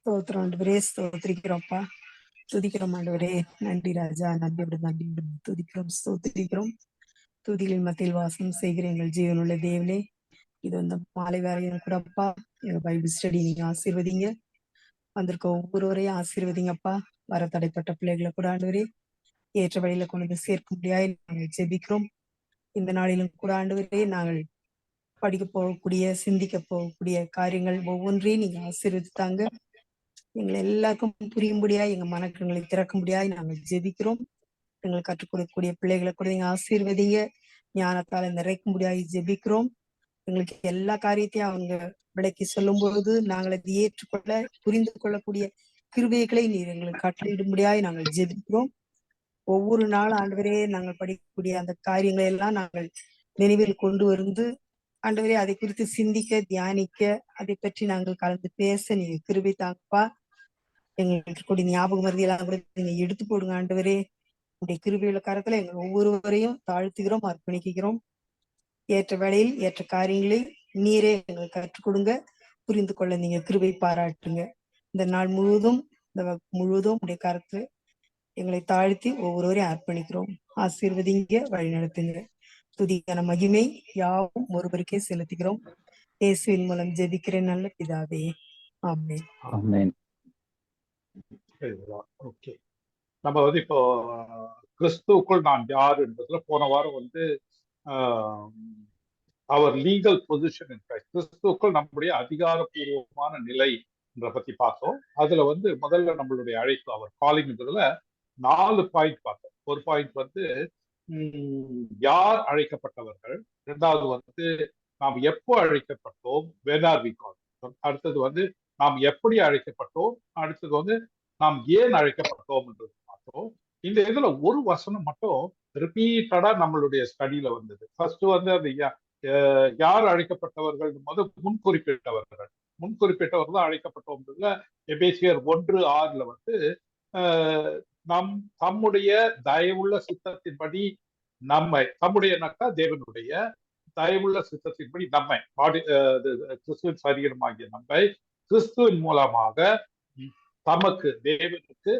ஸ்தோத்திரம் ஆண்டவரே, ஸ்தோத்திரிக்கிறோம்ப்பா. துதிக்கிறோம் ஆண்டவரே. நன்றி ராஜா, நன்றியோடு நன்றியோடு துதிக்கிறோம், ஸ்தோத்திரிக்கிறோம். துதிகளின் மத்தியில் வாசம் செய்கிற எங்கள் ஜீவனுள்ள தேவனே, இது வந்து மாலை வேலையும் கூடப்பா, எங்க பைபிள் ஸ்டடி நீங்க ஆசீர்வதிங்க. வந்திருக்க ஒவ்வொருவரையும் ஆசீர்வதிங்கப்பா. வர தடைப்பட்ட பிள்ளைகளை கூட ஆண்டவரே ஏற்ற வழியில கொண்டு வந்து சேர்க்க முடியாது நாங்கள் ஜெபிக்கிறோம். இந்த நாளிலும் கூட ஆண்டவரே, நாங்கள் படிக்க போகக்கூடிய, சிந்திக்க போகக்கூடிய காரியங்கள் ஒவ்வொன்றையும் நீங்க ஆசீர்வதித்தாங்க. எங்களை எல்லாருக்கும் புரியும்படியா எங்க மனக்கங்களை திறக்கும்படியாய் நாங்கள் ஜெபிக்கிறோம். எங்களுக்கு கற்றுக் கொடுக்கக்கூடிய பிள்ளைகளை கூட நீங்க ஆசீர்வதிங்க. ஞானத்தால நிறைக்கும்படியாய் ஜெபிக்கிறோம். எங்களுக்கு எல்லா காரியத்தையும் அவங்க விளக்கி சொல்லும் பொழுது நாங்கள் அதை ஏற்றுக்கொள்ள, புரிந்து கொள்ளக்கூடிய கிருபைகளை நீர் எங்களுக்கு கட்டளையிடும்படியாய் நாங்கள் ஜெபிக்கிறோம். ஒவ்வொரு நாள் ஆண்டவரே நாங்கள் படிக்கக்கூடிய அந்த காரியங்களை எல்லாம் நாங்கள் நினைவில் கொண்டு வந்து ஆண்டவரே அதை குறித்து சிந்திக்க, தியானிக்க, அதை பற்றி நாங்கள் கலந்து பேச நீங்க கிருபை தாங்கப்பா. எங்களுக்கு கூடிய ஞாபக மருதியெல்லாம் கூட நீங்க எடுத்து போடுங்க ஆண்டவரே. உடைய கிருபையுள்ள கரத்துல எங்கள் ஒவ்வொருவரையும் தாழ்த்துகிறோம், அர்ப்பணிக்கிறோம். ஏற்ற வேளையில் ஏற்ற காரியங்களை நீரே எங்களுக்கு கற்றுக் கொடுங்க, புரிந்து கொள்ள நீங்க கிருபை பாராட்டுங்க. இந்த நாள் முழுவதும் முழுவதும் உடைய கரத்துல எங்களை தாழ்த்தி ஒவ்வொருவரையும் அர்ப்பணிக்கிறோம். ஆசீர்வதிங்க, வழி நடத்துங்க. துதிக்கான மகிமை யாவும் ஒருவருக்கே செலுத்துகிறோம். இயேசுவின் மூலம் ஜெபிக்கிறேன் நல்ல பிதாவே, ஆமென். ஆமென். ஓகே, நம்ம வந்து இப்போ கிறிஸ்துவுக்குள் நான் யார் என்பதுல போன வாரம் வந்து அவர் லீகல் பொசிஷன் இன் கிரைஸ்ட், கிறிஸ்துவுக்குள் நம்முடைய அதிகாரப்பூர்வமான நிலை என்ற பத்தி பார்த்தோம். அதுல வந்து முதல்ல நம்மளுடைய அழைப்பு, அவர் காலிங்ன்றதுல 4 பாயிண்ட் பார்த்தோம். ஒரு பாயிண்ட் வந்து யார் அழைக்கப்பட்டவர்கள், இரண்டாவது வந்து நாம் எப்போ அழைக்கப்பட்டோம், when are we called, அடுத்தது வந்து நாம் எப்படி அழைக்கப்பட்டோம், அடுத்தது வந்து நாம் ஏன் அழைக்கப்பட்டோம் என்றது பார்த்தோம். இந்த இதுல ஒரு வசனம் மட்டும் ரிப்பீட்டடா நம்மளுடைய ஸ்டடியில வந்தது. ஃபர்ஸ்ட் வந்து அந்த யார் அழைக்கப்பட்டவர்கள் போது முன்குறிப்பிட்டவர்கள் தான் அழைக்கப்பட்டோம்ன்றதுல எபேசியர் 1:6 வந்து தம்முடைய தயவுள்ள சித்தத்தின்படி நம்மை, தம்முடைய நக்கா தேவனுடைய தயவுள்ள சித்தத்தின்படி நம்மை, கிறிஸ்துவின் சரீரமாகிய நம்மை கிறிஸ்துவின் மூலமாக தமக்கு தேவனுக்கு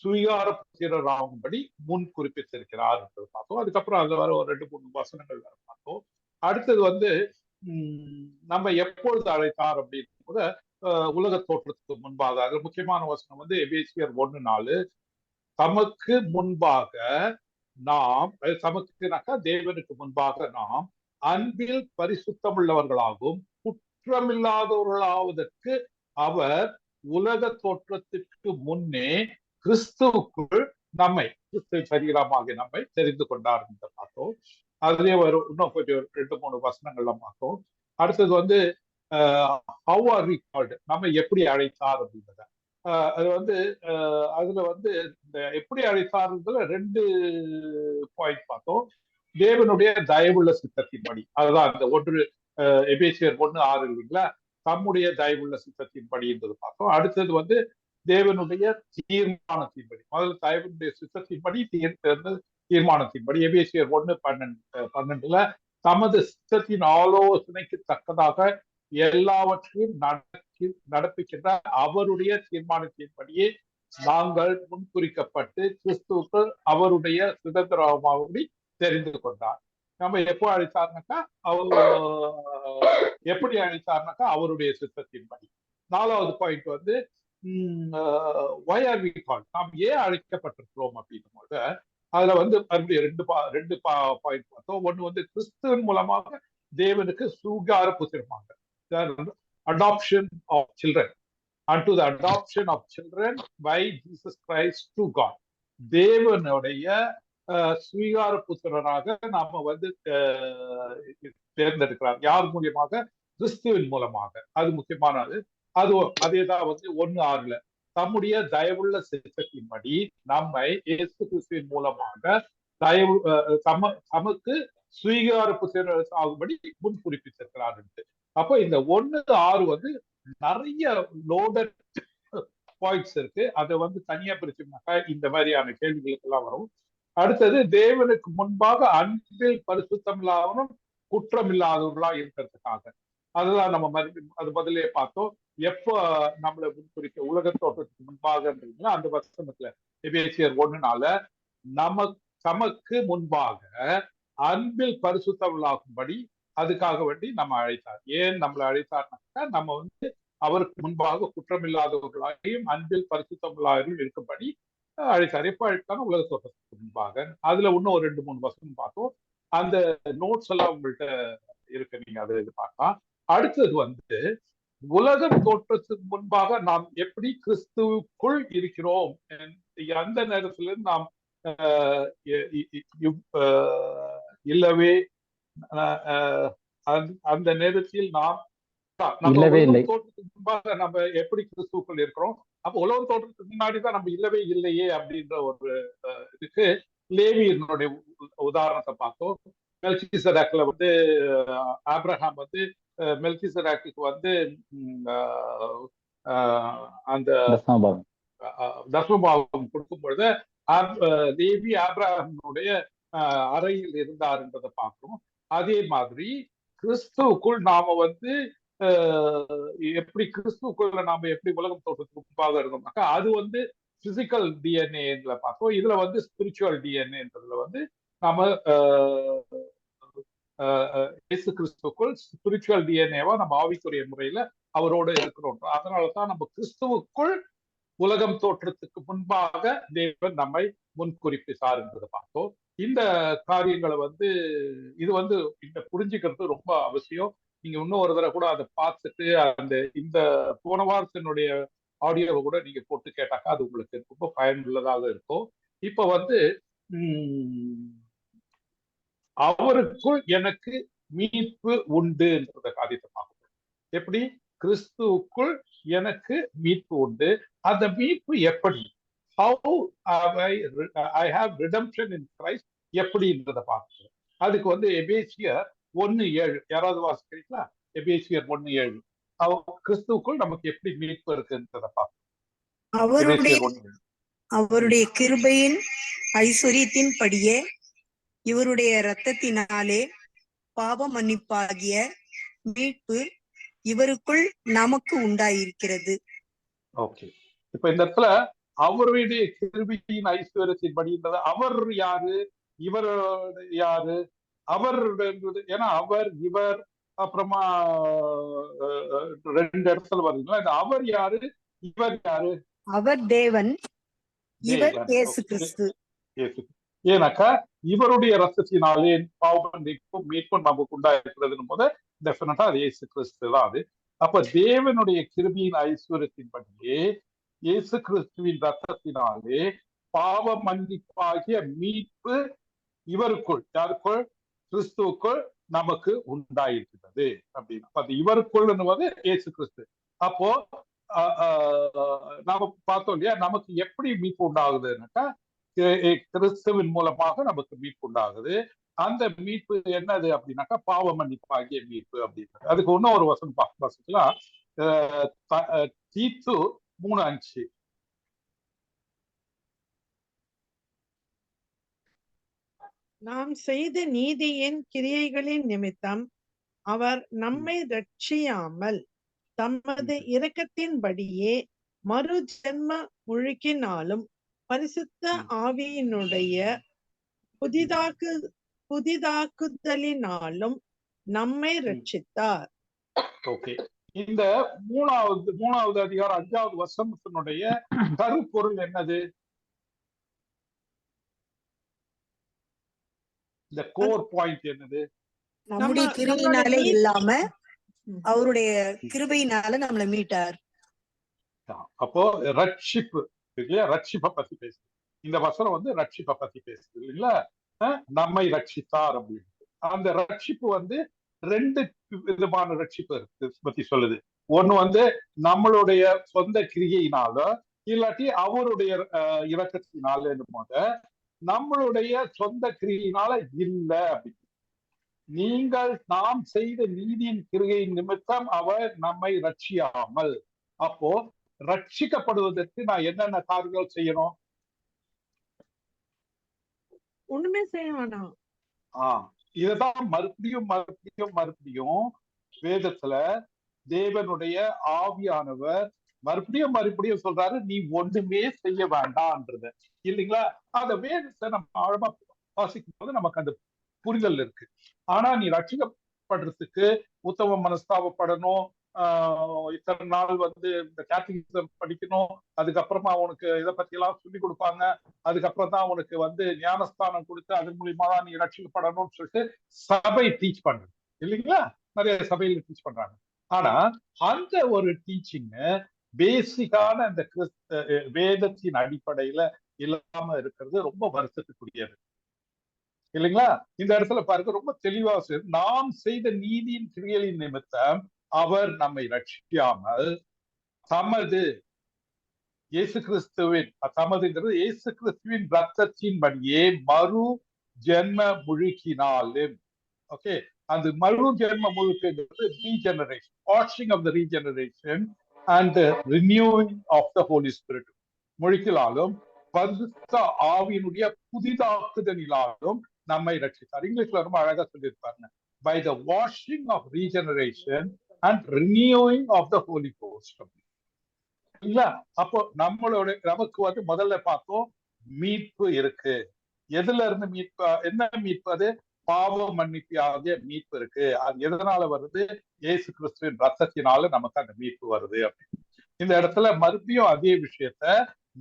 சுவீகார புத்திரராகும்படி முன் குறிப்பிட்டிருக்கிறார் என்று பார்த்தோம். அதுக்கப்புறம் அதுல வர ஒரு 2-3 வசனங்கள் வேற பார்த்தோம். அடுத்தது வந்து நம்ம எப்பொழுது அழைத்தார் அப்படின்னு கூட உலக தோற்றத்துக்கு முன்பாக, அது முக்கியமான வசனம் வந்து எபேசியர் 1:4, தமக்கு முன்பாக நாம், தமக்குனாக்கா தேவனுக்கு முன்பாக நாம் அன்பில் பரிசுத்தமுள்ளவர்களாகவும் குற்றமில்லாதவர்களாவதற்கு அவர் உலக தோற்றத்திற்கு முன்னே கிறிஸ்துவுக்குள் நம்மை, கிறிஸ்து சரீரமாக நம்மை தெரிந்து கொண்டார் என்று பார்த்தோம். அதுலயே ஒரு இன்னும் கொஞ்சம் 2-3 வசனங்கள்லாம் பார்த்தோம். அடுத்தது வந்து how are we called, நம்ம எப்படி அழைத்தார் அப்படின்றத, அது வந்து அதுல வந்து இந்த எப்படி அழைத்தார்ன்றதுல 2 பாயிண்ட் பார்த்தோம். தேவனுடைய தயவுள்ள சித்தத்தின்படி, அதுதான் அந்த எபேசியர் 1:6 இல்லைங்களா, தம்முடைய தயவுள்ள சித்தத்தின்படி என்றது பார்த்தோம். அடுத்தது வந்து தேவனுடைய தீர்மானத்தின்படி, முதல்ல தயவுடைய சித்தத்தின்படி தீர்மானத்தின்படி எபேசியர் 1:12 தமது சித்தத்தின் ஆலோசனைக்கு தக்கதாக எல்லாவற்றையும் நடப்பிக்கின்ற அவருடைய தீர்மானத்தின்படியே நாங்கள் முன்குறிக்கப்பட்டு கிறிஸ்துவுக்கு அவருடைய சுதந்திரமாகபடி தெரிந்து கொண்டார். நம்ம எப்போ அழைத்தார்னாக்கா, எப்படி அழைத்தார்னாக்கா அவருடைய சித்தத்தின்படி. 4வது பாயிண்ட் வந்து why are we called, நாம் ஏன் அழைக்கப்பட்டிருக்கிறோம் அப்படின்னும் போது அதுல வந்து மறுபடியும் 2 பாயிண்ட் பார்த்தோம். ஒண்ணு வந்து கிறிஸ்துவின் மூலமாக தேவனுக்கு சுவீகார புத்திரமாக, adoption of children, unto the adoption of children by Jesus Christ to God, தேவனுடைய சுவீகார புத்திரராக நாம வந்து தேர்ந்தெடுக்கிறார். யார் மூலியமாக? கிறிஸ்துவின் மூலமாக. அது முக்கியமானது. அதேதான் வந்து 1:6 தம்முடைய தயவுள்ள சித்தத்தின்படி நம்மை இயேசு கிறிஸ்துவின் மூலமாக தமக்கு சுவீகார புத்திரர் ஆகும்படி முன் குறிப்பிட்டிருக்கிறார். அப்போ இந்த 1:6 வந்து நிறைய லோடட் பாயிண்ட்ஸ் இருக்கு. அதை வந்து தனியா பிரிச்சோம்னாக்கா இந்த மாதிரியான கேள்விகளுக்கு எல்லாம் வரும். அடுத்தது தேவனுக்கு முன்பாக அன்பில் பரிசுத்தம் இல்லாதவனும் குற்றம் இல்லாதவர்களா இருக்கிறதுக்காக, அதுதான் நம்ம அது முதலே பார்த்தோம். எப்போ நம்மளை முன்குறிக்க உலக தோற்றத்துக்கு முன்பாக அந்த வசனத்துல எபேசியர் 1:4 தமக்கு முன்பாக அன்பில் பரிசுத்தவர்களாகும்படி அதுக்காக வேண்டி நம்ம அழைத்தார். ஏன் நம்மளை அழைத்தார்னாக்கா நம்ம அவருக்கு முன்பாக குற்றமில்லாதவர்களாகியும் அன்பில் பரிசுத்தவர்களாகவும் இருக்கும்படி அழைத்தார். எப்ப அழைத்தாலும் உலக தோற்றத்துக்கு முன்பாக. அதுல இன்னும் ஒரு 2-3 வசனம் பார்த்தோம். அந்த நோட்ஸ் எல்லாம் உங்கள்கிட்ட இருக்கு, நீங்க அதை இது பார்க்கலாம். அடுத்தது உலக தோற்றத்துக்கு முன்பாக நாம் எப்படி கிறிஸ்துவுக்குள் இருக்கிறோம், அந்த நேரத்துல நாம் இல்லவே அந்த நேரத்தில் நாம் தோற்றத்துக்கு முன்பாக நம்ம எப்படி கிறிஸ்துவுக்குள் இருக்கிறோம், அப்ப உலக தோற்றத்துக்கு முன்னாடிதான் நம்ம இல்லவே இல்லையே அப்படின்ற ஒரு இதுக்கு லேவியனுடைய உதாரணத்தை பார்த்தோம். மெல்கிசேதேக்ல ஆபிரகாம் மெல்கிசேதேக்குக்கு அந்த தசமபாகம் கொடுக்கும் பொழுது லேவி ஆபிரகாமுடைய அறையில் இருந்தார் என்றதை பார்க்கிறோம். அதே மாதிரி கிறிஸ்துவுக்குள் நாம எப்படி கிறிஸ்துவுக்குள்ள நாம எப்படி உலகம் தோற்றத்துக்கு முன்பாக இருந்தோம்னாக்கா அது பிசிக்கல் டிஎன்ஏ பார்த்தோம். இதுல ஸ்பிரிச்சுவல் டிஎன்ஏன்றதுல நாம இயேசு கிறிஸ்துவுக்குள் ஸ்பிரிச்சுவல் டிஎன்ஏவா நம்ம ஆவிக்குரிய முறையில அவரோட இருக்கிறோம். அதனாலதான் நம்ம கிறிஸ்துவுக்குள் உலகம் தோற்றத்துக்கு முன்பாக தேவன் நம்மை முன்குறிப்பிட்டார் என்பதை பார்த்தோம். இந்த காரியங்களை இது இந்த புரிஞ்சுக்கிறது ரொம்ப அவசியம். நீங்க இன்னும் ஒரு தடவை கூட அதை பார்த்துட்டு இந்த போன வாரத்தினுடைய ஆடியோவை கூட நீங்க போட்டு கேட்டாக்கா அது உங்களுக்கு ரொம்ப பயனுள்ளதாக இருக்கும். இப்ப அவருக்குள் எனக்கு மீட்பு உண்டு என்ற காரியத்தை பார்க்கணும். எப்படி கிறிஸ்துவுக்குள் எனக்கு மீட்பு உண்டு. அந்த மீட்பு எப்படி, how I have redemption in Christ எப்படின்றத பார்க்கணும். அதுக்கு எபேசியர் 1:7 யாராவது வாசிக்கிறீங்களா? எபேசியர் 1:7 கிறிஸ்துவுக்குள் நமக்கு எப்படி மீட்பு இருக்குன்றத பார்க்கணும். அவருடைய கிருபையின் ஐஸ்வரியத்தின் படியே இவருடைய இரத்தத்தினாலே பாவ மன்னிப்பாகிய மீட்பு இவருக்குள் நமக்கு உண்டாயிருக்கிறது. ஓகே, இப்ப இந்த இடத்துல அவருடைய கிருபையின் ஐஸ்வரியத்தின் படின்றது அவர் யாரு, இவர் யாரு? அவர் ஏன்னா அவர் இவர் அப்புறமா 2 இடத்துல வருதுங்களா? இந்த அவர் யாரு, இவர் யாரு? அவர் தேவன், இவர் இயேசு கிறிஸ்து. ஏன்னாக்கா இவருடைய ரத்தத்தினாலே பாவம் மீட்பும் நமக்கு உண்டாயிருக்கிறதுன்னு போது டெஃபினட்டா அது இயேசு கிறிஸ்து தான் அது. அப்ப தேவனுடைய கிருபையின் ஐஸ்வரியத்தின் படியே இயேசு கிறிஸ்துவின் ரத்தத்தினாலே பாவ மன்னிப்பாகிய மீட்பு இவருக்குள், யாருக்குள்? கிறிஸ்துவுக்குள் நமக்கு உண்டாயிருக்கிறது அப்படின்னு. அது இவருக்குள் இயேசு கிறிஸ்து. அப்போ நாம பார்த்தோம் இல்லையா, நமக்கு எப்படி மீட்பு உண்டாகுதுன்னாக்கா கிறிஸ்துவின் மூலமாக நமக்கு மீட்பு உண்டாகுது. அந்த மீட்பு என்னது அப்படின்னாக்கா பாவ மன்னிப்பாகிய மீட்பு அப்படின்னு. அதுக்கு இன்னும் ஒரு வசனம் வாசிக்கலாம். தீத்து 3:5. நாம் செய்த நீதியின் கிரியைகளின் நிமித்தம் அவர் நம்மை ரட்சியாமல் தமது இரக்கத்தின்படியே மறு ஜென்ம முழுக்கினாலும் பரிசுத்த ஆவியினுடைய புதிதாக்குதலினாலும் நம்மை ரட்சித்தார். ஓகே, இந்த மூணாவது அதிகாரம் 5வது வசனத்தினுடைய கருப்பொருள் என்னது? இந்த கோர் பாயிண்ட் என்னது? நம்முடைய கிருபையினாலே இல்லாம அவருடைய கிருபையினால நம்மளை மீட்டார். அப்போ ரட்சிப்பு இல்லையா, ரட்சிப்பை பத்தி பேசுது இந்த வசனம். ரட்சிப்பை பத்தி பேசுது இல்லைங்களா, நம்மை ரட்சித்தார் அப்படின்னு. அந்த ரட்சிப்பு 2 விதமான ரட்சிப்பு பத்தி சொல்லுது. ஒண்ணு நம்மளுடைய சொந்த கிரியையினால இல்லாட்டி அவருடைய இரக்கத்தினால போத, நம்மளுடைய சொந்த கிரியையினால இல்ல அப்படின்னு. நாம் செய்த நீதியின் கிரியின் நிமித்தம் அவர் நம்மை ரட்சியாமல். அப்போ ரட்சிக்கப்படுவதற்கு நான் என்னென்ன காரியங்கள் செய்யணும்? ஒண்ணுமே செய்ய வேணாம். இதுதான் மறுபடியும் வேதத்துல தேவனுடைய ஆவியானவர் மறுபடியும் சொல்றாரு, நீ ஒண்ணுமே செய்ய வேண்டாம்ன்றத இல்லைங்களா? அந்த வேதத்தை நம்ம ஆழமா வாசிக்கும் போது நமக்கு அந்த புரிதல் இருக்கு. ஆனா நீ ரட்சிக்கப்படுறதுக்கு உத்தம மனஸ்தாபப்படணும், இத்தனை நாள் இந்த கேத்தகிசம் படிக்கணும், அதுக்கப்புறமா உனக்கு இதை பத்தி எல்லாம் சொல்லி கொடுப்பாங்க, அதுக்கப்புறம் தான் உனக்கு ஞானஸ்தானம் கொடுத்து அதன் மூலியமா தான் நீ ரட்சிக்கப்படணும்னு சொல்லிட்டு சபை டீச் பண்றது இல்லைங்களா? நிறைய சபையில டீச் பண்றாங்க. ஆனா அந்த ஒரு டீச்சிங் பேசிக்கான அந்த வேதத்தின் அடிப்படையில இல்லாம இருக்கிறது ரொம்ப வருத்தத்துக்குரியது இல்லைங்களா? இந்த இடத்துல பாருங்க, ரொம்ப தெளிவா நாம் செய்த நீதியின் கிரியைகளின் நிமித்தம் அவர் நம்மை ரட்சிக்காமல் தமது இயேசு கிறிஸ்துவின் ரத்தத்தின் படியே மறு ஜென்ம முழுக்கினாலும், ஓகே, அந்த மறு ஜென்ம முழுக்குங்கிறது regeneration, washing of the regeneration and renewing of the Holy Spirit முழுக்கினாலும் பரிசுத்த ஆவியினுடைய புதிதாக்குதலினாலும் நம்மை ரட்சித்தார். இங்கிலீஷ்ல ரொம்ப அழகா சொல்லியிருப்பாங்க, by the washing of regeneration and renewing of the Holy Ghost. இல்ல, அப்போ நமக்கு முதல்ல பார்த்தோம் மீட்பு இருக்கு. எதுல இருந்து மீட்பு? என்ன மீட்பு? அது பாவ மன்னிப்பாகிய மீட்பு இருக்கு. அது எதனால வருது? இயேசு கிறிஸ்துவின் ரத்தத்தினால நமக்கு அந்த மீட்பு வருது அப்படின்னு. இந்த இடத்துல மறுபடியும் அதே விஷயத்த,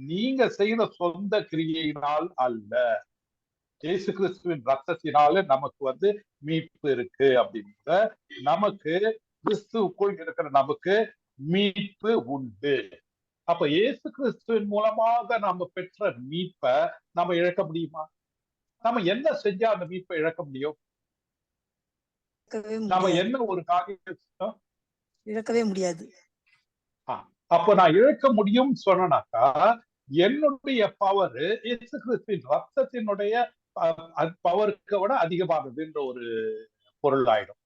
நீங்க செய்த சொந்த கிரியையினால் அல்ல, இயேசு கிறிஸ்துவின் ரத்தத்தினால நமக்கு மீட்பு இருக்கு அப்படின்ற, நமக்கு கிறிஸ்துவுக்குள் இருக்கிற நமக்கு மீட்பு உண்டு. அப்ப இயேசு கிறிஸ்துவின் மூலமாக நம்ம பெற்ற மீட்பை நம்ம இழக்க முடியுமா? நம்ம என்ன செஞ்சா அந்த மீட்பை இழக்க முடியும்? நம்ம என்ன ஒரு காரியம் இழக்கவே முடியாது. அப்ப நான் இழக்க முடியும் சொன்னாக்கா, என்னுடைய பவர் இயேசு கிறிஸ்துவின் ரத்தத்தினுடைய பவருக்கு விட அதிகமானதுன்ற ஒரு பொருள் ஆயிடும்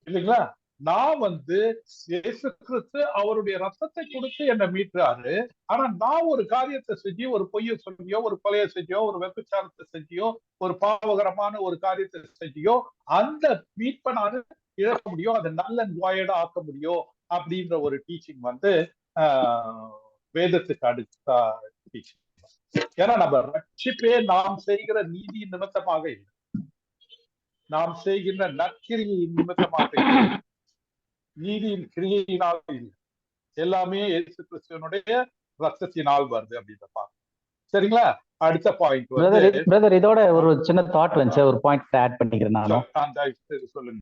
இல்லைங்களா? நான் இயேசு கிறிஸ்து அவருடைய ரத்தத்தை கொடுத்து என்னை மீட்டுறாரு. ஆனா நான் ஒரு காரியத்தை செஞ்சு, ஒரு பொய்யை சொல்லியோ, ஒரு கொலையை செஞ்சோ, ஒரு வெப்பச்சாரத்தை செஞ்சியோ, ஒரு பாவகரமான ஒரு காரியத்தை செஞ்சியோ, அந்த மீட்பை நான் இழக்க முடியும், அதை நல்ல வாயடா ஆக்க முடியும் அப்படின்ற ஒரு டீச்சிங் வேதத்துக்கு அடுத்த டீச்சிங். ஏன்னா நம்ம ரட்சிப்பே நாம் செய்கிற நீதி நிமித்தமாக இல்லை, நாம் செய்கின்ற நற்கிரியின் நிமித்தமாக இல்லை, நீதியின் கிரியையினால் இல்லை, எல்லாமே இயேசு கிறிஸ்துவனுடைய ரத்தத்தினால் வருது அப்படின்னு பாருங்க. சரிங்களா? அடுத்த பாயிண்ட் பிரதர், இதோட ஒரு சின்ன தாட் வந்துச்சு, ஒரு பாயிண்ட் ஆட் பண்ணிக்கிறேன் நானும். சொல்லுங்க.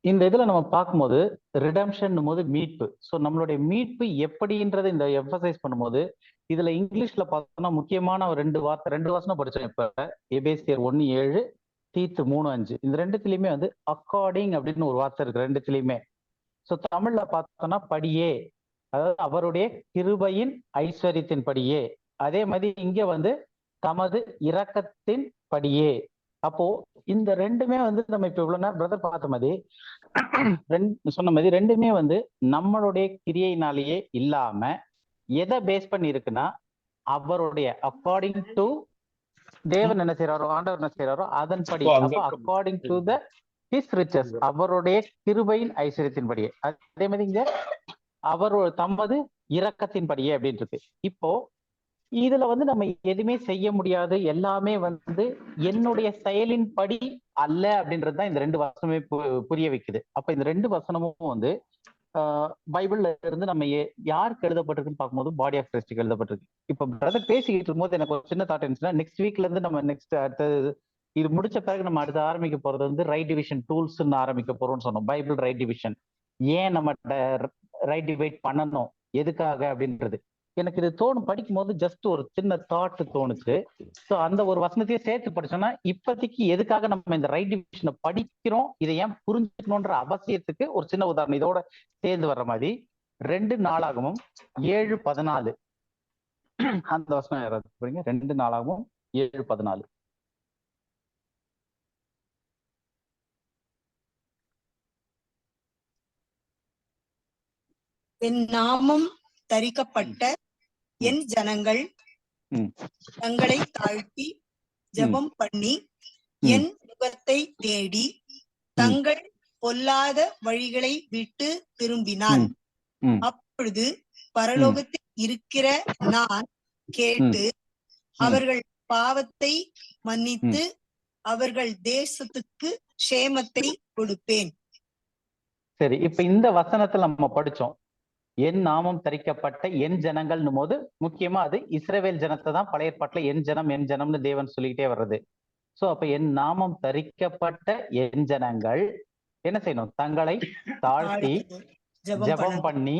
இந்த இதுல நம்ம பார்க்கும்போது ரிடம்ஷன் போது மீட்பு, ஸோ நம்மளுடைய மீட்பு எப்படின்றது இந்த எம்பசைஸ் பண்ணும்போது, இதுல இங்கிலீஷ்ல பார்த்தோம்னா முக்கியமான ஒரு ரெண்டு வசனம் படிச்சோம். இப்ப எபேசியர் 1:7, தீத்து 3:5, இந்த ரெண்டுத்திலயுமே அக்கார்டிங் அப்படின்னு ஒரு வார்த்தை இருக்கு ரெண்டுத்திலயுமே. ஸோ தமிழ்ல பார்த்தோம்னா படியே, அதாவது அவருடைய கிருபையின் ஐஸ்வர்யத்தின் படியே. அதே மாதிரி இங்க தமது இரக்கத்தின் படியே. அப்போ இந்த ரெண்டுமே நம்ம இப்ப இவ்வளவு நேரம் பிரதர் பார்த்த மாதிரி சொன்ன மாதிரி ரெண்டுமே நம்மளுடைய கிரியையினாலேயே இல்லாம எதை பேஸ் பண்ணி இருக்குன்னா, அவருடைய அக்கார்டிங் டு தேவன் என்ன செய்யறாரோ, ஆண்டவர் என்ன செய்யறாரோ அதன்படி, according to the his riches, அவருடைய கிருபையின் ஐஸ்வர்யத்தின் படியே. அதே மாதிரி இங்க தமது இரக்கத்தின் படியே அப்படின்னு இருக்கு. இப்போ இதுல நம்ம எதுவுமே செய்ய முடியாது, எல்லாமே என்னுடைய செயலின் படி அல்ல அப்படின்றதுதான் இந்த ரெண்டு வசனமே புரிய வைக்குது. அப்ப இந்த ரெண்டு வசனமும் பைபிள்ல இருந்து நம்ம யாருக்கு எழுதப்பட்டிருக்குன்னு பார்க்கும்போது பாடி ஆஃப் கிறிஸ்டுக்கு எழுதப்பட்டிருக்கு. இப்ப பிரதர் பேசிக்கிட்டு இருக்கும்போது எனக்கு ஒரு சின்ன தாட் இருந்துச்சுன்னா, நெக்ஸ்ட் வீக்ல இருந்து நம்ம அடுத்தது இது முடிச்ச பிறகு நம்ம அடுத்து ஆரம்பிக்க போறது ரைட் டிவிஷன் டூல்ஸ்ன்னு ஆரம்பிக்க போறோம்னு சொன்னோம். பைபிள் ரைட் டிவிஷன், ஏன் நம்ம ரைட் டிவைட் பண்ணணும், எதுக்காக அப்படின்றது எனக்கு இது படிக்கும் போது ஜஸ்ட் ஒரு சின்ன தாட் தோணுச்சு. ஸோ அந்த ஒரு வசனத்தையே சேர்த்து படிச்சோம்னா, இப்போதைக்கு எதுக்காக நம்ம இந்த ரைட் டிவிஷனை படிக்கிறோம், இதை ஏன் புரிஞ்சுக்கணுன்ற அவசியத்துக்கு ஒரு சின்ன உதாரணம் இதோட சேர்ந்து வர்ற மாதிரி 2 நாளாகமும் 7:14 அந்த வசனம் யாராவது புரியுங்க? 2 நாளாகமும் 7:14. என் நாமம் தரிக்கப்பட்ட என் ஜனங்கள் தங்களை தாழ்த்தி ஜெபம் பண்ணி என் முகத்தை தேடி தங்கள் பொல்லாத வழிகளை விட்டு திரும்பினான். அப்பொழுது பரலோகத்தில் இருக்கிற நான் கேட்டு அவர்கள் பாவத்தை மன்னித்து அவர்கள் தேசத்துக்கு க்ஷேமத்தை கொடுப்பேன். சரி, இப்ப இந்த வசனத்துல நம்ம படிச்சோம், என் நாமம் தரிக்கப்பட்ட என் ஜனங்கள்னு போது முக்கியமா அது இஸ்ரவேல் ஜனத்தை தான் பழைய ஏற்பாட்டுல என் ஜனம்னு தேவன் சொல்லிக்கிட்டே வர்றது. சோ அப்ப என் நாமம் தரிக்கப்பட்ட என் ஜனங்கள் என்ன செய்யணும்? தங்களை தாழ்த்தி ஜெபம் பண்ணி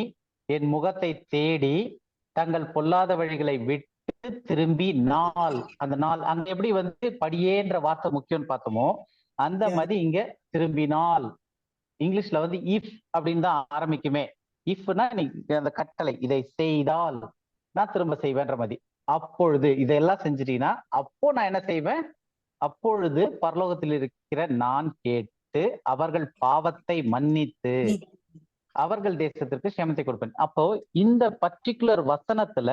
என் முகத்தை தேடி தங்கள் பொல்லாத வழிகளை விட்டு திரும்பி அந்த நாள் அங்க எப்படி வந்து படியேன்ற வார்த்தை முக்கியம்னு பார்த்தோமோ அந்த மாதிரி இங்க திரும்பினால் இங்கிலீஷ்ல வந்து இஃப் அப்படின்னு தான் ஆரம்பிக்குமே. இஃப்னா நீ அந்த கட்டளை, இதை செய்தால் நான் திரும்ப செய்வேன்ற மாதிரி. அப்பொழுது இதெல்லாம் செஞ்சிட்டீங்கன்னா அப்போ நான் என்ன செய்வேன்? அப்பொழுது பரலோகத்தில் இருக்கிற நான் கேட்டு அவர்கள் பாவத்தை மன்னித்து அவர்கள் தேசத்திற்கு க்ஷேமத்தை கொடுப்பேன். அப்போ இந்த பர்டிகுலர் வசனத்துல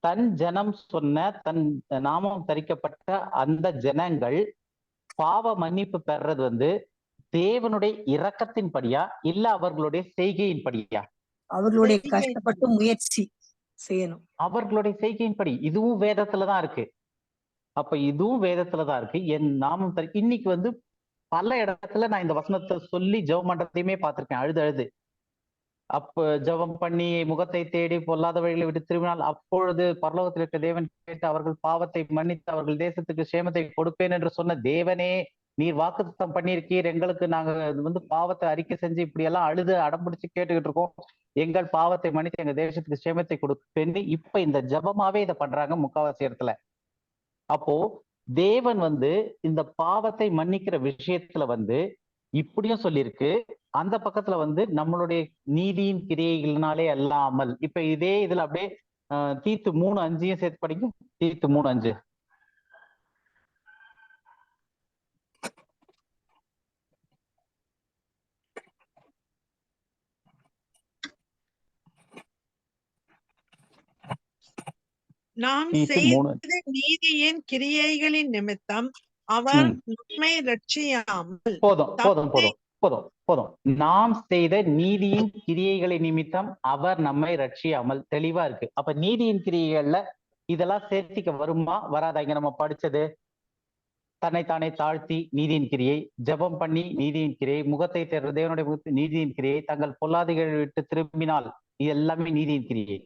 தன் ஜனம் சொன்ன தன் நாமம் தரிக்கப்பட்ட அந்த ஜனங்கள் பாவ மன்னிப்பு பெறது வந்து தேவனுடைய இரக்கத்தின் படியா இல்ல அவர்களுடைய செய்கையின் படியா? அவர்களுடைய கஷ்டப்பட்டு முயற்சி செய்யணும். அவர்களுடைய செய்கையின் படி. இதுவும் வேதத்துலதான் இருக்கு. அப்ப இதுவும் வேதத்துலதான் இருக்கு. என் நாமம் இன்னைக்கு வந்து பல இடத்துல நான் இந்த வசனத்தை சொல்லி ஜெபம் பண்றதையுமே பார்த்திருக்கேன். அழுது அப்ப ஜெபம் பண்ணி முகத்தை தேடி பொல்லாத வழிகளை விட்டு திரும்பினால் அப்பொழுது பரலோகத்தில் இருக்க தேவன் கேட்டு அவர்கள் பாவத்தை மன்னித்து அவர்கள் தேசத்துக்கு சேமத்தை கொடுப்பேன் என்று சொன்ன தேவனே, நீர் வாக்குத்தத்தம் பண்ணியிருக்கீர், எங்களுக்கு நாங்க வந்து பாவத்தை அறிக்கை செஞ்சு இப்படி எல்லாம் அழுது அடம்பிடிச்சு கேட்டுக்கிட்டு இருக்கோம், எங்கள் பாவத்தை மன்னித்து எங்க தேசத்துக்கு சேமத்தை கொடுப்பேன்னு இப்ப இந்த ஜபமாவே இதை பண்றாங்க முக்காவாசி இடத்துல. அப்போ தேவன் வந்து இந்த பாவத்தை மன்னிக்கிற விஷயத்துல வந்து இப்படியும் சொல்லியிருக்கு. அந்த பக்கத்துல வந்து நம்மளுடைய நீதியின் கிரியைகளினாலே அல்லாமல், இப்ப இதே இதுல அப்படியே தீத்து 3:5 சேர்த்து படிக்கும். தீத்து 3:5. நாம் செய்த நீதியின் கிரியைகளின் நிமித்தம் அவர் நம்மை ரட்சியாமல். போதும். நாம் செய்த நீதியின் கிரியைகளை நிமித்தம் அவர் நம்மை ரட்சியாமல். தெளிவா இருக்கு. அப்ப நீதியின் கிரியைகள்ல இதெல்லாம் சேர்த்திக்க வருமா வராதா? இங்க நம்ம படிச்சது தன்னைத்தானே தாழ்த்தி நீதியின் கிரியை, ஜெபம் பண்ணி நீதியின் கிரியை, முகத்தை தேர்ற தேவனுடைய நீதியின் கிரியை, தங்கள் பொல்லாதைகள் விட்டு திரும்பினால் இது எல்லாமே நீதியின் கிரியை.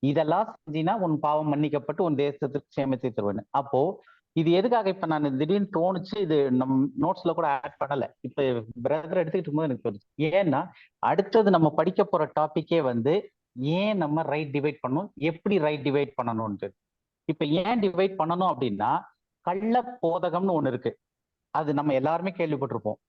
இதெல்லாம் செஞ்சினா உன் பாவம் மன்னிக்கப்பட்டு உன் தேசத்துக்கு சேமத்தை தருவேன். அப்போ இது எதுக்காக இப்ப நான் திடீர்னு தோணுச்சு, இது நம்ம நோட்ஸ்ல கூட ஆட் பண்ணல, இப்ப பிரதர் எடுத்துக்கிட்டு போது எனக்கு தோணுச்சு. ஏன்னா அடுத்தது நம்ம படிக்க போற டாபிக்கே வந்து ஏன் நம்ம ரைட் டிவைட் பண்ணணும், எப்படி ரைட் டிவைட் பண்ணணும்னு. இப்ப ஏன் டிவைட் பண்ணணும் அப்படின்னா, கள்ள போதகம்னு ஒண்ணு இருக்கு. அது நம்ம எல்லாருமே கேள்விப்பட்டிருப்போம்.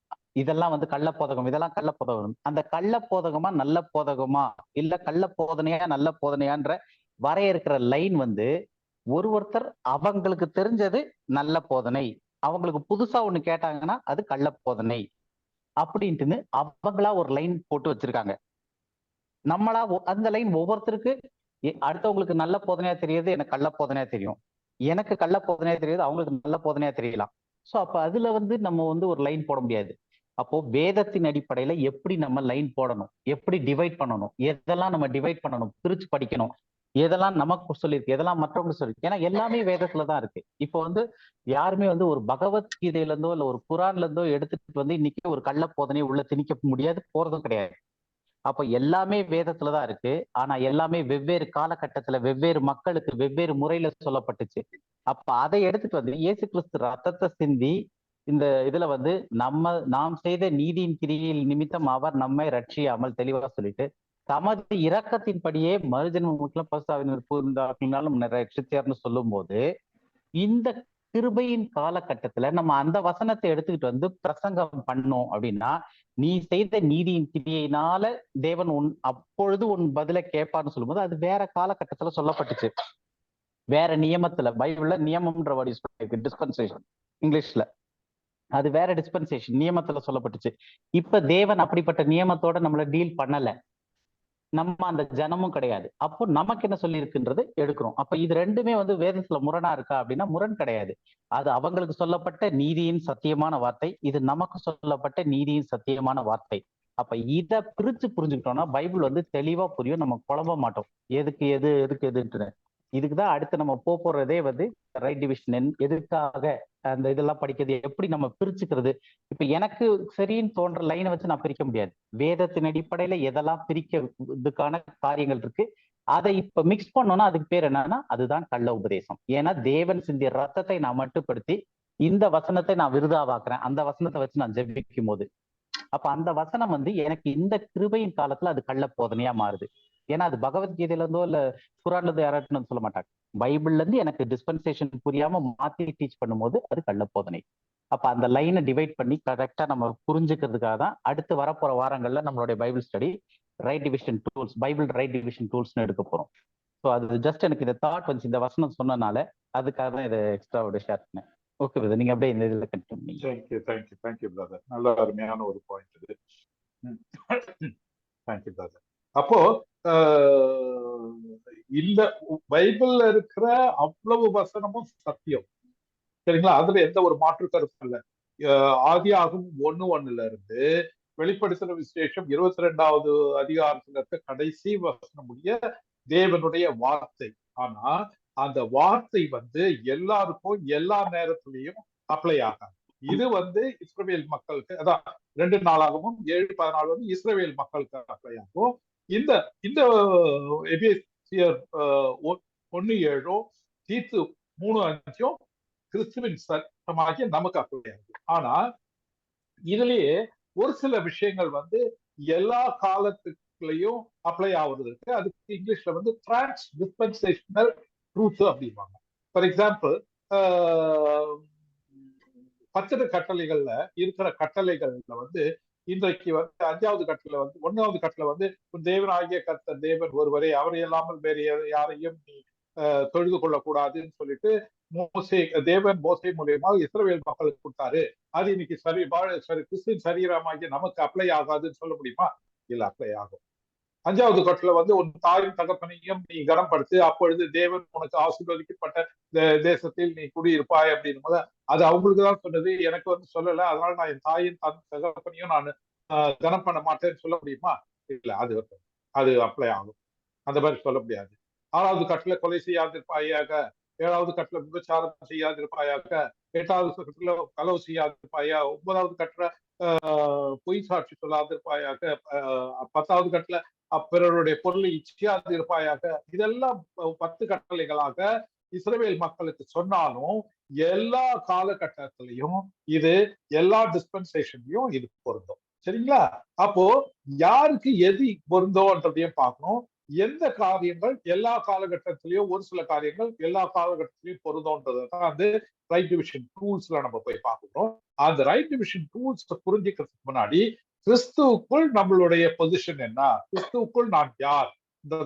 இதெல்லாம் வந்து கள்ள போதகம், இதெல்லாம் கள்ள போதகம். அந்த கள்ள போதகமா நல்ல போதகமா இல்ல கள்ள போதனையா நல்ல போதனையான்ற வரையறுக்கிற லைன் வந்து ஒருத்தர் அவங்களுக்கு தெரிஞ்சது நல்ல போதனை, அவங்களுக்கு புதுசா ஒண்ணு கேட்டாங்கன்னா அது கள்ள போதனை அப்படின்ட்டு அவங்களா ஒரு லைன் போட்டு வச்சிருக்காங்க. நம்மளா அந்த லைன் ஒவ்வொருத்தருக்கு அடுத்தவங்களுக்கு நல்ல போதனையா தெரியுது, எனக்கு கள்ள போதனையா தெரியும், எனக்கு கள்ள போதனையா தெரியுது, அவங்களுக்கு நல்ல போதனையா தெரியலாம். சோ அப்ப அதுல வந்து நம்ம வந்து ஒரு லைன் போட முடியாது. அப்போ வேதத்தின் அடிப்படையில எப்படி நம்ம லைன் போடணும், எப்படி டிவைட் பண்ணணும், எதெல்லாம் நம்ம டிவைட் பண்ணணும், பிரிச்சு படிக்கணும், எதெல்லாம் நமக்கு சொல்லியிருக்கு, எதெல்லாம் மற்றவங்களுக்கு சொல்லியிருக்கு. ஏன்னா எல்லாமே வேதத்துலதான் இருக்கு. இப்போ வந்து யாருமே வந்து ஒரு பகவத்கீதையில இருந்தோ இல்ல ஒரு குரான்ல இருந்தோ எடுத்துட்டு வந்து இன்னைக்கு ஒரு கள்ள போதனையை உள்ள திணிக்க முடியாது, போறதும் கிடையாது. அப்ப எல்லாமே வேதத்துலதான் இருக்கு. ஆனா எல்லாமே வெவ்வேறு காலகட்டத்துல வெவ்வேறு மக்களுக்கு வெவ்வேறு முறையில சொல்லப்பட்டுச்சு. அப்ப அதை எடுத்துட்டு வந்து இயேசு கிறிஸ்து ரத்தத்தை சிந்தி இந்த இதுல வந்து நாம் செய்த நீதியின் கிரியில் நிமித்தம் அவர் நம்மை ரட்சியாமல் தெளிவா சொல்லிட்டு தமது இரக்கத்தின்படியே மறுஜன்மம் பசுத்தாவினாலும் ரட்சித்தார்னு சொல்லும் போது இந்த கிருபையின் காலகட்டத்துல நம்ம அந்த வசனத்தை எடுத்துக்கிட்டு வந்து பிரசங்கம் பண்ணோம் அப்படின்னா, நீ செய்த நீதியின் கிரியையினால தேவன் அப்பொழுது உன் பதில கேட்பான்னு சொல்லும்போது அது வேற காலகட்டத்துல சொல்லப்பட்டுச்சு, வேற நியமத்துல. பைபிள்ல நியமம்ன்ற வார்டு சொல்லியிருக்கு, டிஸ்பென்சேஷன் இங்கிலீஷ்ல. அது வேற டிஸ்பென்சேஷன் நியமத்துல சொல்லப்பட்டுச்சு. இப்ப தேவன் அப்படிப்பட்ட நியமத்தோட நம்மள டீல் பண்ணல. நம்ம அந்த ஜனமும் கிடையாது. அப்போ நமக்கு என்ன சொல்லி இருக்குன்றது எடுக்கிறோம். அப்ப இது ரெண்டுமே வந்து வேதத்துல முரணா இருக்கா அப்படின்னா முரண் கிடையாது. அது அவங்களுக்கு சொல்லப்பட்ட நீதியின் சத்தியமான வார்த்தை, இது நமக்கு சொல்லப்பட்ட நீதியின் சத்தியமான வார்த்தை. அப்ப இத பிரிச்சு புரிஞ்சுக்கிட்டோம்னா பைபிள் வந்து தெளிவா புரியும், நம்ம குழம்ப மாட்டோம் எதுக்கு எது எதுக்கு எதுன்னு. இதுக்குதான் அடுத்து நம்ம போறதே வந்து ரைட் டிவிஷன் எதுக்காக அந்த இதெல்லாம் படிக்கிறது, எப்படி நம்ம பிரிச்சுக்கிறது. இப்ப எனக்கு சரின்னு தோன்ற லைனை வச்சு நான் பிரிக்க முடியாது. வேதத்தின் அடிப்படையில எதெல்லாம் பிரிக்கிறதுக்கான காரியங்கள் இருக்கு, அதை இப்ப மிக்ஸ் பண்ணோம்னா அதுக்கு பேர் என்னன்னா அதுதான் கள்ள உபதேசம். ஏன்னா தேவன் சிந்திய ரத்தத்தை நான் மட்டுப்படுத்தி இந்த வசனத்தை நான் விருதாவாக்குறேன், அந்த வசனத்தை வச்சு நான் ஜெபிக்கும் போது அப்ப அந்த வசனம் வந்து எனக்கு இந்த கிருபையின் காலத்துல அது கள்ள போதனையா மாறுது. ஏன்னா அது பகவத்கீதையில இருந்தோ இல்ல குரான்ல இருந்து யாராட்டும் சொல்ல மாட்டாங்க. பைபிள்ல இருந்து எனக்கு டிஸ்பென்சேஷன் புரியாம மாத்தி டீச் பண்ணும்போது அது கள்ள போதனை. அப்ப அந்த லைனை டிவைட் பண்ணி கரெக்டா நம்ம புரிஞ்சுக்கிறதுக்காக தான் அடுத்து வரப்போற வாரங்கள்ல நம்மளுடைய Bible study right division tools, Bible right division டூல்ஸ்னு எடுக்க போறோம். ஸோ அது ஜஸ்ட் எனக்கு இந்த தாட் வந்து இந்த வசனம் சொன்னனால அதுக்காக தான் இதை எக்ஸ்ட்ராவோட ஷேர் பண்ணேன். ஓகே பிரதர், நீங்க அப்படியே இந்த இதுல கண்டினியூ. Thank you brother. நல்ல அருமையான ஒரு பாயிண்ட் இது. Thank you brother. அப்போ இந்த பைபிள்ல இருக்கிற அவ்வளவு வசனமும் சத்தியம், சரிங்களா? அதுல எந்த ஒரு மாற்று கருத்து இல்ல. ஆதியாகமம் 1:1 இருந்து வெளிப்படுத்தின விசேஷம் 22வது அதிகாரத்துல இருக்க கடைசி வசனம் முடிய தேவனுடைய வார்த்தை. ஆனா அந்த வார்த்தை வந்து எல்லாருக்கும் எல்லா நேரத்திலையும் அப்ளை ஆகாது. இது வந்து இஸ்ரவேல் மக்களுக்கு, அதான் 2 நாளாகவும் 7:14 வந்து இஸ்ரவேல் மக்களுக்கு அப்ளை ஆகும். இந்த இந்த எபேசியர் 1:7 தீத்து 3:5 கிறிஸ்துவின் சட்டமாகிய நமக்கு அப்ளை ஆகும். ஆனா இதுலயே ஒரு சில விஷயங்கள் வந்து எல்லா காலத்துக்குள்ளயும் அப்ளை ஆகுறதுக்கு, அதுக்கு இங்கிலீஷ்ல வந்து டிரான்ஸ் டிஸ்பென்சேஷனல் ட்ரூத் அப்படிம்பாங்க. ஃபார் எக்ஸாம்பிள், பச்சை கட்டளைகள்ல இருக்கிற கட்டளைகள்ல வந்து இன்றைக்கு வந்து 5வது கட்டளை வந்து 1வது கட்டளை வந்து தேவனாகிய கர்த்தர் தேவன் ஒருவரே, அவரை இல்லாமல் வேற யாரையும் நீ தொழுது கொள்ளக்கூடாதுன்னு சொல்லிட்டு தேவன் மோசே மூலியமா இஸ்ரவேல் மக்களுக்கு கொடுத்தாரு. அது இன்னைக்கு கிறிஸ்துவின் சரீரமாகிய நமக்கு அப்ளை ஆகாதுன்னு சொல்ல முடியுமா? இல்ல, அப்ளை ஆகும். 5வது கட்டளை வந்து உன் தாயும் தகப்பனையும் நீ கனப்படுத்து, அப்பொழுது தேவன் உனக்கு ஆசீர்வதிக்கப்பட்ட தேசத்தில் நீ குடியிருப்பாய் அப்படின்னு போது அது அவங்களுக்கு தான் சொன்னது, எனக்கு வந்து சொல்லல. அதனால நான் என் தாயின் தகப்பனையும் நான் கனம் பண்ண மாட்டேன்னு சொல்ல முடியுமா? இல்ல, அது அப்ளை ஆகும். அந்த மாதிரி சொல்ல முடியாது. 6வது கட்டளை கொலை செய்யாதிருப்பாயாக, 7வது கட்டளை விபச்சாரம் செய்யாதிருப்பாயாக, 8வது கட்டளை களவு செய்யாதிருப்பாயா, 9வது கட்டளை பொய் சாட்சி சொல்லாதிருப்பாயாக, 10வது கட்டளை பிறருடைய பொருளை இச்சியாது இருப்பாயாக. இதெல்லாம் 10 கட்டளைகளாக இஸ்ரவேல் மக்களுக்கு சொன்னாலும் எல்லா காலகட்டத்திலையும் இது எல்லா டிஸ்பென்சேஷன்லயும் இது பொருந்தும், சரிங்களா? அப்போ யாருக்கு எது பொருந்தோன்றதையும் பார்க்கணும். எந்த காரியங்கள் எல்லா காலகட்டத்திலையும், ஒரு சில காரியங்கள் எல்லா காலகட்டத்திலையும் பொருந்தோன்றதான் வந்து ரைட் டிவிஷன் டூல்ஸ்ல நம்ம போய் பார்க்கணும். அந்த ரைட் டிவிஷன் டூல்ஸ் புரிஞ்சுக்கிறதுக்கு முன்னாடி கிறிஸ்துவுக்குள் நம்மளுடைய பொசிஷன் என்ன, கிறிஸ்துவுக்குள் நான் யார்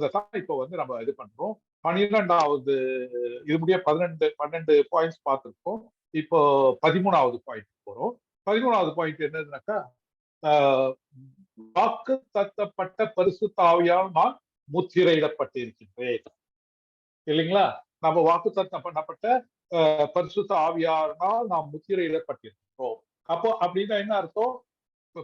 தான் இப்ப வந்து நம்ம இது பண்றோம். 12வது இது முடிய 12 பாயிண்ட்ஸ் பார்த்திருக்கோம். இப்போ 13வது பாயிண்ட் போறோம். 13வது பாயிண்ட் என்னதுனாக்கா, வாக்கு தத்தப்பட்ட பரிசுத்த ஆவியால் நான் முத்திரையிடப்பட்டிருக்கின்றேன், இல்லைங்களா? நம்ம வாக்கு தத்தம் பண்ணப்பட்ட பரிசுத்த ஆவியானால் நாம் முத்திரையிடப்பட்டிருக்கிறோம். அப்போ அப்படின்னா என்ன அர்த்தம்?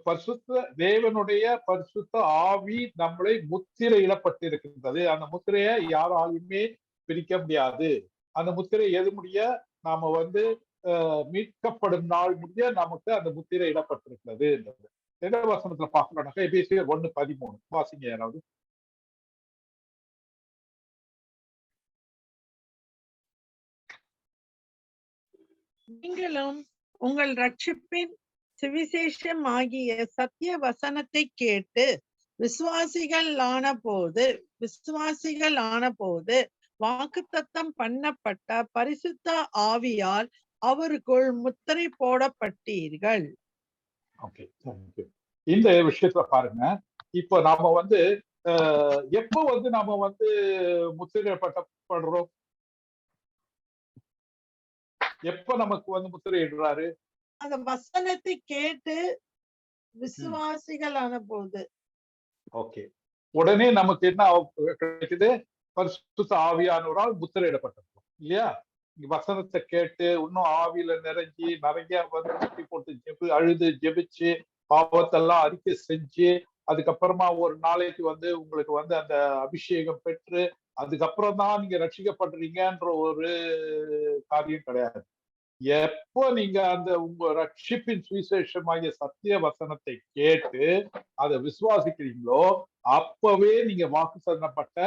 பரிசுத்த தேவனுடைய பரிசுத்த ஆவி நம்மளை முத்திரையிடப்பட்டிருக்கின்றது. அந்த முத்திரையை யாராலுமே பிரிக்க முடியாது. அந்த முத்திரை எது முடிய நாம வந்து மீட்கப்படும் நாள் முடிய நமக்கு அந்த முத்திரை இடப்பட்டிருக்கிறது. எந்த வசனத்துல பார்க்கணும்னாக்கா எபேசியர் 1:13 வாசிங்க யாராவது. நீங்களும் உங்கள் ரட்சிப்பின் சுவிசேஷம் ஆகிய சத்திய வசனத்தை கேட்டு விசுவாசிகள் ஆன போது வாக்குத்தத்தம் பண்ணப்பட்ட பரிசுத்த ஆவியால் அவருக்குள் முத்திரை போடப்பட்டீர்கள். இந்த விஷயத்துல பாருங்க, இப்போ நாம வந்து எப்போ வந்து நாம வந்து முத்திரைப்படப்படுறோம்? எப்ப நமக்கு வந்து முத்திரையிடுறாரு? அந்த வசனத்தை கேட்டு விசுவாசிகள் ஆன போது. ஓகே, உடனே நமக்கு என்ன கிடைக்குது? பரிசுத்த ஆவியானவரால் முத்திரையிடப்பட்டிருக்கும் இல்லையா? வசனத்தை கேட்டு இன்னும் ஆவியில நிறைய வந்து போட்டு அழுது ஜெபிச்சு பாவத்தெல்லாம் அறிக்கை செஞ்சு அதுக்கப்புறமா ஒரு நாளைக்கு வந்து உங்களுக்கு வந்து அந்த அபிஷேகம் பெற்று அதுக்கப்புறம் தான் நீங்க ரட்சிக்கப்படுறீங்கன்ற ஒரு காரியம் கிடையாது. எப்போ நீங்க அந்த உங்க ரட்சிப்பின் சுவிசேஷமாகிய சத்திய வசனத்தை கேட்டு அதை விசுவாசிக்கிறீங்களோ அப்பவே நீங்க வாக்கு பண்ணப்பட்ட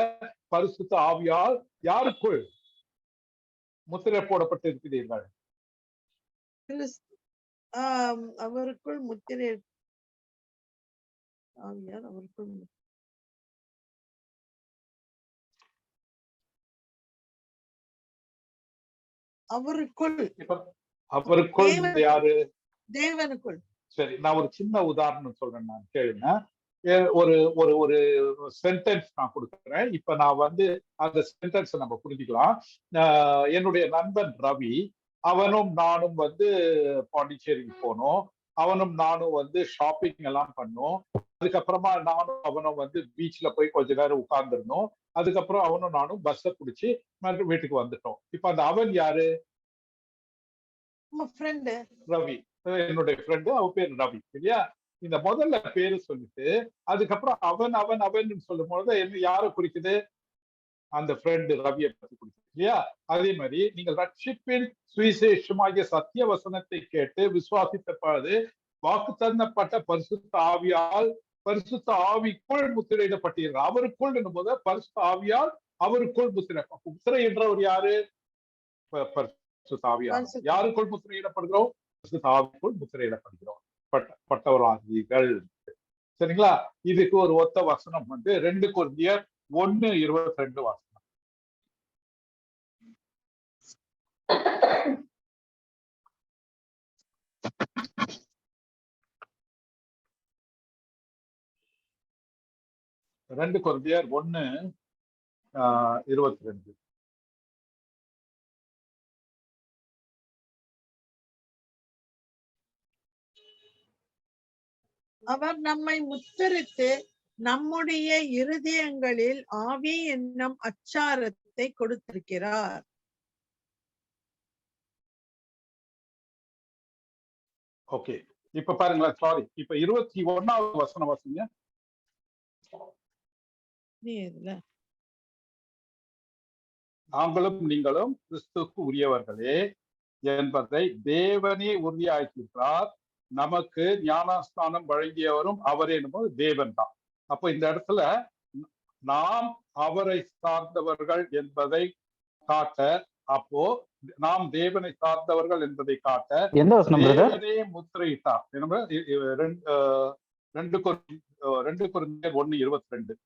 பரிசுத்த ஆவியால் யாருக்குள் முத்திரை போடப்பட்டு இருக்கிறீர்கள்? அவருக்குள் முத்திரை ஆவியால் அவருக்குள் அவருக்குள் யாரு? தேவனுக்குள். சரி, நான் ஒரு சின்ன உதாரணம் சொல்றேன், நான் கேளுங்க. ஒரு ஒரு ஒரு சென்டென்ஸ் நான் கொடுக்குறேன். இப்ப நான் வந்து அந்த சென்டென்ஸ் நம்ம புரிஞ்சுக்கலாம். என்னுடைய நண்பன் ரவி, அவனும் நானும் வந்து பாண்டிச்சேரிக்கு போனோம். அவனும் நானும் வந்து ஷாப்பிங் எல்லாம் பண்ணோம். அதுக்கப்புறமா நானும் அவனும் வந்து பீச்ல போய் கொஞ்ச நேரம் உட்கார்ந்துருந்தோம். அதுக்கப்புறம் அவனும் நானும் பஸ்ஸை பிடிச்சி மறுபடியும் வீட்டுக்கு வந்துட்டோம். இப்ப அந்த அவன் யாரு? ரவி, என்னுடைய ஃப்ரெண்டு. அவன் பேர் ரவி இல்லையா? இந்த முதல்ல பேரு சொல்லிட்டு அதுக்கப்புறம் அவன் அவன் அவன் சொல்லும் பொழுது என்ன யாரை குறிக்குது? அந்த ஃப்ரெண்டு ரவியை பத்தி குறிக்குது இல்லையா? அதே மாதிரி நீங்கள் ரட்சிப்பின் சுவிசேஷமாகிய சத்திய வசனத்தை கேட்டு விசுவாசித்தப்பாது வாக்கு தந்தப்பட்ட பரிசுத்த ஆவியால் பரிசுத்த ஆவிக்குள் முத்திரையிடப்பட்டீர்கள். அவருக்குள் என்னும் போது பரிசுத்த ஆவியால் அவருக்குள் முத்திரை என்றவர் யாரு? பரிசுத்த ஆவியால். யாருக்குள் முத்திரையிடப்படுகிறோம்? பரிசுத்த ஆவிக்குள் முத்திரையிடப்படுகிறோம் பட்டவராகிகள். சரிங்களா? இதுக்கு ஒரு ஒத்த வசனம் வந்து 2 கொரிந்தியர் 1:22 வசனம். ரெண்டு கொரிந்தியர் 1:22. அவர் நம்மை முத்திரித்து நம்முடைய இருதயங்களில் ஆவி என்னும் அச்சாரத்தை கொடுத்திருக்கிறார். ஓகே, இப்ப பாருங்களேன். சாரி, இப்ப 21வது வசனம் வாசிங்க. நாங்களும் நீங்களும் கிறிஸ்துவுக்கு உரியவர்களே என்பதை தேவனே உறுதியாக்கியிருக்கிறார். நமக்கு ஞானஸ்தானம் வழங்கியவரும் அவரே என்பது தேவன் தான். அப்போ இந்த இடத்துல நாம் அவரை சார்ந்தவர்கள் என்பதை காட்ட, அப்போ நாம் தேவனை சார்ந்தவர்கள் என்பதை காட்ட தேவனே முத்திரையிட்டார். 2 கொரிந்தியர் 1:22.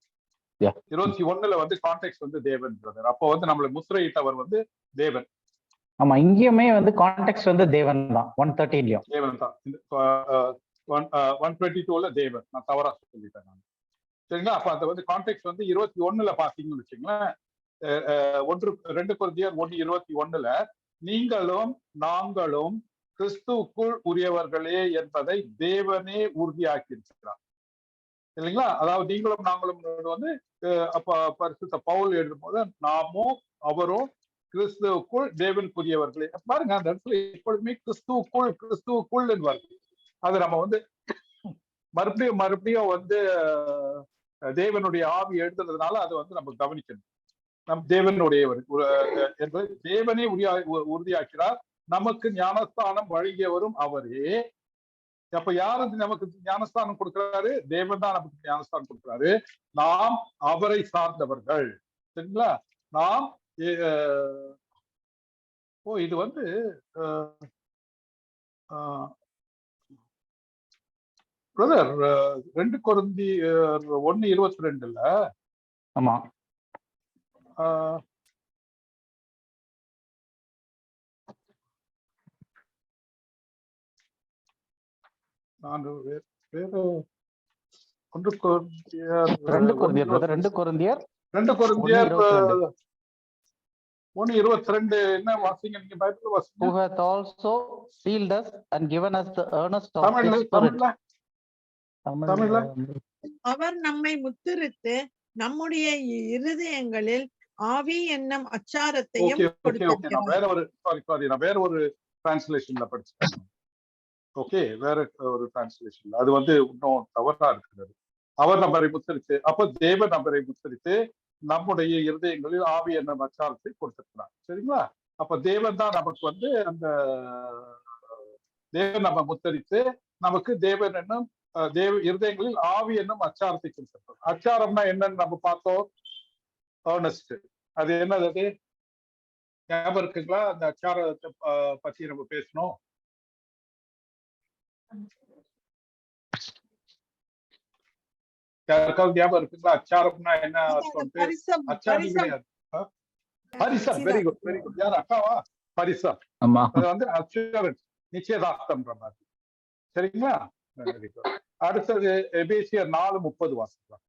21ல வந்து கான்டெக்ஸ்ட் வந்து தேவன். அப்போ வந்து நம்மளை முத்திரையிட்டவர் வந்து தேவன். ஆமா, இங்கேயுமே வந்து கான்டெக்ஸ்ட் வந்து தேவன் தான். 113லயும் தேவன் தான். 122ல தேவன். நான் தவறா சொல்லிட்டேன் நான். சரிங்களா? அப்ப அந்த வந்து கான்டெக்ஸ்ட் வந்து 21ல பாத்தீங்கன்னு வச்சுங்களேன். 2 கொரிந்தியர் 1:21ல நீங்களும் நாங்களும் கிறிஸ்துவுக்குள் உரியவர்களே என்பதை தேவனே உறுதியாக்கி இருக்கிறார் இல்லைங்களா? அதாவது நீங்களும் நாங்களும் வந்து அப்ப பரிசுத்த பவுல் எழுதும் போது நாமும் அவரும் கிறிஸ்துவுக்குள் தேவனுக்குரியவர்களே. பாருங்க, அந்த இடத்துல எப்பொழுதுமே கிறிஸ்துவுக்குள் வருது. அது நம்ம வந்து மறுபடியும் வந்து தேவனுடைய ஆவி எழுதுறதுனால அதை வந்து நம்ம கவனிக்கணும். நம் தேவனுடையவர் என்பது தேவனே உறுதியாக்கிறார். நமக்கு ஞானஸ்தானம் வழங்கியவரும் அவரே. அப்ப யாரு நமக்கு ஞானஸ்தானம் கொடுக்கிறாரு? தேவன் தான் நமக்கு ஞானஸ்தானம் கொடுக்கிறாரு. நாம் அவரை சார்ந்தவர்கள். சரிங்களா? நாம் இது வந்து பிரதர் 2 கொரிந்தியர் 1:22ல. ஆமா, நான் வேற 2 கொரிந்தியர் 1:22 என்ன வாசிங்க நீங்க? பைபிள் வாசிங்க. Who hath also sealed us and given us the earnest of தமிழ்ல அவர் நம்மை முத்திரித்து நம்முடைய இருதயங்களில் ஆவி என்னும் அச்சாரத்தையும் ஓகே நான் கொடுத்திருக்கிறார். வேற ஒரு நான் வேற ஒரு டிரான்ஸ்லேஷன்ல படிச்சேன். ஓகே, வேற ஒரு டிரான்ஸ்லேஷன்ல அது இன்னும் தவறா இருக்கிறது. அவர் நம்மரை முத்தரித்து, அப்ப தேவன் நம்மரை முத்தரித்து நம்முடைய இருதயங்களில் ஆவி என்னும் அச்சாரத்தை கொடுத்திருக்கிறார். சரிங்களா? அப்ப தேவன் தான் நமக்கு அந்த தேவன் நம்ம முத்தரித்து நமக்கு தேவன் என்னும் இருதயங்களில் ஆவி என்னும் அச்சாரத்தை கொடுத்திருக்கிறார். அச்சாரம்னா என்னன்னு நம்ம பார்த்தோம். ஏர்னஸ்ட், அது என்னது ஞாபகம் இருக்குங்களா? அந்த அச்சாரத்தை பத்தி நம்ம பேசணும். யாருக்காவது ஞாபகம் இருக்குங்களா? அச்சாரம்னா என்ன அர்த்தம்? அச்சாரம் கிடையாது. பரிசம். Very good, very good. யார் அக்காவா? பரிசம். அது அச்சூரன்ஸ், நிச்சயதார்த்தம்ன்ற மாதிரி. சரிங்களா? Very good. அடுத்தது எபேசியர் 4:30 வாசிக்கலாம்.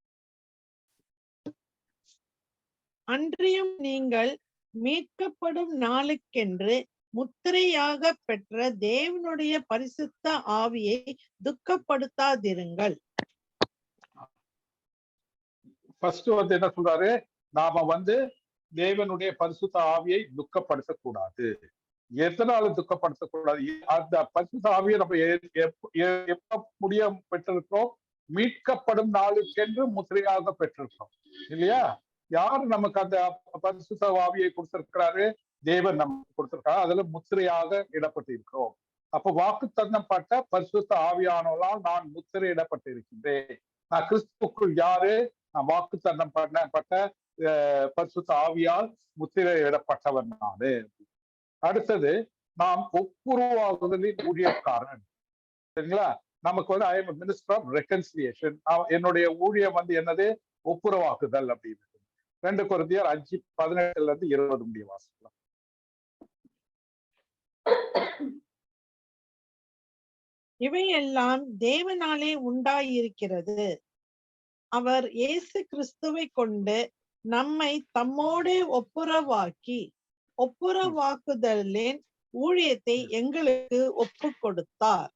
அன்றியும் நீங்கள் மீட்கப்படும் நாளுக்கென்று முத்திரையாக பெற்ற தேவனுடைய பரிசுத்த ஆவியை துக்கப்படுத்தாதிருங்கள். ஃபர்ஸ்ட் என்ன சொல்றாரு? நாம தேவனுடைய பரிசுத்த ஆவியை துக்கப்படுத்தக்கூடாது. எதனால துக்கப்படுத்தக்கூடாது? அந்த பரிசுத்த ஆவியை நம்ம எப்ப முடிய பெற்றிருக்கிறோம்? மீட்கப்படும் நாளுக்கென்று முத்திரையாக பெற்றிருக்கிறோம், இல்லையா? யாரு நமக்கு அந்த பரிசுத்த ஆவியை கொடுத்திருக்கிறாரு? தேவன் நமக்கு கொடுத்திருக்காரு. அதுல முத்திரையாக இடப்பட்டு இருக்கிறோம். அப்ப வாக்கு தந்தப்பட்ட பரிசுத்த ஆவியானவளால் நான் முத்திரையிடப்பட்டு இருக்கின்றேன். நான் கிறிஸ்துவுக்குள் யாரு? நான் வாக்கு தந்தம் பண்ணப்பட்ட பரிசுத்த ஆவியால் முத்திரையிடப்பட்டவன் நானு. அடுத்தது, நாம் ஒப்புரவாகுதலின் ஊழியக்காரன். சரிங்களா? நமக்கு I am minister of reconciliation. என்னுடைய ஊழியம் என்னது? ஒப்புரவாக்குதல் அப்படின்னு. 2 கொரிந்தியர் 5:18 முடிய வாசிக்கலாம். இவையெல்லாம் தேவனாலே உண்டாயிருக்கிறது. அவர் இயேசு கிறிஸ்துவை கொண்டு நம்மை தம்மோடு ஒப்புரவாக்குதலின் ஊழியத்தை எங்களுக்கு ஒப்பு கொடுத்தார்.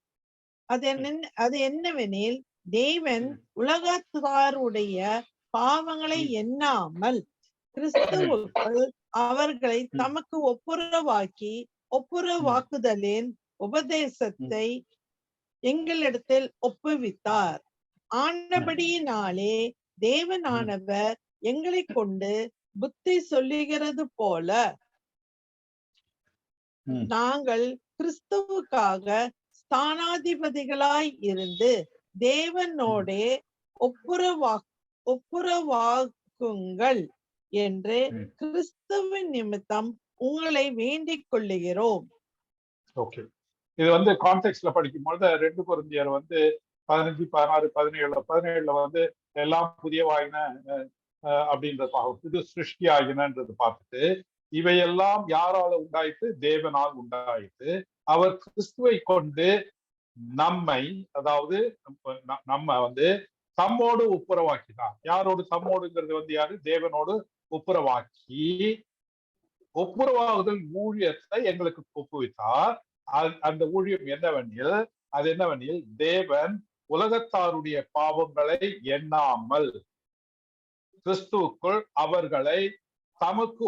அது என்னவெனில், தேவன் உலகத்தாருடைய பாவங்களை எண்ணாமல் கிறிஸ்துவுக்குள் அவர்களை தமக்கு ஒப்புரவாக்குதலின் உபதேசத்தை எங்களிடத்தில் ஒப்புவித்தார். ஆனபடியினாலே தேவனானவர் எங்களை கொண்டு புத்தி சொல்லுகிறது போல நாங்கள் கிறிஸ்துவுக்காக ஸ்தானாதிபதிகளாய் இருந்து தேவனோடே ஒப்புரவாக்குங்கள் என்று கிறிஸ்துவின் நிமித்தம் உங்களை வேண்டிக் கொள்ளுகிறோம். ஓகே, இது கான்டெக்ஸ்ட்ல படிக்கும்போது 2 கொரிந்தியர் 15, 16, 17 எல்லாம் புதிய வாயின அப்படின்றத பார்க்கணும். புது சிருஷ்டி ஆகினன்றது பார்த்துட்டு, இவையெல்லாம் யாரால உண்டாயிட்டு? தேவனால் உண்டாயிட்டு. அவர் கிறிஸ்துவை கொண்டு நம்மை, அதாவது நம்ம தம்மோடு ஒப்புரவாக்கினார். யாரோடு தம்மோடுங்கிறது யாரு? தேவனோடு ஒப்புரவாக்கி ஒப்புரவாகுதல் ஊழியத்தை எங்களுக்கு ஒப்புவித்தார். அந்த ஊழியம் என்னவெனில், தேவன் உலகத்தாருடைய பாவங்களை எண்ணாமல் கிறிஸ்துவுக்குள் அவர்களை தமக்கு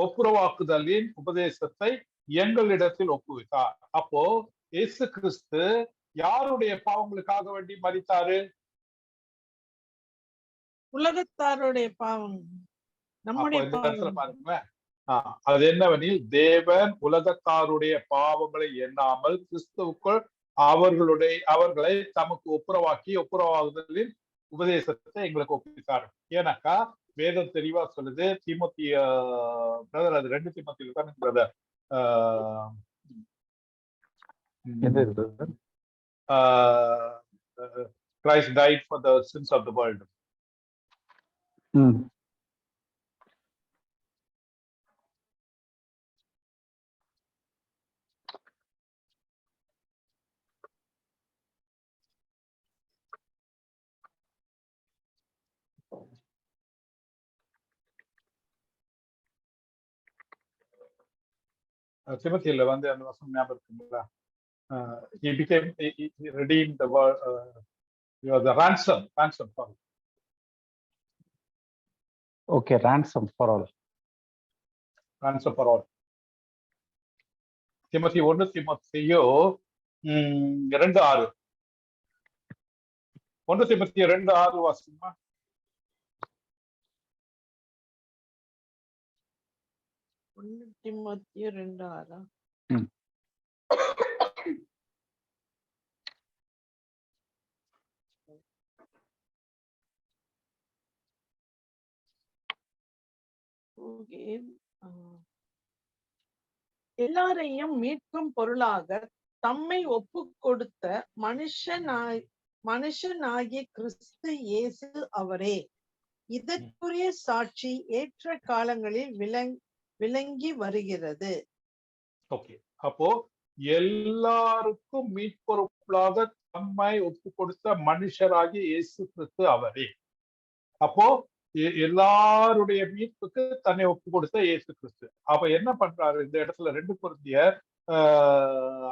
ஒப்புரவாக்குதலின் உபதேசத்தை எங்களிடத்தில் ஒப்புவித்தார். அப்போ இயேசு கிறிஸ்து யாருடைய பாவங்களுக்காக வேண்டி மரித்தாரு? உலகத்தாருடைய பாவம், நம்முடைய பாருங்களேன். அது என்னவெனில், தேவன் உலகத்தாருடைய பாவங்களை எண்ணாமல் கிறிஸ்துவுக்குள் அவர்களை தமக்கு ஒப்புரவாகுதலின் உபதேசத்தை எங்களுக்கு ஒப்புவித்தார். ஏன்னாக்கா வேதம் தெளிவா சொல்லுது. தீமோத்தி பிரதர், அது 2 தீமோத்தியில தான் brother. Christ died for the sins of the world. திமோத்தியில அந்த வசனம் ஞாபகம் இருக்குங்களா? He redeemed the world. You are the ransom for all. Okay, ransom for all. Ransom for all. Timothy 1 தீமோத்தேயு 2:6. 1 தீமோத்தேயு 2:6 வாசிமா. 1 தீமோத்தேயு 2:6. எல்லாரையும் மீட்கும் பொருளாக தம்மை ஒப்பு கொடுத்த மனுஷனாகிய கிறிஸ்து இயேசு அவரே. இதற்குரிய சாட்சி ஏற்ற காலங்களில் விளங்கி வருகிறது. ஓகே, அப்போ எல்லாருக்கும் மீட்பொருளாக தம்மை ஒப்பு கொடுத்த மனுஷராகிய இயேசு கிறிஸ்து அவரே. அப்போ எல்லாருடைய மீட்புக்கு தன்னை ஒப்பு கொடுத்த இயேசு கிறிஸ்து. அப்ப என்ன பண்றாரு இந்த இடத்துல? 2 கொரிந்தியர்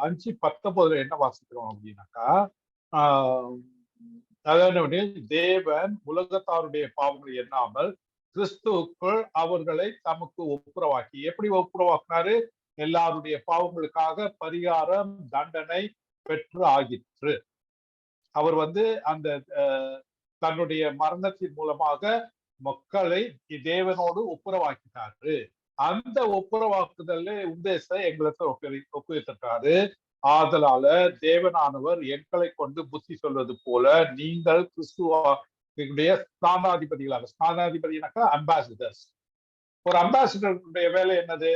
5:19 என்ன வாசிக்கிறோம் அப்படின்னாக்கா, அதாவது தேவன் உலகத்தாருடைய பாவங்களை எண்ணாமல் கிறிஸ்துவுக்குள் அவர்களை தமக்கு ஒப்புரவாக்கி. எப்படி ஒப்புரவாக்கினாரு? எல்லாருடைய பாவங்களுக்காக பரிகாரம் தண்டனை பெற்று ஆகிற்று. அவர் அந்த தன்னுடைய மரணத்தின் மூலமாக மக்களை தேவனோடு ஒப்புரவாக்கிட்டாரு. அந்த ஒப்புரவாக்குதல் உத்தேசத்தை எங்களுக்கு ஒப்புவித்தாரு. ஆதலால தேவனானவர் எங்களை கொண்டு புத்தி சொல்வது போல நீங்கள் கிறிஸ்துவுடைய ஸ்தானாதிபதிகளாக. ஸ்தானாதிபதினாக்கா அம்பாசிடர்ஸ். ஒரு அம்பாசிடருடைய வேலை என்னது?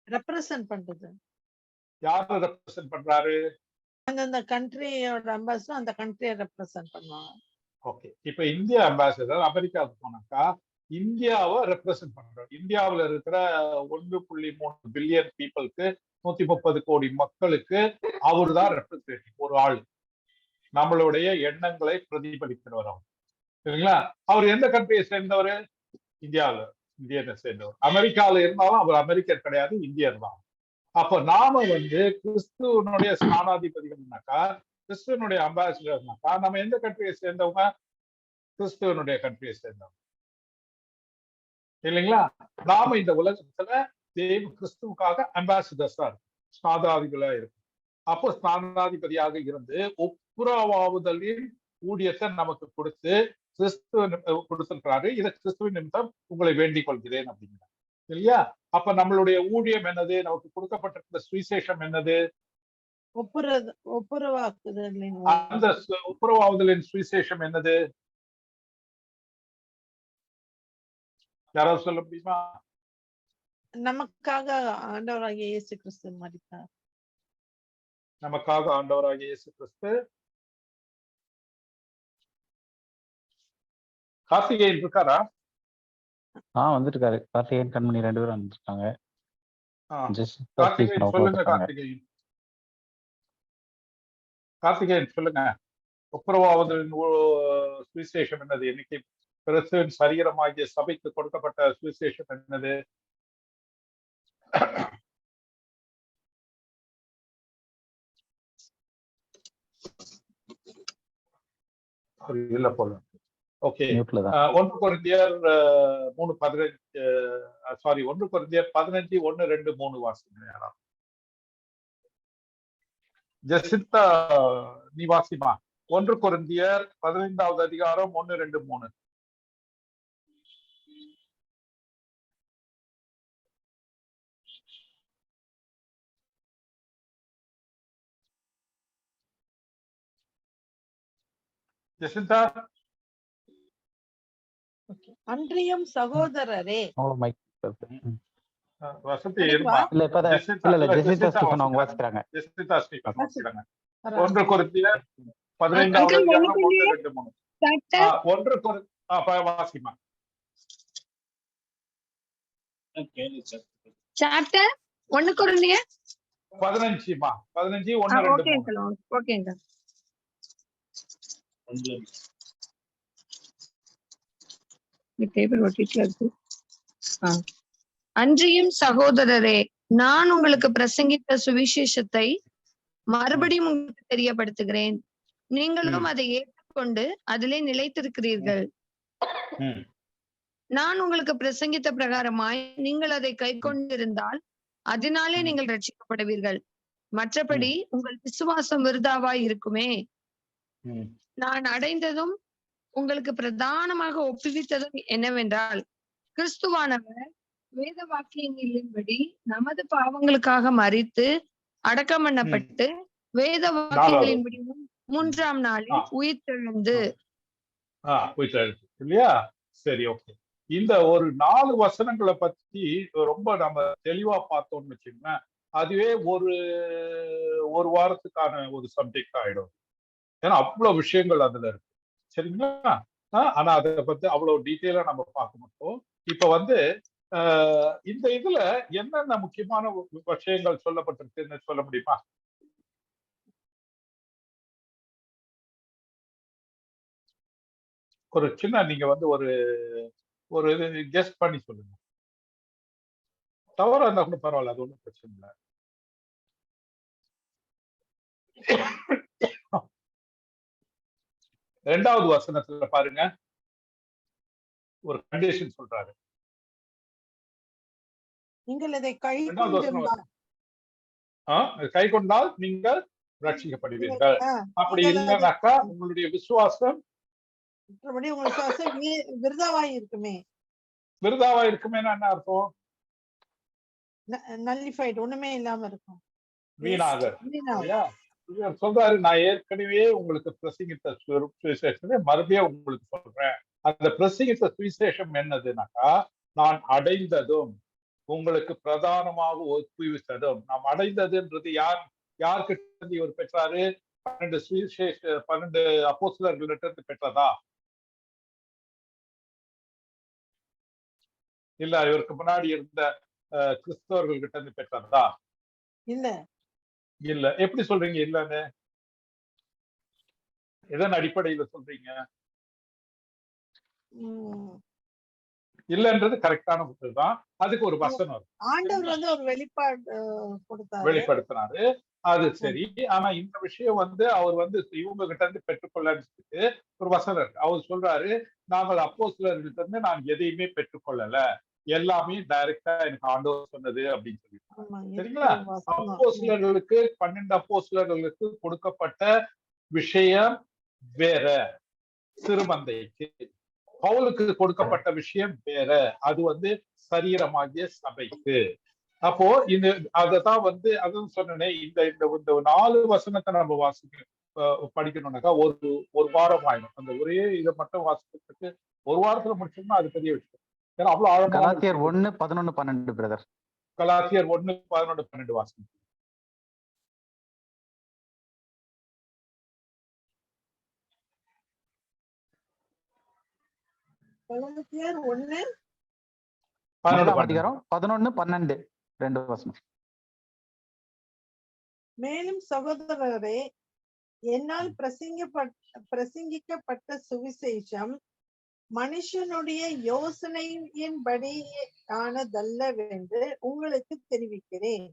ரெப்ரசன்ட் பண்றது. யாரை ரெப்ரசன்ட் பண்றாரு? அந்த கண்ட்ரியோட அம்பாசிடர் அந்த கண்ட்ரியை ரெப்ரசன்ட் பண்ணுவாங்க. ஓகே, இப்ப இந்தியா அம்பாசிடர் அமெரிக்காவுக்கு போனாக்கா இந்தியாவை ரெப்ரசன்ட் பண்றோம். இந்தியாவில் இருக்கிற 1.3 பில்லியன் பீப்புளுக்கு 130 கோடி மக்களுக்கு அவர் தான் ரெப்ரசன்டேட்டிவ். ஒரு ஆள் நம்மளுடைய எண்ணங்களை பிரதிபலிக்கிறவர் அவர், சரிங்களா? அவர் எந்த கண்ட்ரியை சேர்ந்தவர்? இந்தியனை சேர்ந்தவர். அமெரிக்காவில் இருந்தாலும் அவர் அமெரிக்கர் கிடையாது, இந்தியர் தான். அப்ப நாம கிறிஸ்துவனுடைய ஸ்தானாதிபதிகள்னாக்கா, கிறிஸ்துவனுடைய அம்பாசிடர்னாக்கா நம்ம எந்த கண்ட்ரியை சேர்ந்தவங்க? கிறிஸ்துவனுடைய கண்ட்ரியை சேர்ந்தவங்க, இல்லைங்களா? நாம இந்த உலகத்துல கிறிஸ்துவுக்காக அம்பாசிடர்ஸா இருக்கும், ஸ்தானாதிபதிகளா இருக்கும். அப்போ ஸ்தானாதிபதியாக இருந்து ஒப்புரவாவுதலின் ஊழியத்தை நமக்கு கொடுத்து கிறிஸ்துவ கொடுத்திருக்கிறாரு. இதை கிறிஸ்துவின் நிமித்தம் உங்களை வேண்டிக் கொள்கிறேன் அப்படிங்கிறார், இல்லையா? அப்ப நம்மளுடைய ஊழியம் என்னது? நமக்கு கொடுக்கப்பட்டிருக்கிற சுவிசேஷம் என்னது? ஒப்புரவாக்குதலின். அந்த ஒப்புரவாவுதலின் சுவிசேஷம் என்னது? யாராவது சொல்ல முடியுமா? நமக்காக ஆண்டவராகிய இயேசு கிறிஸ்து மரித்தார். நமக்காக ஆண்டவராகிய இயேசு கிறிஸ்து. கார்த்திகேயன் இருக்காரா? வந்துருக்காரு. கார்த்திகேயன் கண்மணி 2 பேரும் வந்திருக்காங்க. கார்த்திகேயன் சொல்லுங்க. கார்த்திகேயன் சொல்லுங்க. ஒப்புரவாவுதலின் சுவிசேஷம் என்னது? இன்னைக்கு கிறிஸ்துவின் சரீரமாகிய சபைக்கு கொடுக்கப்பட்ட சுவிசேஷம் என்னது? இல்ல போல. ஓகே, 1 கொரிந்தியர் 15:1-2-3 வாசிங்க. ஜெசிந்தா நீ வாசிமா. 1 கொரிந்தியர் 15வது அதிகாரம் 1-2-3. ஜெசிந்தா. அன்றியும் சகோதரரே. வசந்தி இருமா. இல்ல ஜெசிந்தா ஸ்டீஃபன் அவங்க வாசிக்கறாங்க. ஜெசிந்தா ஸ்டீஃபன் வாசிக்கறாங்க. 1 கொரிந்தியர் 15வது அதிகாரம் 1-2-3. 1 கொரிந்தியர் வாசிமா. சாப்டர் 1 கொரிந்தியர் 15மா. 15:1-2. ஓகேங்க. அன்றியும் சகோதரரே, நான் உங்களுக்கு பிரசங்கித்த சுவிசேஷத்தை மறுபடியும் உங்களுக்கு தெரியப்படுத்துகிறேன். நீங்களும் அதை ஏற்றுக்கொண்டு அதிலே நிலைத்திருக்கிறீர்கள். ம். நான் உங்களுக்கு பிரசங்கித்த பிரகாரமாய் நீங்கள் அதை கைக்கொண்டிருந்தால் அதனாலே ம். நீங்கள் ரட்சிக்கப்படுவீர்கள். மற்றபடி உங்கள் விசுவாசம் விருதாவாய் இருக்குமே. ம். நான் அடைந்ததும் உங்களுக்கு பிரதானமாக ஒப்புவித்ததும் என்னவென்றால், கிறிஸ்துவானவர் வேத வாக்கியங்களின்படி நமது பாவங்களுக்காக மரித்து அடக்கம் பண்ணப்பட்டு வேத வாக்கியங்களின்படி 3ஆம் நாளில் உயிர்த்தெழுந்து. இல்லையா? சரி, ஓகே. இந்த ஒரு 4 வசனங்களை பத்தி ரொம்ப நம்ம தெளிவா பார்த்தோம்னு வச்சுக்கோங்களேன், அதுவே ஒரு வாரத்துக்கான ஒரு சப்ஜெக்ட் ஆயிடும். ஏன்னா அவ்வளவு விஷயங்கள் அதுல இருக்கு. சரிங்களா? ஆனா அதை பத்தி அவ்வளவு டீட்டெயிலா நம்ம பார்க்க மாட்டோம். இப்ப வந்து இந்த இதுல என்னென்ன முக்கியமான விஷயங்கள் சொல்லப்பட்டிருக்குன்னு சொல்ல முடியுமா? ஒரு சின்ன நீங்க வந்து ஒரு கெஸ்ட் பண்ணி சொல்லுங்க. தவறா இருந்தா கூட பரவாயில்ல, அது ஒண்ணும் பிரச்சனை இல்லை. இரண்டாவது வசனத்துல பாருங்க, ஒரு கண்டிஷன் சொல்றாரு. நீங்கள் இதை கை இரண்டாவது வசனம், கை கொண்டால் நீங்கள் ரட்சிக்கப்படுவீர்கள். அப்படி இல்லைனாக்கா உங்களுடைய விசுவாசம் உங்கள் விசுவாசம் விருதாவாய் இருக்குமே. விருதாவாய் இருக்குமே என்ன அர்த்தம்? நல்லிஃபைட், ஒண்ணுமே இல்லாம இருக்கும், வீணாக. சொல்றாரு, நான் ஏற்கனவே உங்களுக்கு பிரசங்கித்த சுவிசேஷத்தை மறுபடியும் உங்களுக்கு சொல்றேன். அந்த பிரசங்கித்த சுவிசேஷம் என்னதுனாக்கா, நான் அடைந்ததும் உங்களுக்கு பிரதானமாக ஒப்புவித்ததும். நாம் அடைந்ததுன்றது யார்கிட்ட இவர் பெற்றாரு? 12 அப்போஸ்தலர்களிட்ட இருந்து பெற்றதா? இல்ல இவருக்கு முன்னாடி இருந்த கிறிஸ்தவர்கள் கிட்ட இருந்து பெற்றதா? இல்ல. இல்ல. எப்படி சொல்றீங்க இல்லன்னு? எதன் அடிப்படையில சொல்றீங்க? இல்லன்றது கரெக்டான தான். அதுக்கு ஒரு வசனம் ஆண்டவர் வந்து ஒரு வெளிப்படுத்தினாரு. அது சரி. ஆனா இந்த விஷயம் வந்து அவர் வந்து இவங்க கிட்ட இருந்து பெற்றுக்கொள்ளறதுக்கு ஒரு வசனம் இருக்கு. அவர் சொல்றாரு, நாங்கள் அப்போஸ்தலர்கிட்ட இருந்து நான் எதையுமே பெற்றுக்கொள்ளல, எல்லாமே டைரக்டா எனக்கு ஆண்டவர் சொன்னது அப்படின்னு சொல்லி. சரிங்களா? அப்போஸ்தலர்களுக்கு 12 அப்போஸ்தலர்களுக்கு கொடுக்கப்பட்ட விஷயம் வேற, சிறுமந்தைக்கு. பவுலுக்கு கொடுக்கப்பட்ட விஷயம் வேற, அது வந்து சரீரமாகிய சபைக்கு. அப்போ அததான் வந்து அதான் சொன்னேனே, இந்த 4 வசனத்தை நம்ம படிக்கணும்னாக்கா ஒரு வாரம் ஆயிடும். அந்த ஒரே இதை மட்டும் வாசிக்கிறதுக்கு ஒரு வாரத்துல முடிச்சோம்னா அது பெரிய விஷயம். ஏன்னா அவ்வளவு ஆழமா. கலாத்தியர் 1:11-12 பிரதர். கலாத்தியர் 1:11-12 வாசிக்கும். கலாத்தியர் 1:11-12 2 வசனம். மேலும் சகோதரரே, என்னால் பிரசங்கிக்கப்பட்ட சுவிசேஷம் மனுஷனுடைய யோசனையின்படி ஆனதல்லவென்று உங்களுக்கு தெரிவிக்கிறேன்.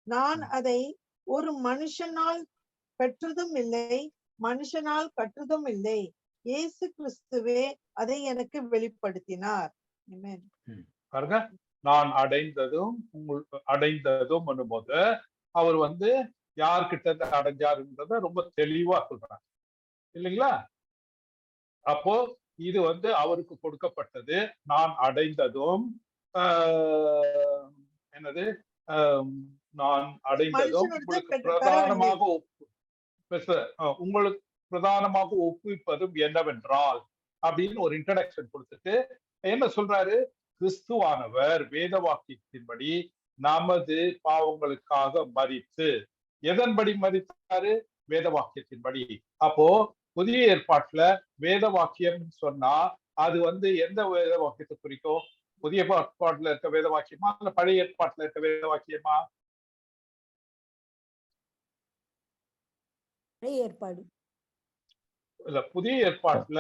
நான் அதை ஒரு மனுஷனால் பெற்றதும் இல்லை, மனுஷனால் கற்றதும் இல்லை. இயேசு கிறிஸ்துவே அதை எனக்கு வெளிப்படுத்தினார். பாருங்க, நான் அடைந்ததும் போது அவர் வந்து யார்கிட்ட அடைஞ்சாருன்றத ரொம்ப தெளிவா சொல்றாங்க இல்லைங்களா? அப்போ இது வந்து அவருக்கு கொடுக்கப்பட்டது. நான் அடைந்ததும் என்னது, நான் அடைந்ததும் உங்களுக்கு பிரதானமாக ஒப்புவிப்பதும் என்னவென்றால் அப்படின்னு ஒரு இன்ட்ரடக்ஷன் கொடுத்துட்டு என்ன சொல்றாரு? கிறிஸ்துவானவர் வேத வாக்கியத்தின்படி நமது பாவங்களுக்காக மரித்து. எதன்படி மரித்தாரு? வேத வாக்கியத்தின்படி. அப்போ புதிய ஏற்பாட்டுல வேத வாக்கியம் சொன்னா அது வந்து எந்த வேத வாக்கியத்தை குறிக்கும்? புதிய ஏற்பாட்டுல இருக்க வேத வாக்கியமா இல்ல பழைய ஏற்பாட்டுல இருக்க வேத வாக்கியமா? ஏற்பாடு இல்ல, புதிய ஏற்பாட்டுல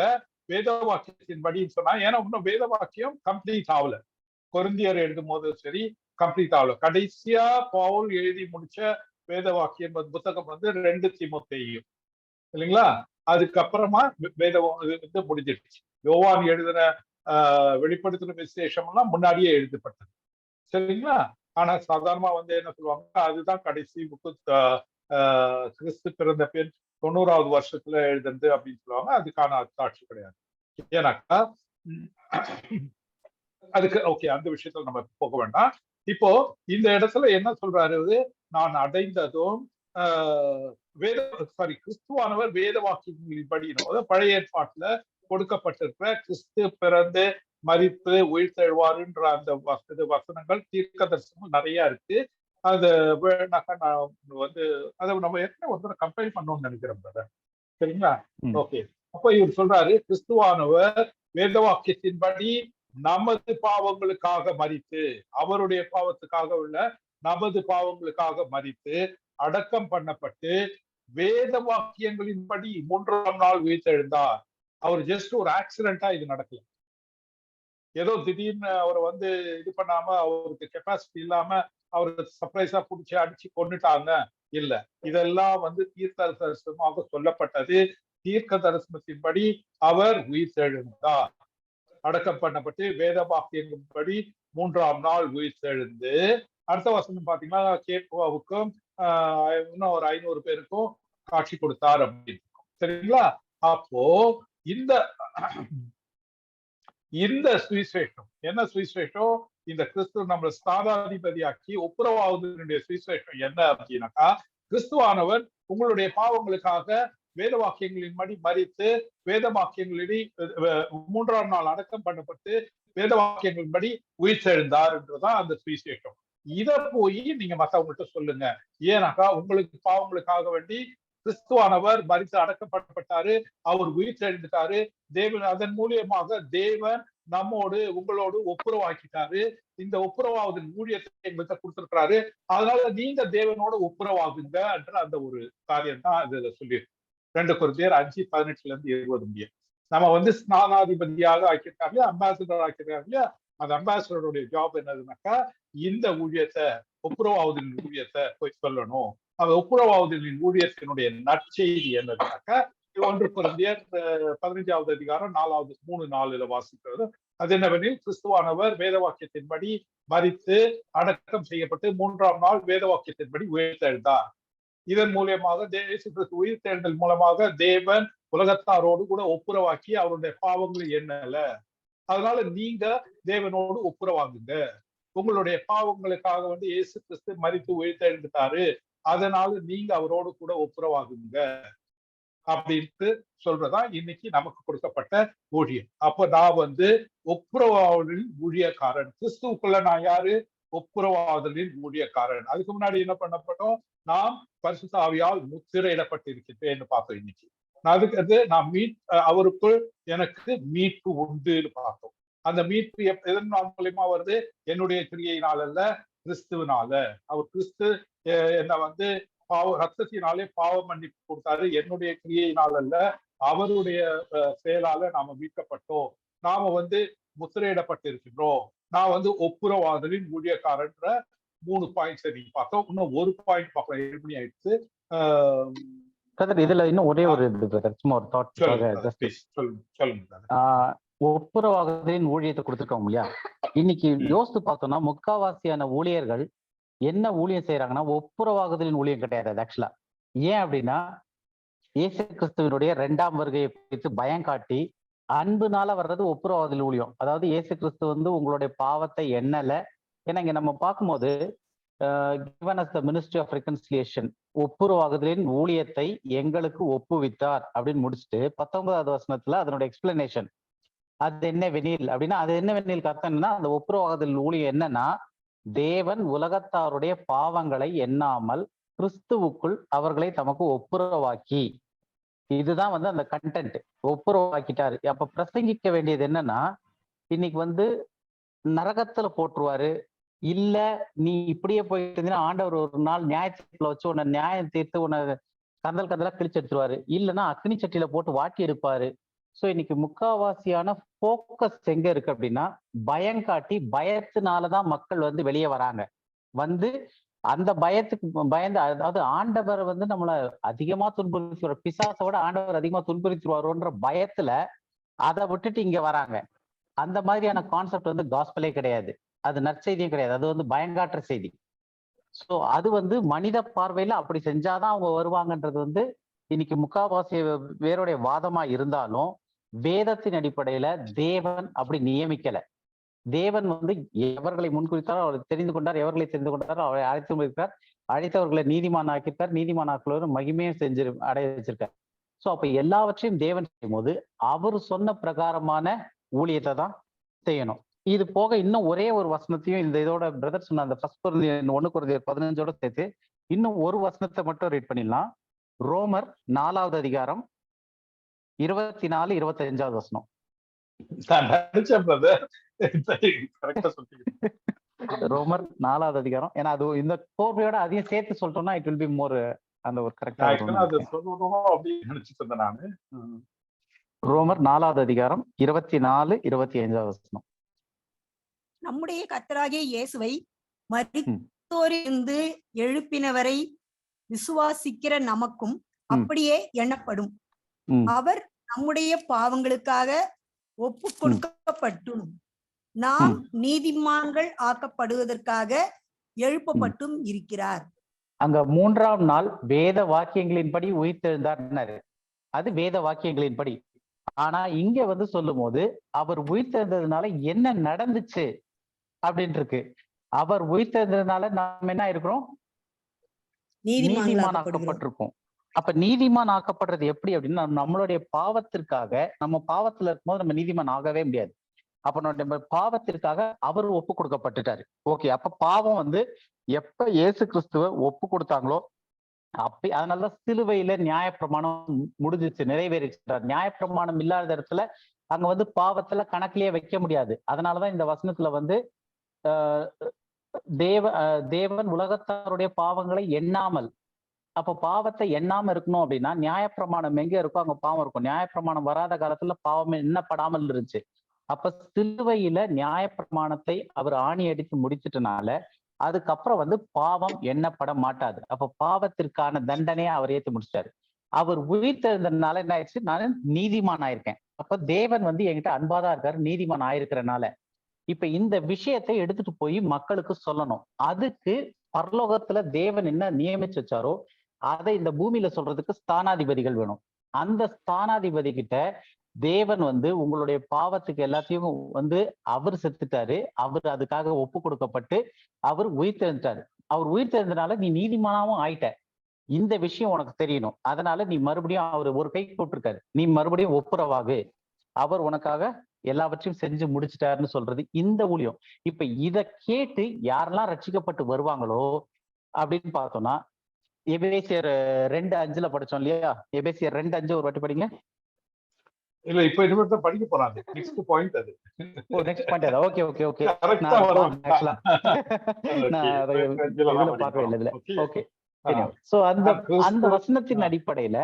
வேத வாக்கியத்தின்படி சொன்னா, ஏன்னா இன்னும் வேத வாக்கியம் கம்ப்ளீட் ஆகல. கொரிந்தியர் எழுதும் போது சரி, கம்ப்ளீட் ஆகல. கடைசியா பவுல் எழுதி முடிச்ச வேத வாக்கியம் புத்தகம் வந்து 2 தீமோத்தேயு. இல்லைங்களா? அதுக்கப்புறமா வேதம் வந்து முடிஞ்சிடுச்சு. யோவான் எழுதின வெளிப்படுத்தின விசேஷம் எல்லாம் முன்னாடியே எழுதப்பட்டது. சரிங்களா? ஆனா சாதாரணமா வந்து என்ன சொல்லுவாங்க, அதுதான் கடைசி புக்கு, கிறிஸ்து பிறந்த பின் 90வது வருஷத்துல எழுதுனது அப்படின்னு சொல்லுவாங்க. அதுக்கான சாட்சி கிடையாது. ஏன்னாக்கா அதுக்கு ஓகே, அந்த விஷயத்துல நம்ம போக வேண்டாம். இப்போ இந்த இடத்துல என்ன சொல்றாரு, நான் அடைந்ததும் கிறிஸ்துவானவர் வேத வாக்கியங்களின்படி, பழைய ஏற்பாட்டுல கொடுக்கப்பட்டிருக்கிற கிறிஸ்து பிறந்து மரித்து உயிர்த்தெழுவாருன்ற அந்த வசனங்கள் தீர்க்க தரிசனங்கள் நிறைய இருக்கு. அது நான் வந்து அதை நம்ம ஏற்கனவே ஒரு கம்பைல் பண்ணணும்னு நினைக்கிறேன். சரிங்களா? ஓகே. அப்ப இவர் சொல்றாரு, கிறிஸ்துவானவர் வேத வாக்கியத்தின்படி நமது பாவங்களுக்காக மரித்து, அவருடைய பாவத்துக்காக உள்ள நமது பாவங்களுக்காக மரித்து அடக்கம் பண்ணப்பட்டு வேத வாக்கியங்களின்படி 3ஆம் நாள் உயிர்த்தெழுந்தார். அவர் ஜஸ்ட் ஒரு ஆக்சிடென்டா இது நடக்கல. ஏதோ திடீர்னு அவரை வந்து இது பண்ணாம, அவருக்கு கெப்பாசிட்டி இல்லாம அவருக்கு சர்ப்ரைஸா புடிச்சு அடிச்சு கொண்டுட்டாங்க. இல்ல, இதெல்லாம் வந்து தீர்க்க தரிசனமாக சொல்லப்பட்டது. தீர்க்க தரிசனத்தின்படி அவர் உயிர்த்தெழுந்தார், அடக்கம் பண்ணப்பட்டு வேத வாக்கியங்களின்படி 3ஆம் நாள் உயிர்த்தெழுந்து, அடுத்த வசனம் பாத்தீங்கன்னா கேட்புக்கும் இன்னும் ஒரு 500 பேருக்கும் காட்சி கொடுத்தார் அப்படின்னு. சரிங்களா? அப்போ இந்த சுவிசேஷம் என்ன சுவிசேஷம்? இந்த கிறிஸ்துவ நம்ம ஸ்தானாதிபதியாக்கி ஒப்புரவாவதனுடைய சுவிசேஷம் என்ன அப்படின்னாக்கா, கிறிஸ்துவானவர் உங்களுடைய பாவங்களுக்காக வேத வாக்கியங்களின்படி மரித்து, வேத வாக்கியங்களின்படி 3ஆம் நாள் அடக்கம் பண்ணப்பட்டு வேத வாக்கியங்களின்படி உயிர்த்தெழுந்தார் என்றுதான் அந்த சுவிசேஷம். இத போய் நீங்க மத்தவங்கள்ட்ட சொல்லுங்க. ஏன்னாக்கா உங்களுக்கு பாவங்களுக்காக வேண்டி கிறிஸ்துவானவர் மரித்து அடக்கப்பட்டாரு, அவர் உயிர்த்தெழுந்துட்டாரு. தேவன் அதன் மூலியமாக தேவன் நம்மோடு உங்களோடு ஒப்புரவாக்கிட்டாரு. இந்த ஒப்புரவாவதின் ஊழியத்தை எங்களுக்கு கொடுத்திருக்கிறாரு. அதனால நீங்க தேவனோட ஒப்புரவாகுங்க என்ற அந்த ஒரு காரியம் தான் இதுல சொல்லியிருக்கு. 2 கொரிந்தியர் 5:18-20 முடியும். நம்ம வந்து ஸ்நானாதிபதியாக ஆக்கியிருக்காங்க, அம்பாசிடர் ஆக்கியிருக்காங்க இல்லையா? அந்த அம்பாசிடருடைய ஜாப் என்னதுனாக்கா, இந்த ஊழியத்தை, ஒப்புரவாவதின் ஊழியத்தை போய் சொல்லணும். அந்த ஒப்புரவாவதின் ஊழியத்தினுடைய நற்செய்தி என்னதுனாக்கா, 1 கொரிந்தியர் 15வது அதிகாரம் 3:4 வாசிக்கிறது. அது என்னவெனில், கிறிஸ்துவானவர் வேத வாக்கியத்தின்படி மரித்து அடக்கம் செய்யப்பட்டு 3ஆம் நாள் வேத வாக்கியத்தின்படி உயிர்த்தெழுந்தார். இதன் மூலியமாக உயிர்த்தெழுதல் மூலமாக தேவன் உலகத்தாரோடு கூட ஒப்புரவாக்கி அவருடைய பாவங்கள் எண்ணல. அதனால நீங்க தேவனோடு ஒப்புரவாகுங்க. உங்களுடைய பாவங்களுக்காக வந்து இயேசு கிறிஸ்து மரித்து உயிர்த்தெழுந்துட்டாரு, அதனால நீங்க அவரோடு கூட ஒப்புரவாகுங்க அப்படின்ட்டு சொல்றதா இன்னைக்கு நமக்கு கொடுக்கப்பட்ட ஊழியம். அப்ப நான் வந்து ஒப்புரவாதலின் ஊழியக்காரன். கிறிஸ்துவுக்குள்ள நான் யாரு? ஒப்புரவாதலின் ஊழியக்காரன். அதுக்கு முன்னாடி என்ன பண்ணப்பட்டோம்? நாம் பரிசுத்த ஆவியால் முத்திரையிடப்பட்டிருக்கிறேன்னு பார்த்தோம் இன்னைக்கு. அதுக்கு நான் அவருக்குள் எனக்கு மீட்பு உண்டுன்னு பார்த்தோம். அந்த மீட்பு எதன் மூலியமா வருது? என்னுடைய கிரியையினால் அல்ல, கிறிஸ்துவனால. அவர் கிறிஸ்து என்ன வந்து ரத்தத்தினாலே பாவ மன்னிப்பு கொடுத்தாரு. என்னுடைய கிரியையினால் அல்ல, அவருடைய செயலால நாம மீட்கப்பட்டோம். நாம வந்து முத்திரையிடப்பட்டிருக்கின்றோம். நான் வந்து ஒப்புரவாதலின் ஊழியக்காரன்ற 3 பாயிண்ட்ஸ் நீங்க பார்த்தோம். இன்னும் ஒரு பாயிண்ட் பார்க்கலாம். 7 மணி ஆயிடுச்சு. இதுல இன்னும் ஒரே ஒரு சும்மா ஒரு தாட். ஒப்புரவாதலின் ஊழியத்தை கொடுத்துருக்கோம் இல்லையா? இன்னைக்கு யோசித்து பார்த்தோம்னா முக்காவாசியான ஊழியர்கள் என்ன ஊழியம் செய்யறாங்கன்னா ஒப்புரவாகுதலின் ஊழியம் கிடையாது ஆக்சுவலா. ஏன் அப்படின்னா, இயேசு கிறிஸ்துவனுடைய 2ஆம் வருகையை குறித்து பயம் காட்டி அன்புனால வர்றது ஒப்புரவாகுதல் ஊழியம். அதாவது இயேசு கிறிஸ்து வந்து உங்களுடைய பாவத்தை எண்ணல. ஏன்னா இங்க நம்ம பார்க்கும்போது given us the ministry of reconciliation, ஒப்புரவாகுதலின் ஊழியத்தை எங்களுக்கு ஒப்புவித்தார் அப்படின்னு முடிச்சுட்டு 19வது வசனத்துல அதனுடைய எக்ஸ்பிளனேஷன், அது என்ன வெனில் அப்படின்னா, அது என்ன வெனில் அர்த்தம் என்னன்னா, அந்த ஒப்புரவாகுதல் ஊழியம் என்னன்னா, தேவன் உலகத்தாருடைய பாவங்களை எண்ணாமல் கிறிஸ்துவுக்குள் அவர்களை தமக்கு ஒப்புரவாக்கி, இதுதான் வந்து அந்த கண்டென்ட். ஒப்புரவாக்கிட்டாரு. அப்ப பிரசங்கிக்க வேண்டியது என்னன்னா, இன்னைக்கு வந்து நரகத்துல போட்டுருவாரு, இல்ல நீ இப்படியே போயிட்டு இருந்தீங்கன்னா ஆண்டவர் ஒரு நாள் நியாயத்துல வச்சு உன்னை நியாயம் தீர்த்து உன்னை கந்தலா கிழிச்சு எடுத்துருவாரு, இல்லைன்னா அக்னி சட்டியில போட்டு வாட்டி எடுப்பாரு. ஸோ இன்னைக்கு முக்காவாசியான போக்கஸ் எங்க இருக்கு அப்படின்னா, பயம் காட்டி பயத்தினாலதான் மக்கள் வந்து வெளியே வராங்க. வந்து அந்த பயத்துக்கு பயந்து, அதாவது ஆண்டவர் வந்து நம்மள அதிகமா துன்புறுத்துவார், பிசாசை விட ஆண்டவர் அதிகமா துன்புறுத்துவாரோன்ற பயத்துல அதை விட்டுட்டு இங்க வராங்க. அந்த மாதிரியான கான்செப்ட் வந்து காஸ்பலே கிடையாது, அது நற்செய்தியும் கிடையாது, அது வந்து பயங்காற்ற செய்தி. சோ அது வந்து மனித பார்வையில அப்படி செஞ்சாதான் அவங்க வருவாங்கன்றது வந்து இன்னைக்கு முக்காவாசி வேருடைய வாதமா இருந்தாலும், வேதத்தின் அடிப்படையில தேவன் அப்படி நியமிக்கல. தேவன் வந்து எவர்களை முன்குறித்தாரோ அவரை தெரிந்து கொண்டார், எவர்களை தெரிந்து கொண்டாரோ அவரை அழைத்து இருக்கிறார், அழைத்தவர்களை நீதிமான் ஆக்கியிருக்கார், நீதிமான் ஆக்குள்ளவரும் மகிமையும் செஞ்சு அடைய வச்சிருக்கார். சோ அப்ப எல்லாவற்றையும் தேவன் செய்யும் போது அவர் சொன்ன பிரகாரமான ஊழியத்தை தான் செய்யணும். இது போக இன்னும் ஒரே ஒரு வசனத்தையும் இந்த இதோட பிரதர் சொன்ன அந்த 1 Corinthians 15 சேர்த்து இன்னும் ஒரு வசனத்தை மட்டும் ரீட் பண்ணிடலாம். ரோமர் 4வது அதிகாரம் 24, 25வது வசனம். ரோமர் 4வது அதிகாரம். ஏன்னா அது இந்த கோர்வையோட அதையும் சேர்த்து சொல்லிட்டோம்னா இட் வில் பி மோர் அந்த ஒரு கரெக்டா நானு. ரோமர் 4வது அதிகாரம் 24, 25வது வசனம். நம்முடைய கர்த்தராகிய இயேசுவை மரித்தோரிலிருந்து எழுப்பினவரை விசுவாசிக்கிற நமக்கும் அப்படியே எண்ணப்படும். அவர் நம்முடைய பாவங்களுக்காக ஒப்பு கொடுக்கப்பட்டும் நாம் நீதிமான்கள் ஆக்கப்படுவதற்காக எழுப்பப்பட்டும் இருக்கிறார். அங்க 3ஆம் நாள் வேத வாக்கியங்களின்படி உயிர்த்தெழுந்தார், அது வேத வாக்கியங்களின்படி. ஆனா இங்க வந்து சொல்லும் போது அவர் உயிர்த்தெழுந்ததுனால என்ன நடந்துச்சு அப்படின்னு இருக்கு. அவர் உயிர்த்தெழுந்ததுனால நாம் என்ன இருக்கிறோம்? நீதிமான் ஆக்கப்பட்டிருக்கோம். அப்ப நீதிமான் ஆக்கப்படுறது எப்படி அப்படின்னா, நம்மளுடைய பாவத்திற்காக, நம்ம பாவத்துல இருக்கும்போது நம்ம நீதிமான் ஆகவே முடியாது. அப்ப நம்ம பாவத்திற்காக அவர் ஒப்பு கொடுக்கப்பட்டுட்டாரு. ஓகே, அப்ப பாவம் வந்து எப்ப இயேசு கிறிஸ்துவ ஒப்பு கொடுத்தாங்களோ அதனாலதான் சிலுவையில நியாயப்பிரமாணம் முடிஞ்சிச்சு, நிறைவேறிச்சார். நியாயப்பிரமாணம் இல்லாத இடத்துல அங்க வந்து பாவத்துல கணக்கிலேயே வைக்க முடியாது. அதனாலதான் இந்த வசனத்துல வந்து தேவன் உலகத்தாருடைய பாவங்களை எண்ணாமல், அப்ப பாவத்தை எண்ணாம இருக்கணும் அப்படின்னா நியாயப்பிரமாணம் எங்க இருக்கோ அங்க பாவம் இருக்கும். நியாயப்பிரமாணம் வராத காலத்துல பாவம் எண்ணப்படாமல் இருந்துச்சு. அப்ப சிலுவையில நியாயப்பிரமாணத்தை அவர் ஆணி அடித்து முடிச்சிட்டனால அதுக்கப்புறம் வந்து பாவம் எண்ணப்பட மாட்டாது. அப்ப பாவத்திற்கான தண்டனையை அவர் ஏத்து முடிச்சிட்டாரு. அவர் உயிர்த்தெழுந்ததுனால என்ன ஆயிடுச்சு, நான் நீதிமான் ஆயிருக்கேன். அப்ப தேவன் வந்து என்கிட்ட அன்பாதான் இருக்காரு, நீதிமான் ஆயிருக்கிறனால இப்ப இந்த விஷயத்தை எடுத்துட்டு போய் மக்களுக்கு சொல்லணும். அதுக்கு பரலோகத்துல தேவன் என்ன நியமிச்சு வச்சாரோ அதை இந்த பூமியில சொல்றதுக்கு ஸ்தானாதிபதிகள் வேணும். அந்த ஸ்தானாதிபதி கிட்ட தேவன் வந்து உங்களுடைய பாவத்துக்கு எல்லாத்தையும் வந்து அவர் செத்துட்டாரு, அவர் அதுக்காக ஒப்பு கொடுக்கப்பட்டு அவர் உயிர்த்தெழுந்தாரு. அவர் உயிர்த்தெழுந்தனால நீ நீதிமானாவும் ஆயிட்ட, இந்த விஷயம் உனக்கு தெரியணும். அதனால நீ மறுபடியும் அவர் ஒரு கை போட்டிருக்காரு, நீ மறுபடியும் ஒப்புரவாகு, அவர் உனக்காக எல்லாவற்றையும் செஞ்சு முடிச்சிட்டாருன்னு சொல்றது இந்த ஊழியம். இப்ப இத கேட்டு யாரெல்லாம் ரட்சிக்கப்பட்டு வருவாங்களோ அப்படின்னு பார்த்தோம்னா, எபேசியர் 2:5 படிச்சோம் இல்லையா? எபேசியர் 2:5 ஒரு வாட்டி படிங்க. இல்ல, இப்ப இனிமேல் தான் படிக்க போறாங்க. நெக்ஸ்ட் பாயிண்ட் அது. ஓ, நெக்ஸ்ட் பாயிண்ட் அது. Okay okay okay. நான் பார்க்கவே இல்லை இதுல. ஓகே. சோ அந்த வசனத்தின் அடிப்படையில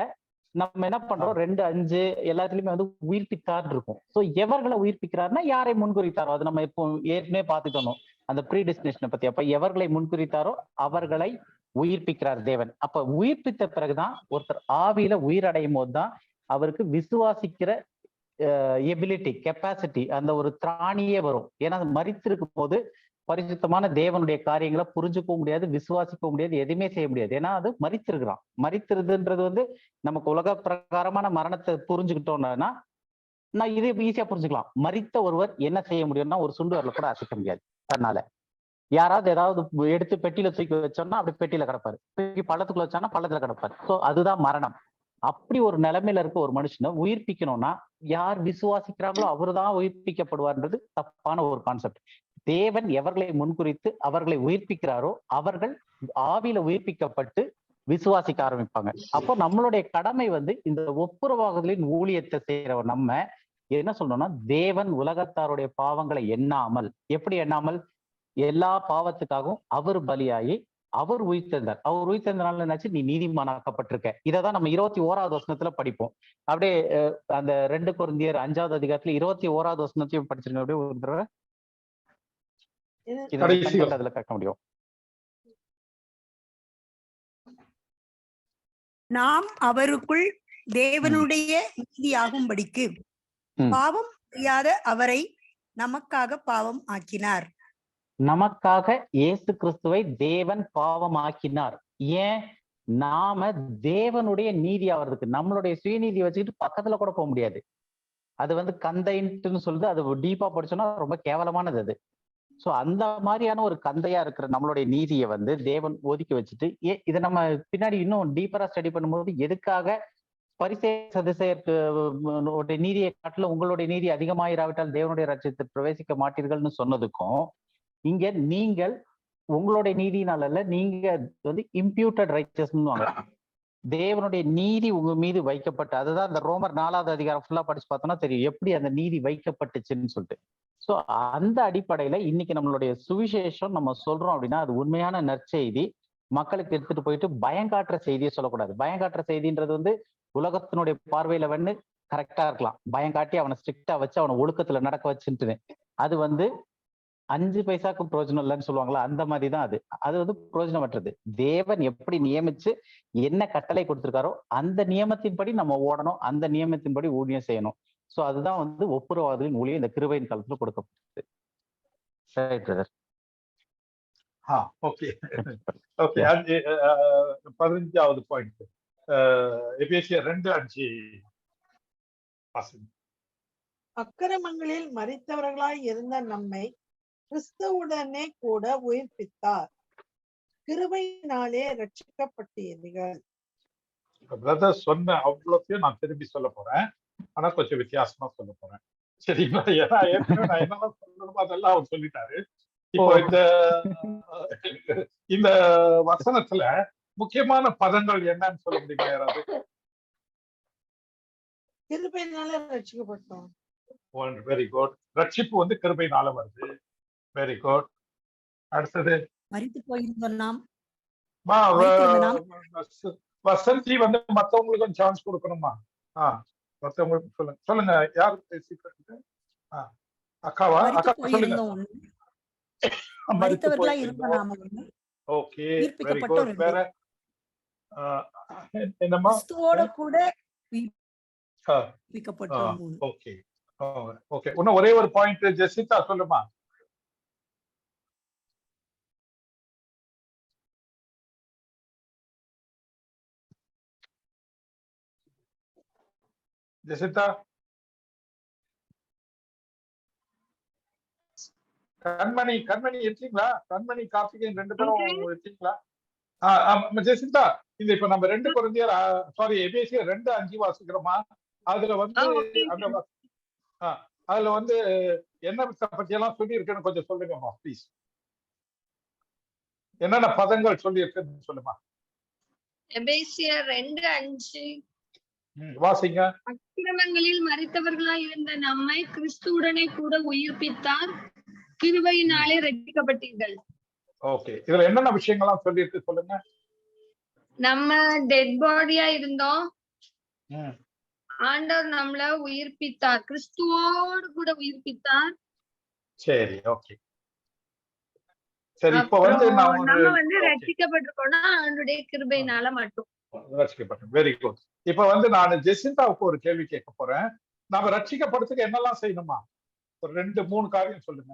நம்ம என்ன பண்றோம், 2:5 எல்லாத்துலயுமே வந்து உயிர்ப்பித்தார் இருக்கும். சோ எவர்களை உயிர்ப்பிக்கிறாருன்னா யாரை முன்குறித்தாரோ, அது நம்ம இப்போ ஏற்கனவே பார்த்துட்டோம் அந்த ப்ரீ டெஸ்டினேஷனை பத்தி. அப்ப எவர்களை முன்குறித்தாரோ அவர்களை உயிர்ப்பிக்கிறார் தேவன். அப்ப உயிர்ப்பித்த பிறகுதான் ஒருத்தர் ஆவியில உயிரடையும் போதுதான் அவருக்கு விசுவாசிக்கிற எபிலிட்டி, கெப்பாசிட்டி, அந்த ஒரு திராணியே வரும். ஏன்னா மரித்திருக்கும் போது பரிசுத்தமான தேவனுடைய காரியங்களை புரிஞ்சுக்கவும் முடியாது, விசுவாசிக்கவும் முடியாது, எதுவுமே செய்ய முடியாது. ஏன்னா அது மரித்திருக்கிறான். மரித்திருதுன்றது வந்து நமக்கு உலக பிரகாரமான மரணத்தை புரிஞ்சுக்கிட்டோம்னா நான் இதே ஈஸியா புரிஞ்சுக்கலாம். மரித்த ஒருவர் என்ன செய்ய முடியும்னா ஒரு சுண்டு வரல கூட அசைக்க முடியாது தன்னால. யாராவது ஏதாவது எடுத்து பெட்டியில தூக்கி வச்சோம்னா அப்படி பெட்டியில கிடப்பாரு, தூக்கி பள்ளத்துக்குள்ள வச்சானா பள்ளத்துல கிடப்பாரு. ஸோ அதுதான் மரணம். அப்படி ஒரு நிலைமையில இருக்க ஒரு மனுஷனை உயிர்ப்பிக்கணும்னா யார் விசுவாசிக்கிறாங்களோ அவருதான் உயிர்ப்பிக்கப்படுவார்ன்றது தப்பான ஒரு கான்செப்ட். தேவன் எவர்களை முன்குறித்து அவர்களை உயிர்ப்பிக்கிறாரோ அவர்கள் ஆவியில உயிர்ப்பிக்கப்பட்டு விசுவாசிக்க ஆரம்பிப்பாங்க. அப்போ நம்மளுடைய கடமை வந்து இந்த ஒப்புரவாகுதலின் ஊழியத்தை செய்யறவர் நம்ம என்ன சொல்லணும்னா, தேவன் உலகத்தாருடைய பாவங்களை எண்ணாமல், எப்படி எண்ணாமல், எல்லா பாவத்துக்காகவும் அவர் பலியாகி அவர் உயிர்த்தெழுந்தார். அவர் உயிர்த்தெழுந்தனால என்னாச்சு, நீ நீதிமானாக்கப்பட்டிருக்க. இதைதான் நம்ம 21வது வசனத்துல படிப்போம். அப்படியே அந்த 2 கொரிந்தியர் 5வது அதிகாரத்துல 21வது வசனத்தையும் படிச்சிருங்க. அப்படியே ஒரு தடவை அதுல கேட்க முடியும். நாம் அவருக்குள் தேவனுடைய நீதியாகும்படிக்கு ம். பாவம் செய்யாத அவரை நமக்காக பாவம் ஆக்கினார். நமக்காக இயேசு கிறிஸ்துவை தேவன் பாவமாக்கினார். ஏன்? நாம தேவனுடைய நீதி ஆவறதுக்கு. நம்மளுடைய சுயநீதி வச்சுக்கிட்டு பக்கத்துல கூட போக முடியாது. அது வந்து கந்தைன்ட்டுன்னு சொல்லுது. அது டீப்பா படிச்சோம்னா ரொம்ப கேவலமானது அது. சோ அந்த மாதிரியான ஒரு கந்தையா இருக்கிற நம்மளுடைய நீதியை வந்து தேவன் ஒதுக்கி வச்சுட்டு, இதை நம்ம பின்னாடி இன்னும் டீப்பரா ஸ்டடி பண்ணும்போது எதுக்காக பரிசேயர் சதுசேயருக்கு நீதியை காட்டில உங்களுடைய நீதி அதிகமாயிராவிட்டால் தேவனுடைய ராஜ்யத்தில் பிரவேசிக்க மாட்டீர்கள்னு சொன்னதுக்கும், இங்க நீங்கள் உங்களுடைய நீதியினால அல்ல, நீங்க வந்து இம்ப்யூட்டட் ரைச்சஸ்ன்னு தேவனுடைய நீதி உங்க மீது வைக்கப்பட்டு, அதுதான் இந்த ரோமர் 4வது அதிகாரம் ஃபுல்லா படிச்சு பார்த்தோம்னா தெரியும் எப்படி அந்த நீதி வைக்கப்பட்டுச்சுன்னு சொல்லிட்டு. சோ அந்த அடிப்படையில இன்னைக்கு நம்மளுடைய சுவிசேஷம் நம்ம சொல்றோம் அப்படின்னா அது உண்மையான நற்செய்தி. மக்களுக்கு எடுத்துட்டு போயிட்டு பயங்காட்டுற செய்தியை சொல்லக்கூடாது. பயங்காட்டுற செய்தின்றது வந்து உலகத்தினுடைய பார்வையில வந்து கரெக்டா இருக்கலாம். பயங்காட்டி அவனை ஸ்ட்ரிக்டா வச்சு அவனை ஒழுக்கத்துல நடக்க வச்சுட்டு அது வந்து 5 பைசாக்கு பிரயோஜனம் இல்லைன்னு சொல்லுவாங்களா, அந்த மாதிரிதான் அது. அது வந்து பிரயோஜனமற்றது. தேவன் எப்படி நியமிச்சு என்ன கட்டளை கொடுத்திருக்காரோ அந்த நியமத்தின்படி நம்ம ஓடணும், அந்த நியமத்தின்படி ஊழியம் செய்யணும். சோ அதுதான் வந்து ஒப்புரவாதலின் ஊழியம் இந்த கிருபையின் காலத்துல கொடுக்கப்பட்டது. சரி பிரதர். Okay okay. 15வது பாயிண்ட் எபேசியர் 2:5. அக்கிரமங்களில் மரித்தவர்களாய் இருந்த நம்மை கிறிஸ்துவுடனே கூட உயிர்ப்பித்தார். கிருபையினாலே ரட்சிக்கப்பட்டீர்கள். பிரதர் சொன்ன அவ்வளோத்தையும் நான் திரும்பி சொல்ல போறேன். ஆனா கொஞ்சம் வித்தியாசமா சொல்ல போறேன். சரிங்களா? ஏன்னா ஏற்கனவே நான் என்னெல்லாம் சொல்லணுமோ அதெல்லாம் அவர் சொல்லிட்டாரு. இப்போ இந்த வசனத்துல முக்கியமான பதங்கள் என்னன்னு சொல்ல முடியுமா யாராவது? கிருபையினால ரட்சிக்கப்பட்டோம். Very good. ரட்சிப்பு வந்து கிருபையினால வருது. Very good. அடுத்தது மரித்து போயிருந்தோம் நாம். வசந்தி வந்து மத்தவங்களுக்கு சான்ஸ் கொடுக்கணுமா? மத்தவங்களுக்கு சொல்லுங்க. சொல்லுங்க யாரு பேசிட்டு? அக்காவா? அக்கா சொல்லுங்க. மரித்தவர்களா இருந்தோம் நாம. Okay, very good. வேற என்னமா? கிறிஸ்துவோட கூட உயிர்ப்பிக்கப்பட்டோம். Okay okay. இன்னும் ஒரே ஒரு பாயிண்ட் ஜெசிதா சொல்லுமா. ஜெசிதா, கண்மணி இருக்கீங்களா? கண்மணி கார்த்திகேயன் 2 பேரும் இருக்கீங்களா? ஜெசிதா, இந்த இப்ப நம்ம 2 கொரிந்தியர் எபேசியர் 2:5 வாசிக்கிறோமா? அதுல வந்து அதுல வந்து என்ன பத்தி எல்லாம் சொல்லி இருக்குன்னு கொஞ்சம் சொல்லுங்கம்மா ப்ளீஸ். என்னென்ன பதங்கள் சொல்லி இருக்குன்னு சொல்லுமா. எபேசியர் 2:5 வாசிங்க. அக்கிரமங்களில் மரித்தவர்களாய் இருந்த நம்மை கிறிஸ்துவுடனே கூட உயிர்ப்பித்தார். கிருபையினாலே ரட்சிக்கப்பட்டீர்கள். ஓகே, இதுல என்னென்ன விஷயங்கள்லாம் சொல்லி இருக்கு சொல்லுங்க. நம்ம டெட் பாடியா இருந்தோம், ஆண்டவர் நம்மள உயிர்ப்பித்தார், கிறிஸ்துவோடு கூட உயிர்ப்பித்தார். சரி, ஓகே. சரி, இப்போ வந்து நம்ம வந்து ரட்சிக்கப்பட்டிருக்கோம்னா ஆண்டவருடைய கிருபையினால மட்டும் ரட்சிக்கப்பட்டோம். Very good. இப்ப வந்து நான் ஜெசிந்தாவுக்கு ஒரு கேள்வி கேட்க போறேன். நாம ரட்சிக்கப்படுறதுக்கு என்னெல்லாம் செய்யணுமா? ஒரு 2-3 காரியம் சொல்லுங்க.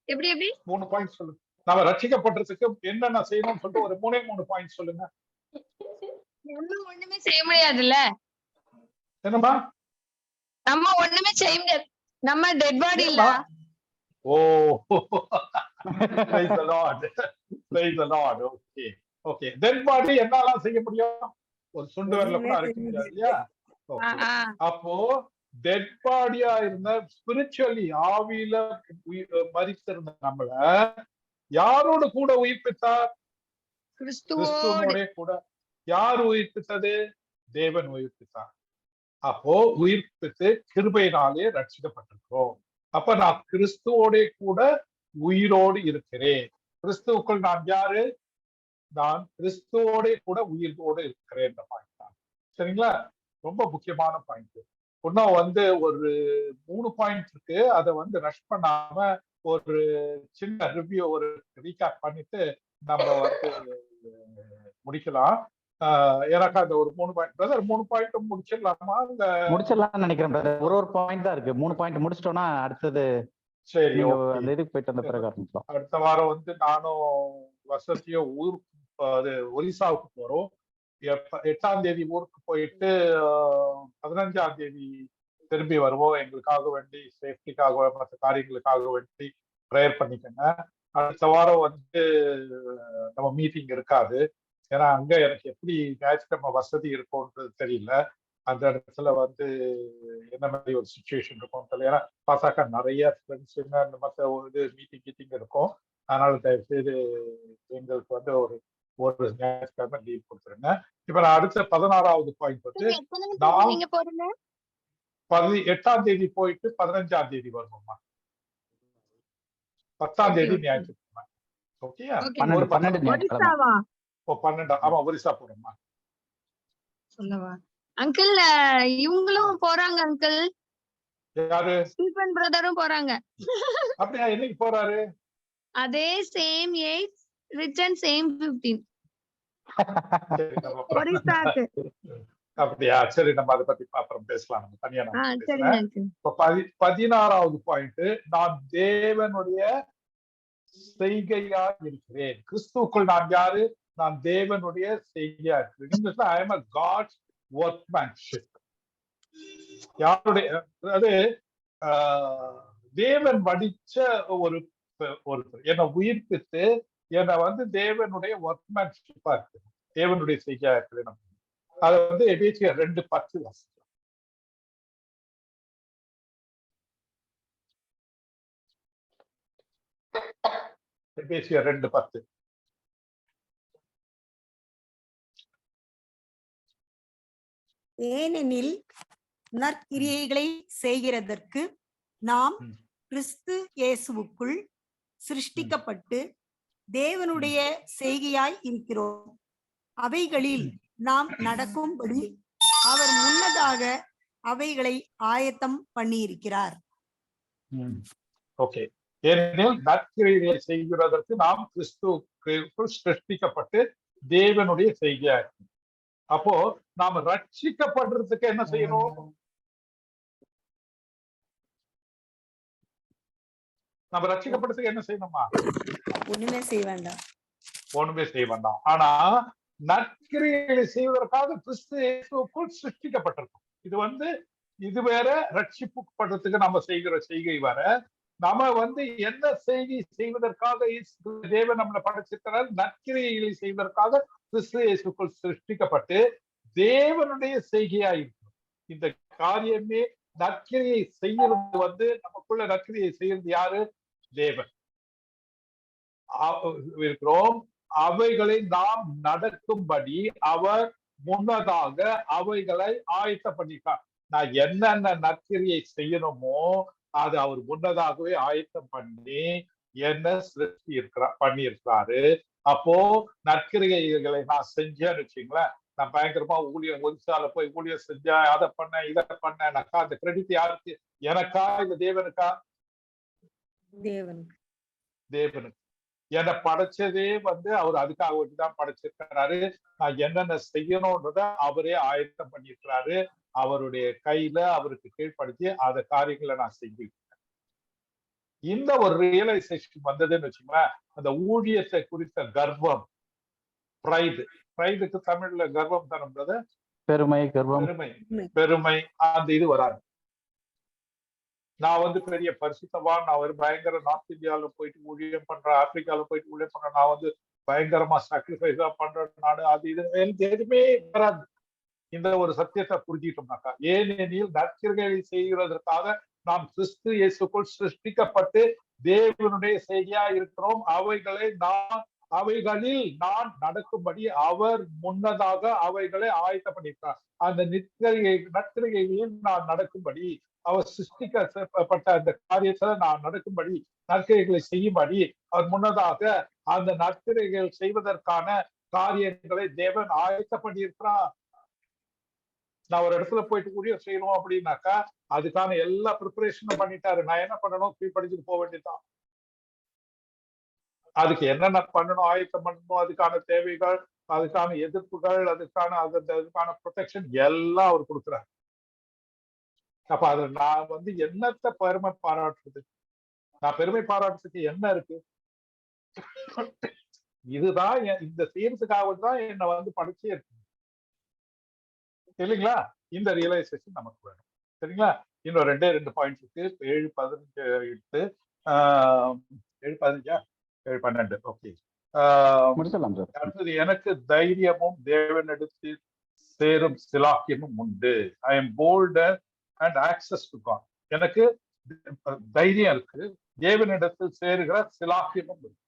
எப்படி 3 பாயிண்ட் சொல்லுங்க. நாம ரட்சிக்கப்படுறதுக்கு என்னென்ன செய்யணும்னு சொல்லிட்டு ஒரு 3 பாயிண்ட் சொல்லுங்க. ஒண்ணுமே செய்ய முடியாதுல்ல. என்னமா? நம்ம ஒண்ணுமே செய்ய முடியாது, நம்ம டெட் பாடி இல்ல. ஓ, praise the Lord. Praise the Lord. Okay. Okay. Dead body என்னெல்லாம் செய்ய முடியும்? ஒரு சுண்டு வரல கூட அரைக்க முடியாது இல்லையா? அப்போ டெட் பாடியா இருந்த ஸ்பிரிச்சுவலி ஆவியில மரித்திருந்த நம்மள யாரோட கூட உயிர்ப்பித்தார்? கிறிஸ்துவோட கூட. யார் உயிர்ப்பித்தது? தேவன் உயிர்ப்பித்தார். அப்போ உயிர்ப்பித்து கிருபையினாலே ரட்சிக்கப்பட்டிருக்கிறோம். அப்ப நான் கிறிஸ்துவோட கூட உயிரோடு இருக்கிறேன். கிறிஸ்துவுக்குள் நான் யாரு? நான் கிறிஸ்துவோட கூட உயிரோடு இருக்கிறேன். சரிங்களா? ரொம்ப முக்கியமான பாயிண்ட். இன்னும் வந்து ஒரு 3 பாயிண்ட் இருக்கு. அதை வந்து ரஷ் பண்ணாம ஒரு சின்ன ரிவ்யூ, ஒரு ரீகேப் பண்ணிட்டு நம்ம வந்து முடிக்கலாம். எனக்கு அந்த ஒரு 3 பாயிண்ட் பிரதர் 3 பாயிண்ட் முடிச்சிடலாமா? இல்ல முடிச்சிடலாம்னு நினைக்கிறேன் brother. ஒரு பாயிண்ட் தான் இருக்கு. 3 பாயிண்ட் முடிச்சிட்டோம்னா அடுத்தது சரி நீங்க ஓகே. அந்த இதுக்கு போயிட்டு வந்த பிறகு ஆரம்பிக்கலாம். அடுத்த வாரம் வந்து நானும் வசதியும் ஊருக்கு அது ஒரிசாவுக்கு போறோம். 8ஆம் தேதி ஊருக்கு போயிட்டு 15ஆம் தேதி திரும்பி வருவோம். எங்களுக்காக வேண்டி சேஃப்டிக்காக மற்ற காரியங்களுக்காக வேண்டி ப்ரேயர் பண்ணிக்கோங்க. அடுத்த வாரம் வந்து நம்ம மீட்டிங் இருக்காது. ஏன்னா அங்க எனக்கு எப்படி ஞாயிற்றுக்கிழமை வசதி இருக்கும்ன்றது தெரியல. அந்த இடத்துல வந்து என்ன மாதிரி ஒரு சுச்சுவேஷன் இருக்கும் தெரியல. ஏன்னா பார்த்தாக்கா நிறைய ஃப்ரெண்ட்ஸுங்க அந்த மற்ற இது மீட்டிங் இருக்கும். அதனால தயவு செய்து எங்களுக்கு வந்து ஒரு ஞாயிற்றுக்கிழமை லீவ் கொடுத்துருங்க. இப்ப நான் அடுத்த 16வது பாயிண்ட் வந்து நான் நீங்க போறீங்க 8ஆம் தேதி போயிட்டு 15ஆம் தேதி வருவோம்மா. 10ஆம் தேதி ஞாயிற்றுக்கிழமை. ஓகேயா? 12 ஞாயிற்றுக்கிழமை. ஒரிசாவா? 12 ஆமா ஒரிசா போறோம்மா. சொல்லவா அங்கிள்? இவங்களும் போறாங்க அங்கிள். யாரு? ஸ்டீபன் பிரதரும் போறாங்க. அப்படியா? என்னைக்கு போறாரு? அதே சேம் 8 ரிட்டர்ன் சேம் 15 சரி, நம்ம அப்புறம் ஒரிசாக்கு. அப்படியா? சரி, நம்ம அதை பத்தி அப்புறம் பேசலாம். நம்ம தனியா நான் சரிங்க பேசுறேன். அங்கிள். இப்ப 16வது பாயிண்ட், நான் தேவனுடைய செய்கையா இருக்கிறேன். கிறிஸ்துவுக்குள் நான் யாரு? நான் தேவனுடைய செய்கையா இருக்கிறேன். ஐ அம் a God's workmanship. யாருடைய? அதாவது தேவன் வடிச்ச ஒருத்தர் என்னை உயிர்ப்பித்து என்னை வந்து தேவனுடைய ஒர்க்மேன்ஷிப்பா இருக்கு, தேவனுடைய செய்கையா இருக்கிறேன். அதை வந்து எபேசியர் 2:10 வாசிக்கலாம். எபேசியர் 2:10. ஏனெனில் நற்கிரியைகளை செய்கிறதற்கு நாம் கிறிஸ்து இயேசுவுக்குள் சிருஷ்டிக்கப்பட்டு தேவனுடைய செய்கையாய் இருக்கிறோம். அவைகளில் நாம் நடக்கும்படி அவர் முன்னதாக அவைகளை ஆயத்தம் பண்ணியிருக்கிறார். ஓகே. ஏனெனில் நற்கிரியைகளை செய்கிறதற்கு நாம் கிறிஸ்துவுக்குள் சிருஷ்டிக்கப்பட்டு தேவனுடைய செய்கையா இருக்கிறோம். அப்போ நாம ரட்சிக்கப்படுறதுக்கு என்ன செய்யணும்? நம்ம ரட்சிக்கப்படுறதுக்கு என்ன செய்யணுமா? ஒண்ணுமே செய்ய வேண்டாம். ஒண்ணுமே செய்ய வேண்டாம். ஆனா நற்கிரியைகளை செய்வதற்காக கிறிஸ்து இயேசுவுக்குள் சிருஷ்டிக்கப்பட்டிருக்கும். இது வந்து இது வேற, ரட்சிக்கப்படுறதுக்கு நம்ம செய்கிற செய்கை வேற. நம்ம வந்து என்ன செய்கை செய்வதற்காக தேவன் நம்மளை படைச்சிருக்கிறார்? நற்கிரியைகளை செய்வதற்காக கிறிஸ்து இயேசுக்குள் சிருஷ்டிக்கப்பட்டு தேவனுடைய செய்கையா இருக்கும். இந்த காரியமே நற்கிரியை செய்யறது வந்து நமக்குள்ள நற்கிரியை செய்யறது யாரு? தேவன் இருக்கிறோம். அவைகளை நாம் நடக்கும்படி அவர் முன்னதாக அவைகளை ஆயத்த பண்ணிருக்கார். நான் என்னென்ன நற்கிரியை செய்யணுமோ அது அவர் முன்னதாகவே ஆயத்தம் பண்ணி என்ன சிருஷ்டி பண்ணியிருக்கிறாரு. அப்போ நற்கிரிகைகளை நான் செஞ்சேன்னு வச்சுங்களேன், நான் பயங்கரமா ஒரிசால போய் ஊழியம் செஞ்சேன், அதை பண்ணேன் இதை பண்ணேன்னாக்கா அந்த கிரெடிட் யாருக்கு? எனக்கா இல்ல தேவனுக்கா? தேவனுக்கு. என்னை படைச்சதே வந்து அவர் அதுக்காக வேண்டிதான் படைச்சிருக்கிறாரு. நான் என்னென்ன செய்யணும்ன்றத அவரே ஆயத்தம் பண்ணியிருக்கிறாரு. அவருடைய கையில அவருக்கு கீழ்ப்படுத்தி அந்த காரியங்களை நான் செஞ்சுருக்கேன். இந்த ஒரு ரியலைசேஷன் வந்ததுன்னு வச்சுங்களேன், அந்த ஊழியத்தை குறித்த கர்வம், பிரைடுக்கு தமிழ்ல கர்வம் தானே? பெருமை, கர்வம், பெருமை அந்த இது வராது. நான் வந்து பெரிய பரிசுத்தவான், நான் ஒரு பயங்கர நார்த் இந்தியாவில போயிட்டு ஊழியம் பண்றேன், ஆப்பிரிக்கால போயிட்டு ஊழியம் பண்றேன், நான் வந்து பயங்கரமா சாக்ரிஃபைஸா பண்றேன் நாடு, அது இது எதுவுமே வராது. இந்த ஒரு சத்தியத்தை புரிஞ்சுட்டோம்னாக்கா, ஏனெனில் நற்கிரிகைகளை செய்கிறதற்காக நாம் கிறிஸ்து இயேசுக்குள் சிருஷ்டிக்கப்பட்டு தேவனுடைய செய்கையா இருக்கிறோம். அவைகளில் நான் நடக்கும்படி அவர் முன்னதாக அவைகளை ஆயத்த பண்ணியிருக்கார். அந்த நற்கிரிகைகளில் நான் நடக்கும்படி அவர் சிருஷ்டிக்கப்பட்ட அந்த காரியத்துல நான் நடக்கும்படி, நற்கிரிகைகளை செய்யும்படி அவர் முன்னதாக அந்த நற்கிரிகைகள் செய்வதற்கான காரியங்களை தேவன் ஆயத்த பண்ணியிருக்கிறார். நான் ஒரு இடத்துல போயிட்டு ஊழியம் செய்யணும் அப்படின்னாக்கா அதுக்கான எல்லா ப்ரிப்பரேஷனும் பண்ணிட்டாரு. நான் என்ன பண்ணணும்? படிச்சுட்டு போக வேண்டியதுதான். அதுக்கு என்னென்ன பண்ணணும், ஆயத்தம் பண்ணணும், அதுக்கான தேவைகள் அதுக்கான எதிர்ப்புகள், அதுக்கான ப்ரொடெக்ஷன் எல்லாம் அவர் கொடுக்குறாரு. அப்ப அது நான் வந்து என்னத்த பெருமை பாராட்டுறது? நான் பெருமை பாராட்டுறதுக்கு என்ன இருக்கு? இதுதான் இந்த செய்யறதுக்காக தான் என்னை வந்து படிச்சே இருக்கு இல்லைங்களா? இந்த ரியலைசேஷன் நமக்கு வேணும். சரிங்களா? இன்னும் 2 பாயிண்ட்ஸ் இருக்கு. 7, 15, 8, 7, 15, 7, 12. ஓகே. முடிச்சிடலாம் சார். அடுத்தது, எனக்கு தைரியமும் தேவனிடத்தில் சேரும் சிலாக்கியமும் உண்டு. I am bolder and access to God. எனக்கு தைரியம் இருக்கு, தேவனிடத்தில் சேருகிற சிலாக்கியமும் இருக்கு.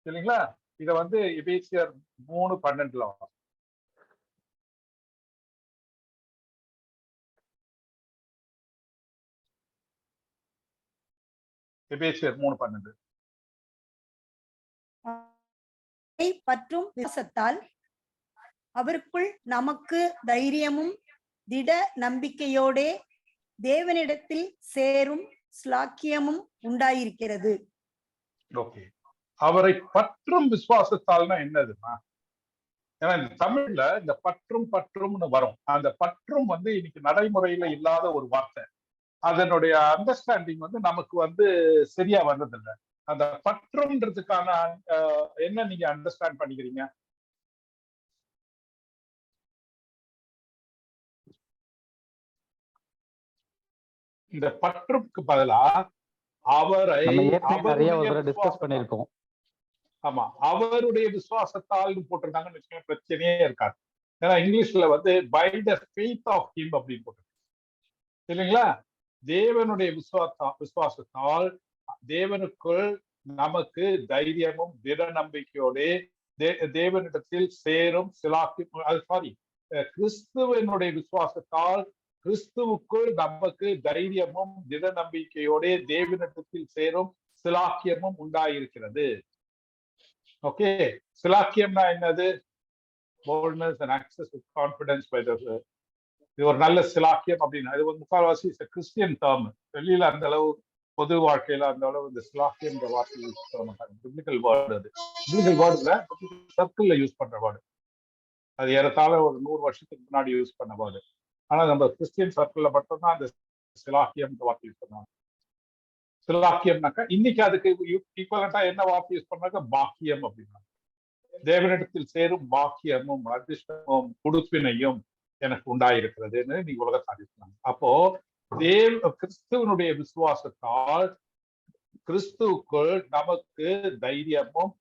இல்லைங்களா? இத வந்து எபேசியர் 3:12 எபேசியர் 3:12. பற்றும் விசுவாசத்தால் அவருக்குள் நமக்கு தைரியமும் திட நம்பிக்கையோடே தேவனிடத்தில் சேரும் ஸ்லாக்கியமும் உண்டாயிருக்கிறது. ஓகே. அவரை பற்றும் விசுவாசத்தால்னா என்னதுன்னா, ஏன்னா இந்த தமிழ்ல இந்த பற்றும்னு வரும். அந்த பற்றும் வந்து இன்னைக்கு நடைமுறையில இல்லாத ஒரு வார்த்தை. அதனுடைய அண்டர்ஸ்டாண்டிங் வந்து நமக்கு வந்து சரியா வர்றதில்லை. அந்த பற்றும்ன்றதுக்கான என்ன நீங்க அண்டர்ஸ்டாண்ட் பண்ணிக்கிறீங்க? இந்த பற்றுக்கு பதிலா அவரை டிஸ்கஸ் பண்ணிருக்கோம். ஆமா, அவருடைய விசுவாசத்தால் போட்டிருந்தாங்கன்னு வச்சுக்கோங்க, பிரச்சனையே இருக்காது. ஏன்னா இங்கிலீஷ்ல வந்து by the faith of him அப்படின்னு போட்டிருக்கு இல்லைங்களா? தேவனுடைய விசுவாசத்தால் தேவனுக்குள் நமக்கு தைரியமும் திட நம்பிக்கையோட தேவனிடத்தில் சேரும் கிறிஸ்துவனுடைய விசுவாசத்தால் கிறிஸ்துவுக்குள் நமக்கு தைரியமும் திட நம்பிக்கையோட தேவனிடத்தில் சேரும் சிலாக்கியமும் உண்டாயிருக்கிறது. ஓகே, சிலாக்கியம்னா என்னது? boldness and access with confidence by the இது ஒரு நல்ல சிலாக்கியம் அப்படின்னா இது ஒரு முக்கால்வாசி கிறிஸ்டியன் டேர்ம். வெளியில அந்த அளவு பொது வாழ்க்கையில அந்த அளவு இந்த சிலாக்கியம் வார்த்தை யூஸ் பண்ண மாட்டாங்க. பிப்ளிக்கல் வேர்டு, அது பிப்ளிக்கல் வேர்டுல சர்க்கிள்ல யூஸ் பண்ற வேர்டு. அது ஏறத்தாழ ஒரு 100 வருஷத்துக்கு முன்னாடி யூஸ் பண்ண வேர்டு. ஆனா நம்ம கிறிஸ்டியன் சர்க்கிள்ல மட்டும்தான் அந்த சிலாக்கியம் வார்த்தை யூஸ் பண்ணுவாங்க. சிலாக்கியம்னாக்கா இன்னைக்கு அதுக்கு ஈக்குவலண்டா என்ன வார்த்தை யூஸ் பண்ணாக்க பாக்கியம் அப்படின்னா, தேவனிடத்தில் சேரும் பாக்கியமும் அதிர்ஷ்டமும் உடுப்பினையும் எனக்கு உண்டாயிருக்கிறதுன்னு நீங்க உலகத்தை அறிவிக்கிறாங்க. அப்போ கிறிஸ்துவனுடைய விசுவாசத்தால் கிறிஸ்துவுக்குள் நமக்கு தைரியமும்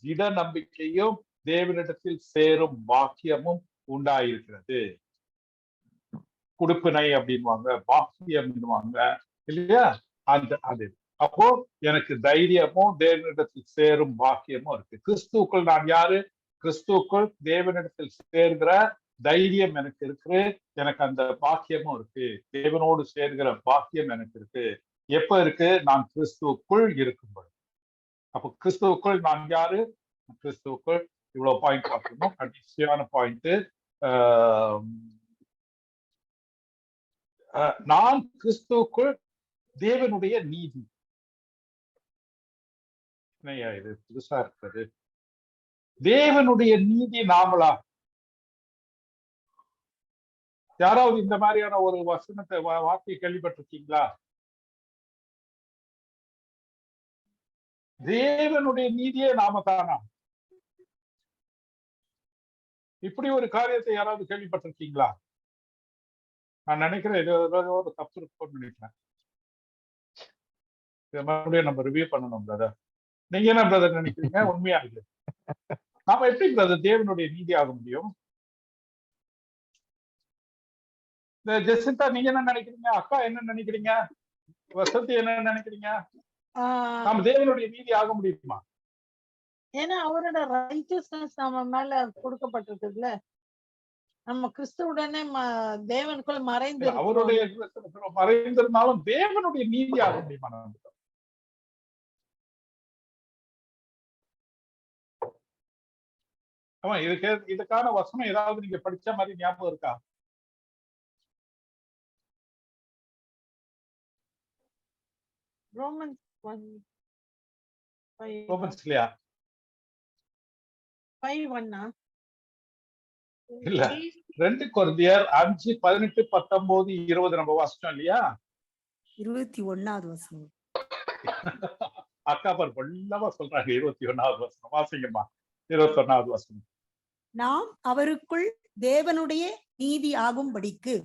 திட நம்பிக்கையும் தேவனிடத்தில் சேரும் பாக்கியமும் உண்டாயிருக்கிறது. குடுப்பினை அப்படின்வாங்க, பாக்கியம் இல்லையா? அது அப்போ எனக்கு தைரியமும் தேவனிடத்தில் சேரும் பாக்கியமும் இருக்கு. கிறிஸ்துவுக்குள் நான் யாரு? கிறிஸ்துவுக்குள் தேவனிடத்தில் சேர்கிற தைரியம் எனக்கு இருக்கு, எனக்கு அந்த பாக்கியமும் இருக்கு. தேவனோடு சேர்கிற பாக்கியம் எனக்கு இருக்கு. எப்ப இருக்கு? நான் கிறிஸ்துவுக்குள் இருக்கும்போது. அப்போ கிறிஸ்துவுக்குள் நான் யாரு? கிறிஸ்துவுக்குள் இவ்வளவு பாயிண்ட் பார்க்கணும். கடைசியான பாயிண்ட், நான் கிறிஸ்துவுக்குள் தேவனுடைய நீதி. இது புதுசா இருக்கிறது. தேவனுடைய நீதி நாமளா? யாராவது இந்த மாதிரியான ஒரு வசனத்தை வார்த்தையை கேள்விப்பட்டிருக்கீங்களா? தேவனுடைய நீதியே நாம தானா? இப்படி ஒரு காரியத்தை யாராவது கேள்விப்பட்டிருக்கீங்களா? நான் நினைக்கிறேன் இது ஒரு தப்பு இருக்கும்னு நினைக்கிறேன். இதை மறுபடியும் நம்ம ரிவ்யூ பண்ணணும் பிரதர். நீங்க என்ன பிரதர் நினைக்கிறீங்க? உண்மையா இருக்கு, நாம எப்படி பிரதர் தேவனுடைய நீதி ஆக முடியும்? ஜெசிந்தா நீங்க என்ன நினைக்கிறீங்க? அக்கா என்ன நினைக்கிறீங்க? வசந்தி என்ன நினைக்கிறீங்க? நாம தேவனுடைய நீதி ஆக முடியுமா? ஏன்னா அவரோட ரைச்சஸ்னஸ் நம்ம மேல கொடுக்கப்பட்டிருக்குதுல்ல. நம்ம கிறிஸ்துவுடனே தேவனுக்குள் மறைந்து, அவருடைய மறைந்திருந்தாலும் தேவனுடைய நீதி ஆக முடியுமா? ஆமா, இதுக்கான வசனம் ஏதாவது நீங்க படிச்ச மாதிரி ஞாபகம் இருக்கா? ரோமன்ஸ்லயா? 5:1 இல்ல 2 கொரிந்தியர் 5, 18, 19, 20 நம்ம வாசிச்சோம் இல்லையா? 21வது வசனம். அக்கா பார் வல்லவா சொல்றாங்க. 21வது வசனம் வாசிங்கம்மா. 21வது வசனம். நாம் அவருக்குள் தேவனுடைய நீதி ஆகும்படிக்கு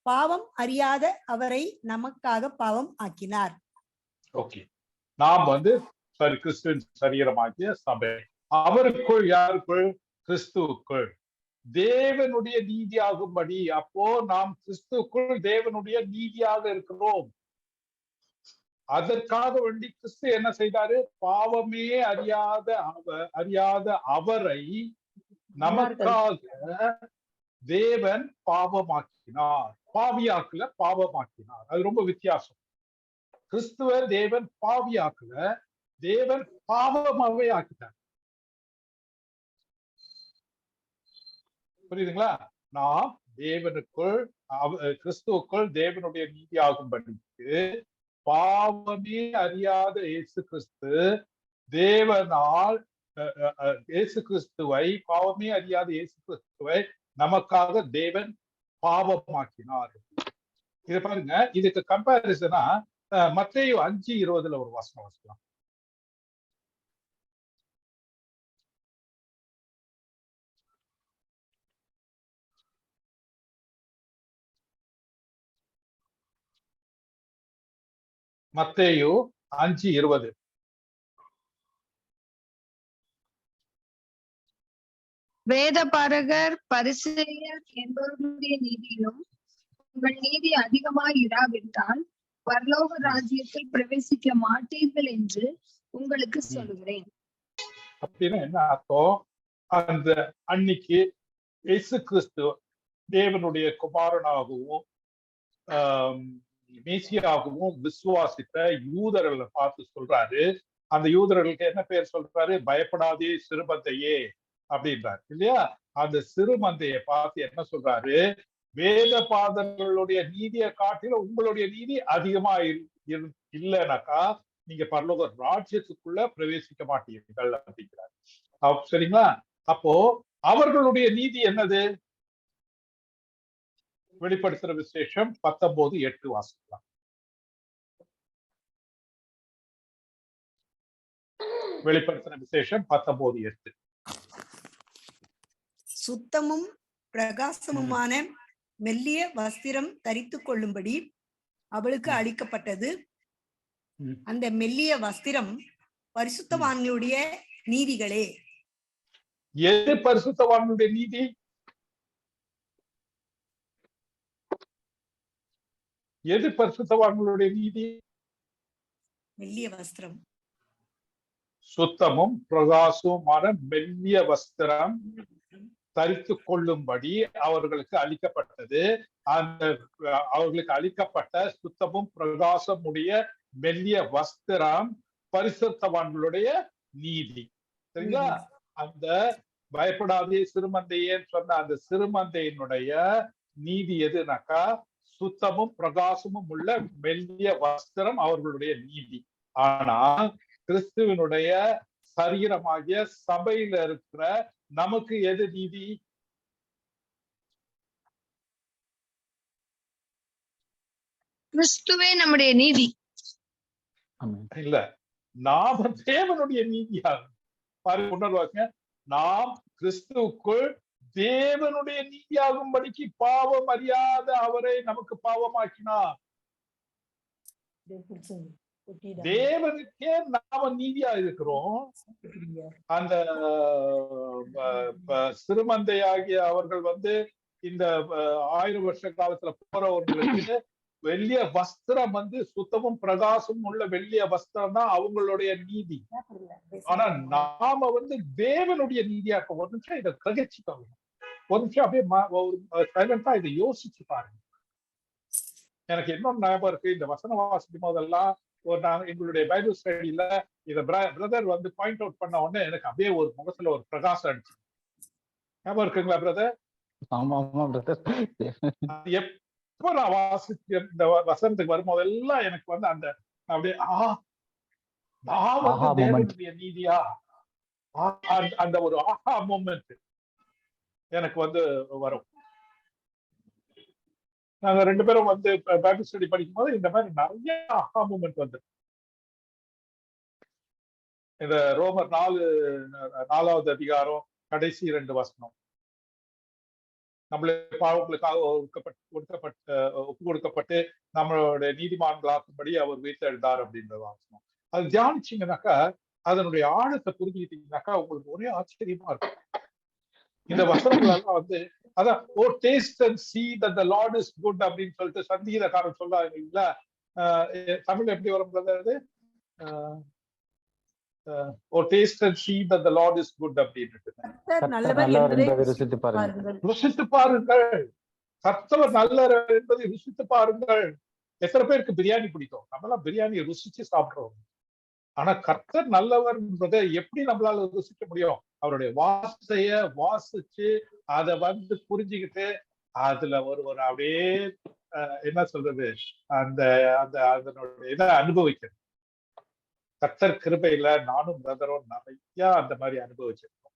பாவம் அறியாத அவரை நமக்காக பாவம் ஆக்கினார். ஓகே, நாம் கிறிஸ்துவின் சரீரமாகிய சபை. அவருக்குள், யாருக்குள்? கிறிஸ்துவுக்குள் தேவனுடைய நீதியாகும்படி. அப்போ நாம் கிறிஸ்துவுக்குள் தேவனுடைய நீதியாக இருக்கிறோம். அதற்காக வேண்டி கிறிஸ்து என்ன செய்தாரு? பாவமே அறியாத அவரை நமக்காக தேவன் பாவமாக்கினார். பாவியாக்கல, பாவமாக்கினார். அது ரொம்ப வித்தியாசம். கிறிஸ்துவ தேவன் பாவியாக்கல, தேவன் பாவமாகவே ஆக்கினார். புரியுதுங்களா? நாம் தேவனுக்குள், கிறிஸ்துவுக்குள் தேவனுடைய நீதி ஆகும்படிக்கு பாவமே அறியாத இயேசு கிறிஸ்து தேவனால் இயேசு கிறிஸ்துவை, பாவமே அறியாத இயேசு கிறிஸ்துவை நமக்காக தேவன் பாவமாக்கினார். இதை பாருங்க, இதுக்கு கம்பேரிசனா மத்தேயு 5:20 ஒரு வசனம் வாசிக்கலாம். மத்தேயு 5:20. வேத பாரகர் பரிசேயர் என்பவர்களுடைய நீதியிலும் உங்கள் நீதி அதிகமாய் இராவிட்டால் பரலோக ராஜ்யத்தில் பிரவேசிக்க மாட்டீர்கள் என்று உங்களுக்கு சொல்லுகிறேன். அப்படின்னா என்ன அர்த்தம்? அந்த அன்னைக்கு இயேசு கிறிஸ்து தேவனுடைய குமாரனாகவும் மேசியாகவும் விசுவாசித்த யூதர்களை பார்த்து சொல்றாரு. அந்த யூதர்களுக்கு என்ன பேர் சொல்றாரு? பயப்படாதே சிறுமந்தையே அப்படின்றாரு இல்லையா? அந்த சிறுமந்தையை பார்த்து என்ன சொல்றாரு? வேத பாதர்களுடைய நீதியை காட்டிலும் உங்களுடைய நீதி அதிகமா இல்லைனாக்கா நீங்க பரலோக ராஜ்யத்துக்குள்ள பிரவேசிக்க மாட்டீர்கள் அப்படிங்கிறாரு. சரிங்களா? அப்போ அவர்களுடைய நீதி என்னது? வெளிப்படுத்துற விசேஷம் 19:8 வாசிக்கலாம். வெளிப்படுத்துற விசேஷம் 19:8. சுத்தமும் பிரகாசமுமான மெல்லிய வஸ்திரம் தரித்து கொள்ளும்படி அவளுக்கு அளிக்கப்பட்டது. அந்த மெல்லிய வஸ்திரம் பரிசுத்தவான்களுடைய நீதிகளே. எது பரிசுத்தவான்களுடைய நீதி? எது பரிசுத்தவான்களுடைய நீதி? மெல்லிய வஸ்திரம். சுத்தமும் பிரகாசமுமான மெல்லிய வஸ்திரம் தரித்து கொள்ளும்படி அவர்களுக்கு அளிக்கப்பட்டது. அந்த அவர்களுக்கு அளிக்கப்பட்ட சுத்தமும் பிரகாசமுடைய மெல்லிய வஸ்திரம் பரிசுத்தவான்களுடைய நீதி. சரிங்களா? அந்த பயப்படாதே சிறுமந்தையேன்னு சொன்ன அந்த சிறுமந்தையினுடைய நீதி எதுனாக்கா சுத்தமும் பிரகாசமும் உள்ள மெல்லிய வஸ்திரம் அவர்களுடைய நீதி. ஆனா கிறிஸ்துவனுடைய சரீரமாகிய சபையில இருக்கிற நமக்கு எது நீதி? கிறிஸ்துவே நம்முடைய நீதி இல்ல, நாம தேவனுடைய நீதியாக உணர்வாங்க. நாம் கிறிஸ்துவுக்குள் தேவனுடைய நீதியாகும்படிக்கு பாவம் அறியாத அவரை நமக்கு பாவமாக்கினார். தேவனுக்கே நாம நீதியா இருக்கிறோம். அந்த சிறுமந்தையாகிய அவர்கள் இந்த 1000 வருஷ காலத்துல போறவர்களுக்கு வெள்ளிய வஸ்திரம் சுத்தமும் பிரகாசமும் உள்ள வெள்ளிய வஸ்திரம் தான் அவங்களுடைய நீதி. ஆனா நாம தேவனுடைய நீதியா இருக்க. ஒரு நிமிஷம் இதை கிரகிச்சுக்கோங்க. ஒரு நிமிஷம் அப்படியே சைலண்டா இதை யோசிச்சு பாருங்க. எனக்கு இன்னொன்னு ஞாபகம் இருக்கு. இந்த வசனம் வாசிக்கும் போதெல்லாம் எங்களுடைய பைபிள் ஸ்டடியில இத பிரதர் பாயிண்ட் அவுட் பண்ண உடனே எனக்கு அப்படியே ஒரு முகத்துல ஒரு பிரகாசம் அடிச்சு. ஞாபகம் இருக்குங்களா பிரதர்? எப்ப நான் வாசிச்சு இந்த வசனத்துக்கு வரும்போதெல்லாம் எனக்கு அந்த அப்படியே தேவனுடைய நீதியா அந்த ஒரு ஆஹா மூமெண்ட். எனக்கு வந்து வரும். நாங்க 2 பேரும் வந்து பைபிள் ஸ்டடி படிக்கும் போது இந்த மாதிரி நிறைய ஆஹா மூமெண்ட் வந்து இந்த ரோமர் 4வது அதிகாரம் கடைசி 2 வசனம், நம்மளே பாவங்களுக்காக ஒப்பு கொடுக்கப்பட்டு நம்மளுடைய நீதிமான்களாக்கும்படி அவர் வீட்டில் எழுந்தார் அப்படின்ற வாசனம். அது தியானிச்சீங்கன்னாக்கா அதனுடைய ஆழத்தை புரிஞ்சுக்கிட்டீங்கன்னாக்கா உங்களுக்கு ஒரே ஆச்சரியமா இருக்கும். இந்த வசனங்களெல்லாம் வந்து அதான் O taste and see that the Lord is good அப்படின்னு சொல்லிட்டு சங்கீதக்காரன் சொல்றாங்க இல்லைங்களா? தமிழ் எப்படி வரும்ன்றது அது O taste and see that the Lord is good அப்படின்னு ருசித்து பாருங்கள், கர்த்தர் நல்லவர் என்பதை ருசித்து பாருங்கள். எத்தனை பேருக்கு பிரியாணி பிடிக்கும்? நம்மளாம் பிரியாணியை ருசிச்சு சாப்பிடுறோம். ஆனா கர்த்தர் நல்லவர் என்பதை எப்படி நம்மளால ருசிக்க முடியும்? அவருடைய வார்த்தைய வாசிச்சு அதை வந்து புரிஞ்சுக்கிட்டு அதுல ஒரு அப்படியே என்ன சொல்றது அந்த அந்த அதனுடைய இதை அனுபவிக்கணும். கர்த்தர் கிருபையில நானும் பிரதரும் நிறைய அந்த மாதிரி அனுபவிச்சிருக்கோம்.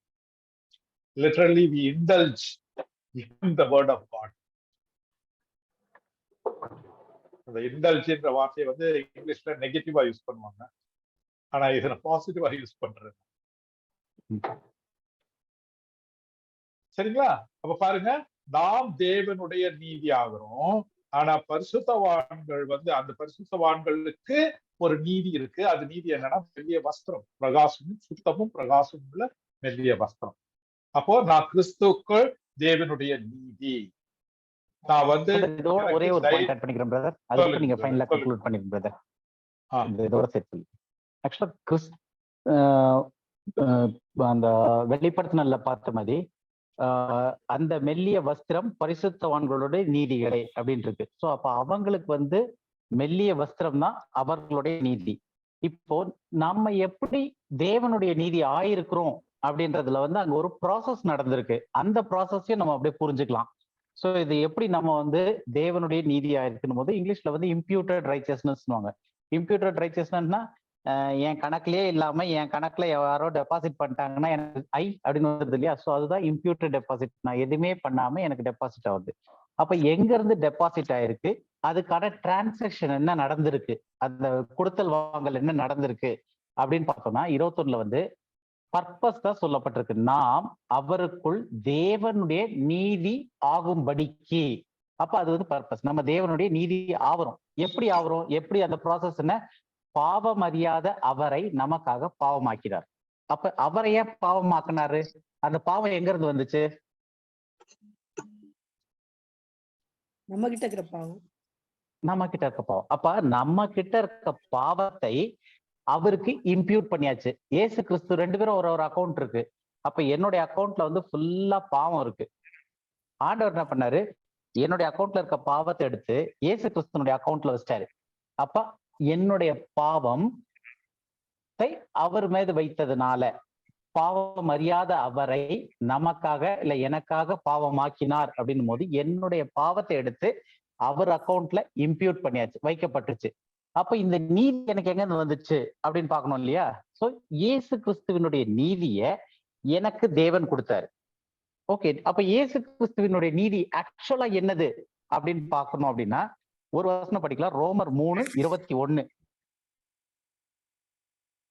Literally we indulge in the word of God. அந்த இண்டல்ஜ்ன்ற வார்த்தையை வந்து இங்கிலீஷ்ல நெகட்டிவா யூஸ் பண்ணுவாங்க, ஆனா இதை பாசிட்டிவா யூஸ் பண்றது. சரிங்களா? அப்ப பாருங்க, நாம் தேவனுடைய நீதி ஆகிறோம். ஆனா பரிசுத்தவான்கள் வந்து அந்த பரிசுத்தவான்களுக்கு ஒரு நீதி இருக்கு. அது நீதி என்னன்னா மெல்லிய வஸ்திரம், பிரகாசமும் சுத்தமும் பிரகாசமும் உள்ள மெல்லிய வஸ்திரம். அப்போ நான் கிறிஸ்துக்கள் தேவனுடைய நீதி. நான் வந்து ஒரே ஒரு பாயிண்ட் ஆட் பண்ணிக்கிறேன் பிரதர், அதுக்கு நீங்க ஃபைனலா கன்க்ளூட் பண்ணிருங்க பிரதர். இதோட சேர்த்து ஆக்சுவலா அந்த வெளிப்படுத்தினல்ல பார்த்த மாதிரி அந்த மெல்லிய வஸ்திரம் பரிசுத்தவான்களுடைய நீதிகளே அப்படின்னு இருக்கு. ஸோ அப்ப அவங்களுக்கு வந்து மெல்லிய வஸ்திரம் தான் அவர்களுடைய நீதி. இப்போ நம்ம எப்படி தேவனுடைய நீதி ஆயிருக்கிறோம் அப்படின்றதுல வந்து அங்க ஒரு ப்ராசஸ் நடந்திருக்கு. அந்த ப்ராசஸையும் நம்ம அப்படியே புரிஞ்சுக்கலாம். ஸோ இது எப்படி நம்ம வந்து தேவனுடைய நீதி ஆயிருக்குன்னு போது இங்கிலீஷ்ல வந்து இம்ப்யூட்டட் ரைச்சஸ்னஸ்னுவாங்க. இம்ப்யூட்டட் ரைச்சஸ்னஸ்னா என் கணக்குலயே இல்லாம என் கணக்குல யாரோ டெபாசிட் பண்ணிட்டாங்கன்னா எனக்கு அப்படின்னு வருது இல்லையா? ஸோ அதுதான் இம்ப்யூட்டட் டெபாசிட். நான் எதுவுமே பண்ணாம எனக்கு டெபாசிட் ஆகுது. அப்ப எங்க இருந்து டெபாசிட் ஆயிருக்கு, அதுக்கான டிரான்சாக்ஷன் என்ன நடந்திருக்கு, அந்த கொடுத்தல் வாங்கல் என்ன நடந்திருக்கு அப்படின்னு பார்த்தோம்னா 21ல வந்து பர்பஸ் தான் சொல்லப்பட்டிருக்கு. நாம் அவருக்குள் தேவனுடைய நீதி ஆகும்படிக்கு. அப்ப அது வந்து பர்பஸ். நம்ம தேவனுடைய நீதி ஆவறோம். எப்படி ஆவறோம்? எப்படி அந்த ப்ராசஸ் என்ன? பாவம் அறியாத அவரை நமக்காக பாவமாக்கிறார். அப்ப அவரை ஏன் பாவமாக்கினாரு? அந்த பாவம் எங்க இருந்து வந்துச்சு? நம்ம கிட்ட இருக்கிற பாவம். நம்ம கிட்ட இருக்க பாவம். அப்ப நம்ம கிட்ட இருக்க பாவத்தை அவருக்கு இம்ப்யூட் பண்ணியாச்சு. ஏசு கிறிஸ்து 2 பேரும் ஒரு அக்கௌண்ட் இருக்கு. அப்ப என்னுடைய அக்கௌண்ட்ல வந்து ஃபுல்லா பாவம் இருக்கு. ஆண்டவர் என்ன பண்ணாரு? என்னுடைய அக்கௌண்ட்ல இருக்க பாவத்தை எடுத்து ஏசு கிறிஸ்துனுடைய அக்கௌண்ட்ல வச்சிட்டாரு. அப்ப என்னுடைய பாவத்தை அவர் மீது வைத்ததுனால பாவம் அறியாத அவரை நமக்காக இல்ல எனக்காக பாவமாக்கினார் அப்படின்னும் போது என்னுடைய பாவத்தை எடுத்து அவர் அக்கௌண்ட்ல இம்ப்யூட் பண்ணியாச்சு, வைக்கப்பட்டுச்சு. அப்ப இந்த நீதி எனக்கு எங்க வந்துச்சு அப்படின்னு பார்க்கணும் இல்லையா? சோ இயேசு கிறிஸ்துவினுடைய நீதியை எனக்கு தேவன் கொடுத்தாரு. ஓகே, அப்ப இயேசு கிறிஸ்துவினுடைய நீதி ஆக்சுவலா என்னது அப்படின்னு பார்க்கணும் அப்படின்னா ஒரு வசனம் படிக்கலாம். ரோமர் 3:21.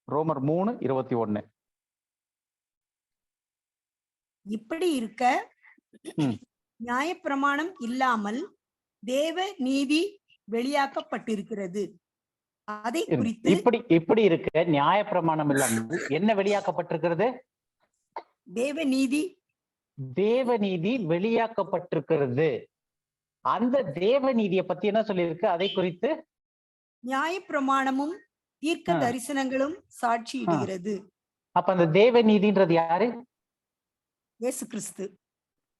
ரோமர் 3:21. இப்படி இருக்க நியாயப்பிரமாணம் இல்லாமல் தேவ நீதி வெளியாக்கப்பட்டிருக்கிறது. அதை குறித்து இப்படி இருக்க நியாயப்பிரமாணம் இல்லாமல் என்ன வெளியாக்கப்பட்டிருக்கிறது? தேவநீதி. தேவநீதி வெளியாக்கப்பட்டிருக்கிறது. அந்த தேவநீதியை பத்தி என்ன சொல்லியிருக்கு? அதை குறித்து நியாயப்பிரமாணமும் தீர்க்க தரிசனங்களும் சாட்சியிடுகிறது. அப்ப அந்த தேவநீதின்றது யாரு? இயேசு கிறிஸ்து.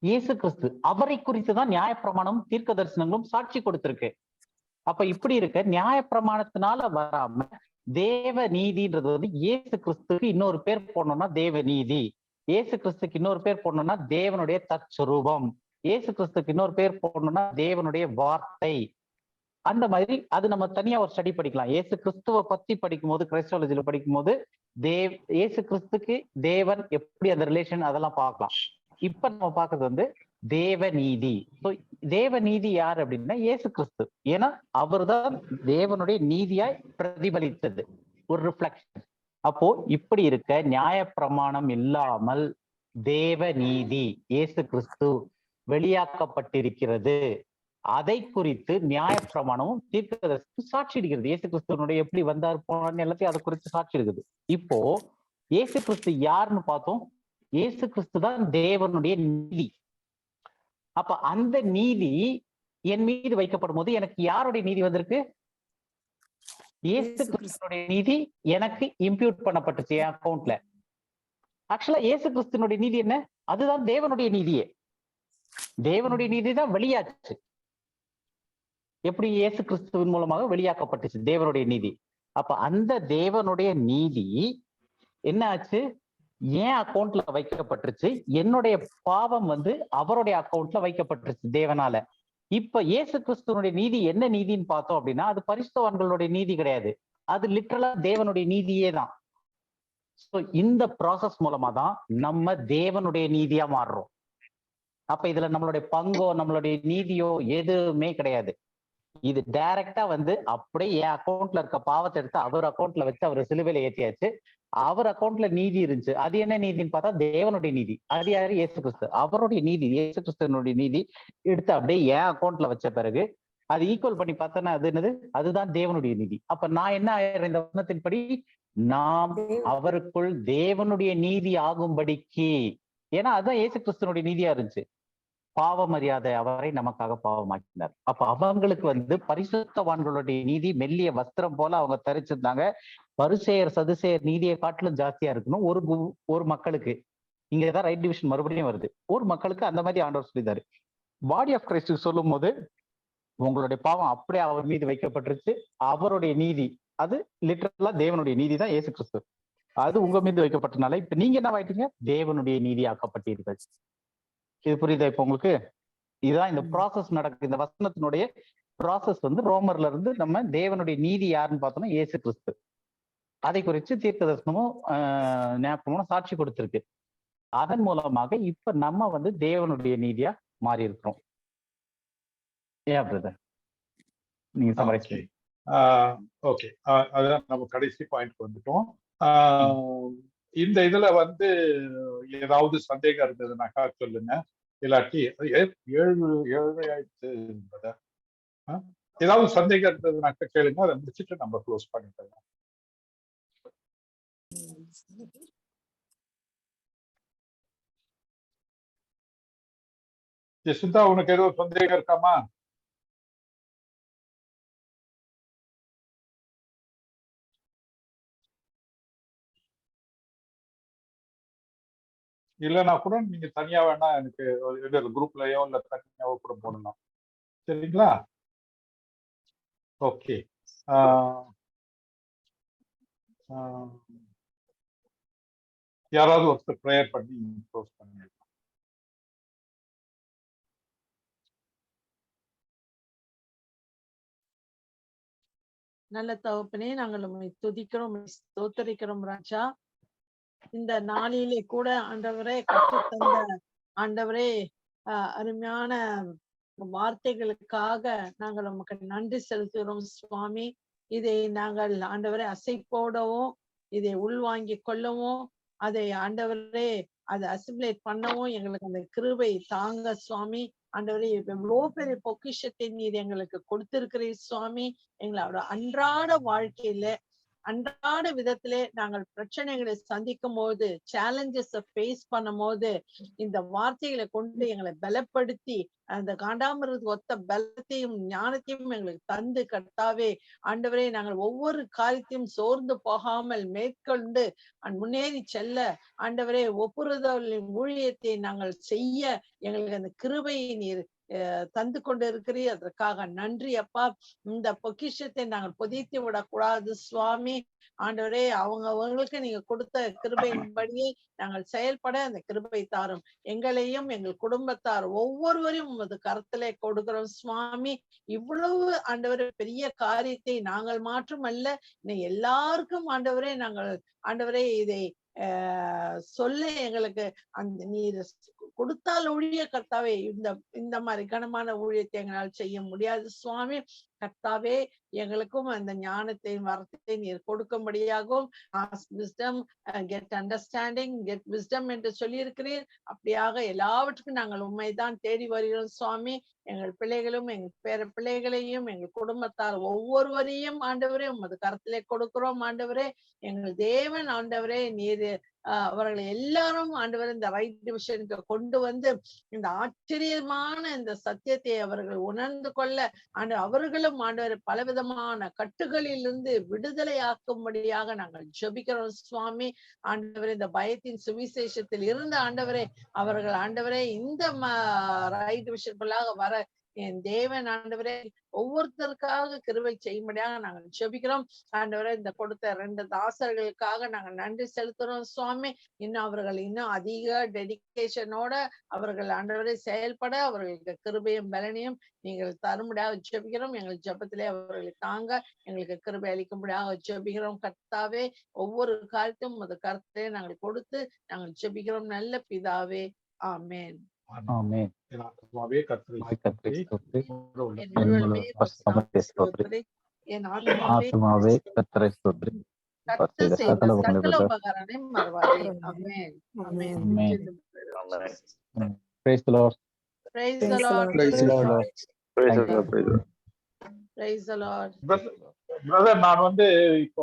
இயேசு கிறிஸ்து. அவரை குறித்துதான் நியாயப்பிரமாணமும் தீர்க்க தரிசனங்களும் சாட்சி கொடுத்திருக்கு. அப்ப இப்படி இருக்க நியாயப்பிரமாணத்தினால வராம தேவ நீதின்றது வந்து இயேசு கிறிஸ்துக்கு இன்னொரு பேர் போடணும்னா தேவநீதி, இயேசு கிறிஸ்துக்கு இன்னொரு பேர் போடணும்னா தேவனுடைய தற்சுரூபம், இயேசு கிறிஸ்துக்கு இன்னொரு பேர் போடணும்னா தேவனுடைய வார்த்தை. அந்த மாதிரி அது நம்ம தனியா ஒரு ஸ்டடி படிக்கலாம். இயேசு கிறிஸ்துவை பத்தி படிக்கும் போது, கிரைஸ்டாலஜில படிக்கும் போது இயேசு கிறிஸ்துக்கு தேவன் எப்படி அந்த ரிலேஷன் அதெல்லாம் பார்க்கலாம். இப்ப நம்ம பாக்குறது வந்து தேவநீதி. தேவநீதி யார் அப்படின்னா இயேசு கிறிஸ்து. ஏன்னா அவர்தான் தேவனுடைய நீதியாய் பிரதிபலித்தது, ஒரு ரிஃப்ளெக்ஷன். அப்போ இப்படி இருக்க நியாயப்பிரமாணம் இல்லாமல் தேவநீதி இயேசு கிறிஸ்து வெளியாக்கப்பட்டிருக்கிறது. அதை குறித்து நியாயப்பிரமாணமும் தீர்க்கதரிசியும் சாட்சியிடுகிறது. இயேசு கிறிஸ்துவனுடைய எப்படி வந்தார் போனார்னு எல்லாத்தையும் அதை குறித்து சாட்சி இருக்குது. இப்போ இயேசு கிறிஸ்து யாருன்னு பார்த்தோம். இயேசு கிறிஸ்து தான் தேவனுடைய நீதி. அப்ப அந்த நீதி என் மீது வைக்கப்படும் போது எனக்கு யாருடைய நீதி வந்திருக்கு? இயேசு கிறிஸ்துனுடைய நீதி எனக்கு இம்பியூட் பண்ணப்பட்டுச்சு என் அக்கௌண்ட்ல. ஆக்சுவலா இயேசு கிறிஸ்துனுடைய நீதி என்ன? அதுதான் தேவனுடைய நீதியே. தேவனுடைய நீதி தான் வெளியாச்சு. எப்படி? இயேசு கிறிஸ்துவின் மூலமாக வெளியாக்கப்பட்டுச்சு தேவனுடைய நீதி. அப்ப அந்த தேவனுடைய நீதி என்ன ஆச்சு? ஏன் அக்கௌண்ட்ல வைக்கப்பட்டுருச்சு. என்னுடைய பாவம் வந்து அவருடைய அக்கௌண்ட்ல வைக்கப்பட்டுருச்சு தேவனால. இப்ப இயேசு கிறிஸ்துவனுடைய நீதி என்ன நீதின்னு பார்த்தோம் அப்படின்னா, அது பரிசுத்தவான்களுடைய நீதி கிடையாது. அது லிட்டரலா தேவனுடைய நீதியே தான். இந்த ப்ராசஸ் மூலமா தான் நம்ம தேவனுடைய நீதியா மாறுறோம். அப்ப இதுல நம்மளுடைய பங்கோ நம்மளுடைய நீதியோ எதுவுமே கிடையாது. இது டைரக்டா வந்து அப்படியே என் அக்கௌண்ட்ல இருக்க பாவத்தை எடுத்து அவர் அக்கௌண்ட்ல வச்சு அவர் சிலுவையில ஏற்றியாச்சு. அவர் அக்கௌண்ட்ல நீதி இருந்துச்சு. அது என்ன நீதின்னு பார்த்தா தேவனுடைய நீதி. அது யாரு? இயேசு கிறிஸ்து. அவருடைய நீதி, இயேசு கிறிஸ்துவனுடைய நீதி எடுத்து அப்படியே என் அக்கௌண்ட்ல வச்ச பிறகு அது ஈக்குவல் பண்ணி பார்த்தோன்னா அது என்னது? அதுதான் தேவனுடைய நீதி. அப்ப நான் என்ன ஆயிடுறேன்? இந்த வசனத்தின்படி நாம் அவருக்குள் தேவனுடைய நீதி ஆகும்படிக்கு. ஏன்னா அதுதான் இயேசு கிறிஸ்துவனுடைய நீதியா இருந்துச்சு. பாவம் அறியாத அவரை நமக்காக பாவமாக்கினார். அப்ப அவங்களுக்கு வந்து பரிசுத்தவான்களுடைய நீதி மெல்லிய வஸ்திரம் போல அவங்க தரிச்சிருந்தாங்க. பரிசேயர் சதுசேயர் நீதியை காட்டிலும் ஜாஸ்தியா இருக்கணும் ஒரு மக்களுக்கு. இங்கதான் ரைட் டிவிஷன் மறுபடியும் வருது. ஒரு மக்களுக்கு அந்த மாதிரி ஆண்டவர் சொல்லிட்டாரு. பாடி ஆஃப் கிரைஸ்ட் சொல்லும் போது உங்களுடைய பாவம் அப்படியே அவர் மீது வைக்கப்பட்டிருச்சு. அவருடைய நீதி அது லிட்டரலா தேவனுடைய நீதி தான் இயேசு கிறிஸ்து. அது உங்க மீது வைக்கப்பட்டனால இப்ப நீங்க என்ன ஆயிட்டீங்க? தேவனுடைய நீதி ஆக்கப்பட்டீர்கள். இது புரியுதா இப்ப உங்களுக்கு? இதுதான் இந்த ப்ராசஸ் நடக்குது. இந்த வசனத்தினுடைய ப்ராசஸ் வந்து ரோமர்ல இருந்து நம்ம தேவனுடைய நீதி யாருன்னு பார்த்தோம்னா இயேசு கிறிஸ்து. அதை குறித்து தீர்க்க தரிசனமும் ஞாபகமும் சாட்சி கொடுத்திருக்கு. அதன் மூலமாக இப்ப நம்ம வந்து தேவனுடைய நீதியா மாறி இருக்கிறோம். ஏன் பிரதர் நீங்க சமரைச்சு? ஓகே, அதான் நம்ம கடைசி பாயிண்ட் வந்துட்டோம். இந்த இதுல வந்து ஏதாவது சந்தேகம் இருந்ததுனாக்கா சொல்லுங்க. இல்லாட்டி 7 ஆயிடுச்சு. ஏதாவது சந்தேகம் இருந்ததுனாக்கா கேளுங்க. அதை முடிச்சுட்டு நம்ம க்ளோஸ் பண்ணிக்கலாம். ஜெசிந்தா, உனக்கு ஏதோ சந்தேகம் இருக்காமா? இல்லைன்னா கூட நீங்க தனியா வேணா எனக்கு குரூப்லயோ இல்ல தனியாவோ கூட போடலாம். சரிங்களா? ஓகே. யாராவது ஒருத்தர் ப்ரேயர் பண்ணி க்ளோஸ் பண்ணுங்க. நல்ல தகப்பனே, நாங்கள் உம்மை துதிக்கிறோம், ஸ்தோத்தரிக்கிறோம் ராஜா. இந்த நாளிலே கூட ஆண்டவரே கற்றுத்தந்த ஆண்டவரே அருமையான வார்த்தைகளுக்காக நாங்கள் உமக்கு நன்றி செலுத்துகிறோம் சுவாமி. இதை நாங்கள் ஆண்டவரே அசைப்போடவும், இதை உள்வாங்கி கொள்ளவும், அதை ஆண்டவரே அதை அசிமுலேட் பண்ணவும் எங்களுக்கு அந்த கிருபை தாங்க சுவாமி. ஆண்டவரே எவ்வளோ பெரிய பொக்கிஷத்தை நீர் எங்களுக்கு கொடுத்திருக்கிறீர் சுவாமி. எங்களோட அன்றாட வாழ்க்கையில அன்றாட விதத்திலே நாங்கள் பிரச்சனைகளை சந்திக்கும் போது, சேலஞ்சஸ் ஃபேஸ் பண்ணும் போது இந்த வார்த்தைகளை கொண்டு எங்களை பலப்படுத்தி அந்த காண்டாமிருகத்துக்கு ஒத்த பலத்தையும் ஞானத்தையும் எங்களுக்கு தந்து கர்த்தாவே ஆண்டவரே நாங்கள் ஒவ்வொரு காரியத்தையும் சோர்ந்து போகாமல் மேற்கொண்டு முன்னேறி செல்ல ஆண்டவரே ஒப்புறுதலின் ஊழியத்தை நாங்கள் செய்ய எங்களுக்கு அந்த கிருபையை நீர் தந்து கொண்டு இருக்கிறீர். அதற்காக நன்றி அப்பா. இந்த பொக்கிஷத்தை நாங்கள் புதைத்து விடக்கூடாது சுவாமி. ஆண்டவரே அவங்களுக்கு நீங்க கொடுத்த கிருபையின்படியே நாங்கள் செயல்பட அந்த கிருபை தாரும். எங்களையும் எங்கள் குடும்பத்தார் ஒவ்வொருவரையும் உமது கரத்திலே கொடுக்கிறோம் சுவாமி. இவ்வளவு ஆண்டவரே பெரிய காரியத்தை நாங்கள் மாற்றமல்ல, எல்லாருக்கும் ஆண்டவரே நாங்கள் ஆண்டவரே இதை சொல்ல எங்களுக்கு அந்த நீர் கொடுத்தால் ஒழிய கர்த்தாவே இந்த மாதிரி கனமான ஊழியத்தை எங்களால் செய்ய முடியாது சுவாமி. கர்த்தாவே எங்களுக்கும் அந்த ஞானத்தையும் வரத்தை நீர் கொடுக்கும்படியாகவும் wisdom, get understanding, get wisdom என்று சொல்லியிருக்கிறீர். அப்படியாக எல்லாவற்றுக்கும் நாங்கள் உண்மைதான் தேடி வருகிறோம் சுவாமி. எங்கள் பிள்ளைகளும் எங்கள் பேர பிள்ளைகளையும் எங்கள் குடும்பத்தார் ஒவ்வொருவரையும் ஆண்டவரே உமது கரத்திலே கொடுக்கிறோம் ஆண்டவரே. எங்கள் தேவன் ஆண்டவரே நீர் அவர்களை எல்லாரும் ஆண்டவர் இந்த ரைட் டிவிஷனுக்கு கொண்டு வந்து இந்த ஆச்சரியமான இந்த சத்தியத்தை அவர்கள் உணர்ந்து கொள்ள அவர்களும் ஆண்டவர் பலவிதமான கட்டுகளிலிருந்து விடுதலை ஆக்கும்படியாக நாங்கள் ஜெபிக்கிறோம் சுவாமி. ஆண்டவரே இந்த பயத்தின் சுவிசேஷத்தில் இருந்த ஆண்டவரே அவர்கள் ஆண்டவரே இந்த ரைட் டிவிஷனுக்குள்ளாக வர என் தேவன் ஆண்டவரே ஒவ்வொருத்தருக்காக கிருபை செய்யும்படியாக நாங்கள் ஜெபிக்கிறோம் ஆண்டவரே. இந்த கொடுத்த 2 தாசர்களுக்காக நாங்கள் நன்றி செலுத்துறோம் சுவாமி. இன்னும் அவர்கள் இன்னும் அதிக டெடிகேஷனோட அவர்கள் ஆண்டவரை செயல்பட அவர்களுக்கு கிருபையும் பலனையும் நீங்கள் தரும்படியாக ஜெபிக்கிறோம். எங்கள் ஜெபத்திலே அவர்களை தாங்க எங்களுக்கு கிருபை அளிக்கும்படியாக ஜெபிக்கிறோம் கர்த்தாவே. ஒவ்வொரு காலத்தையும் உமது கருத்திலே நாங்கள் கொடுத்து நாங்கள் ஜெபிக்கிறோம் நல்ல பிதாவே. ஆமென். ஆமென். என் ஆத்துமாவே கர்த்தரை கர்த்தரை ஸ்தோத்திரி. என் முழுவதுமே என் ஆத்துமாவே கர்த்தரை ஸ்தோத்திரி. கர்த்தர் செய்த சகல சகல உபகாரங்களை மறவாதே. ஆமென். ஆமென். ஆமென். Praise the Lord. Praise the Lord. Praise the Lord. Praise the Lord. Brother நான் இப்போ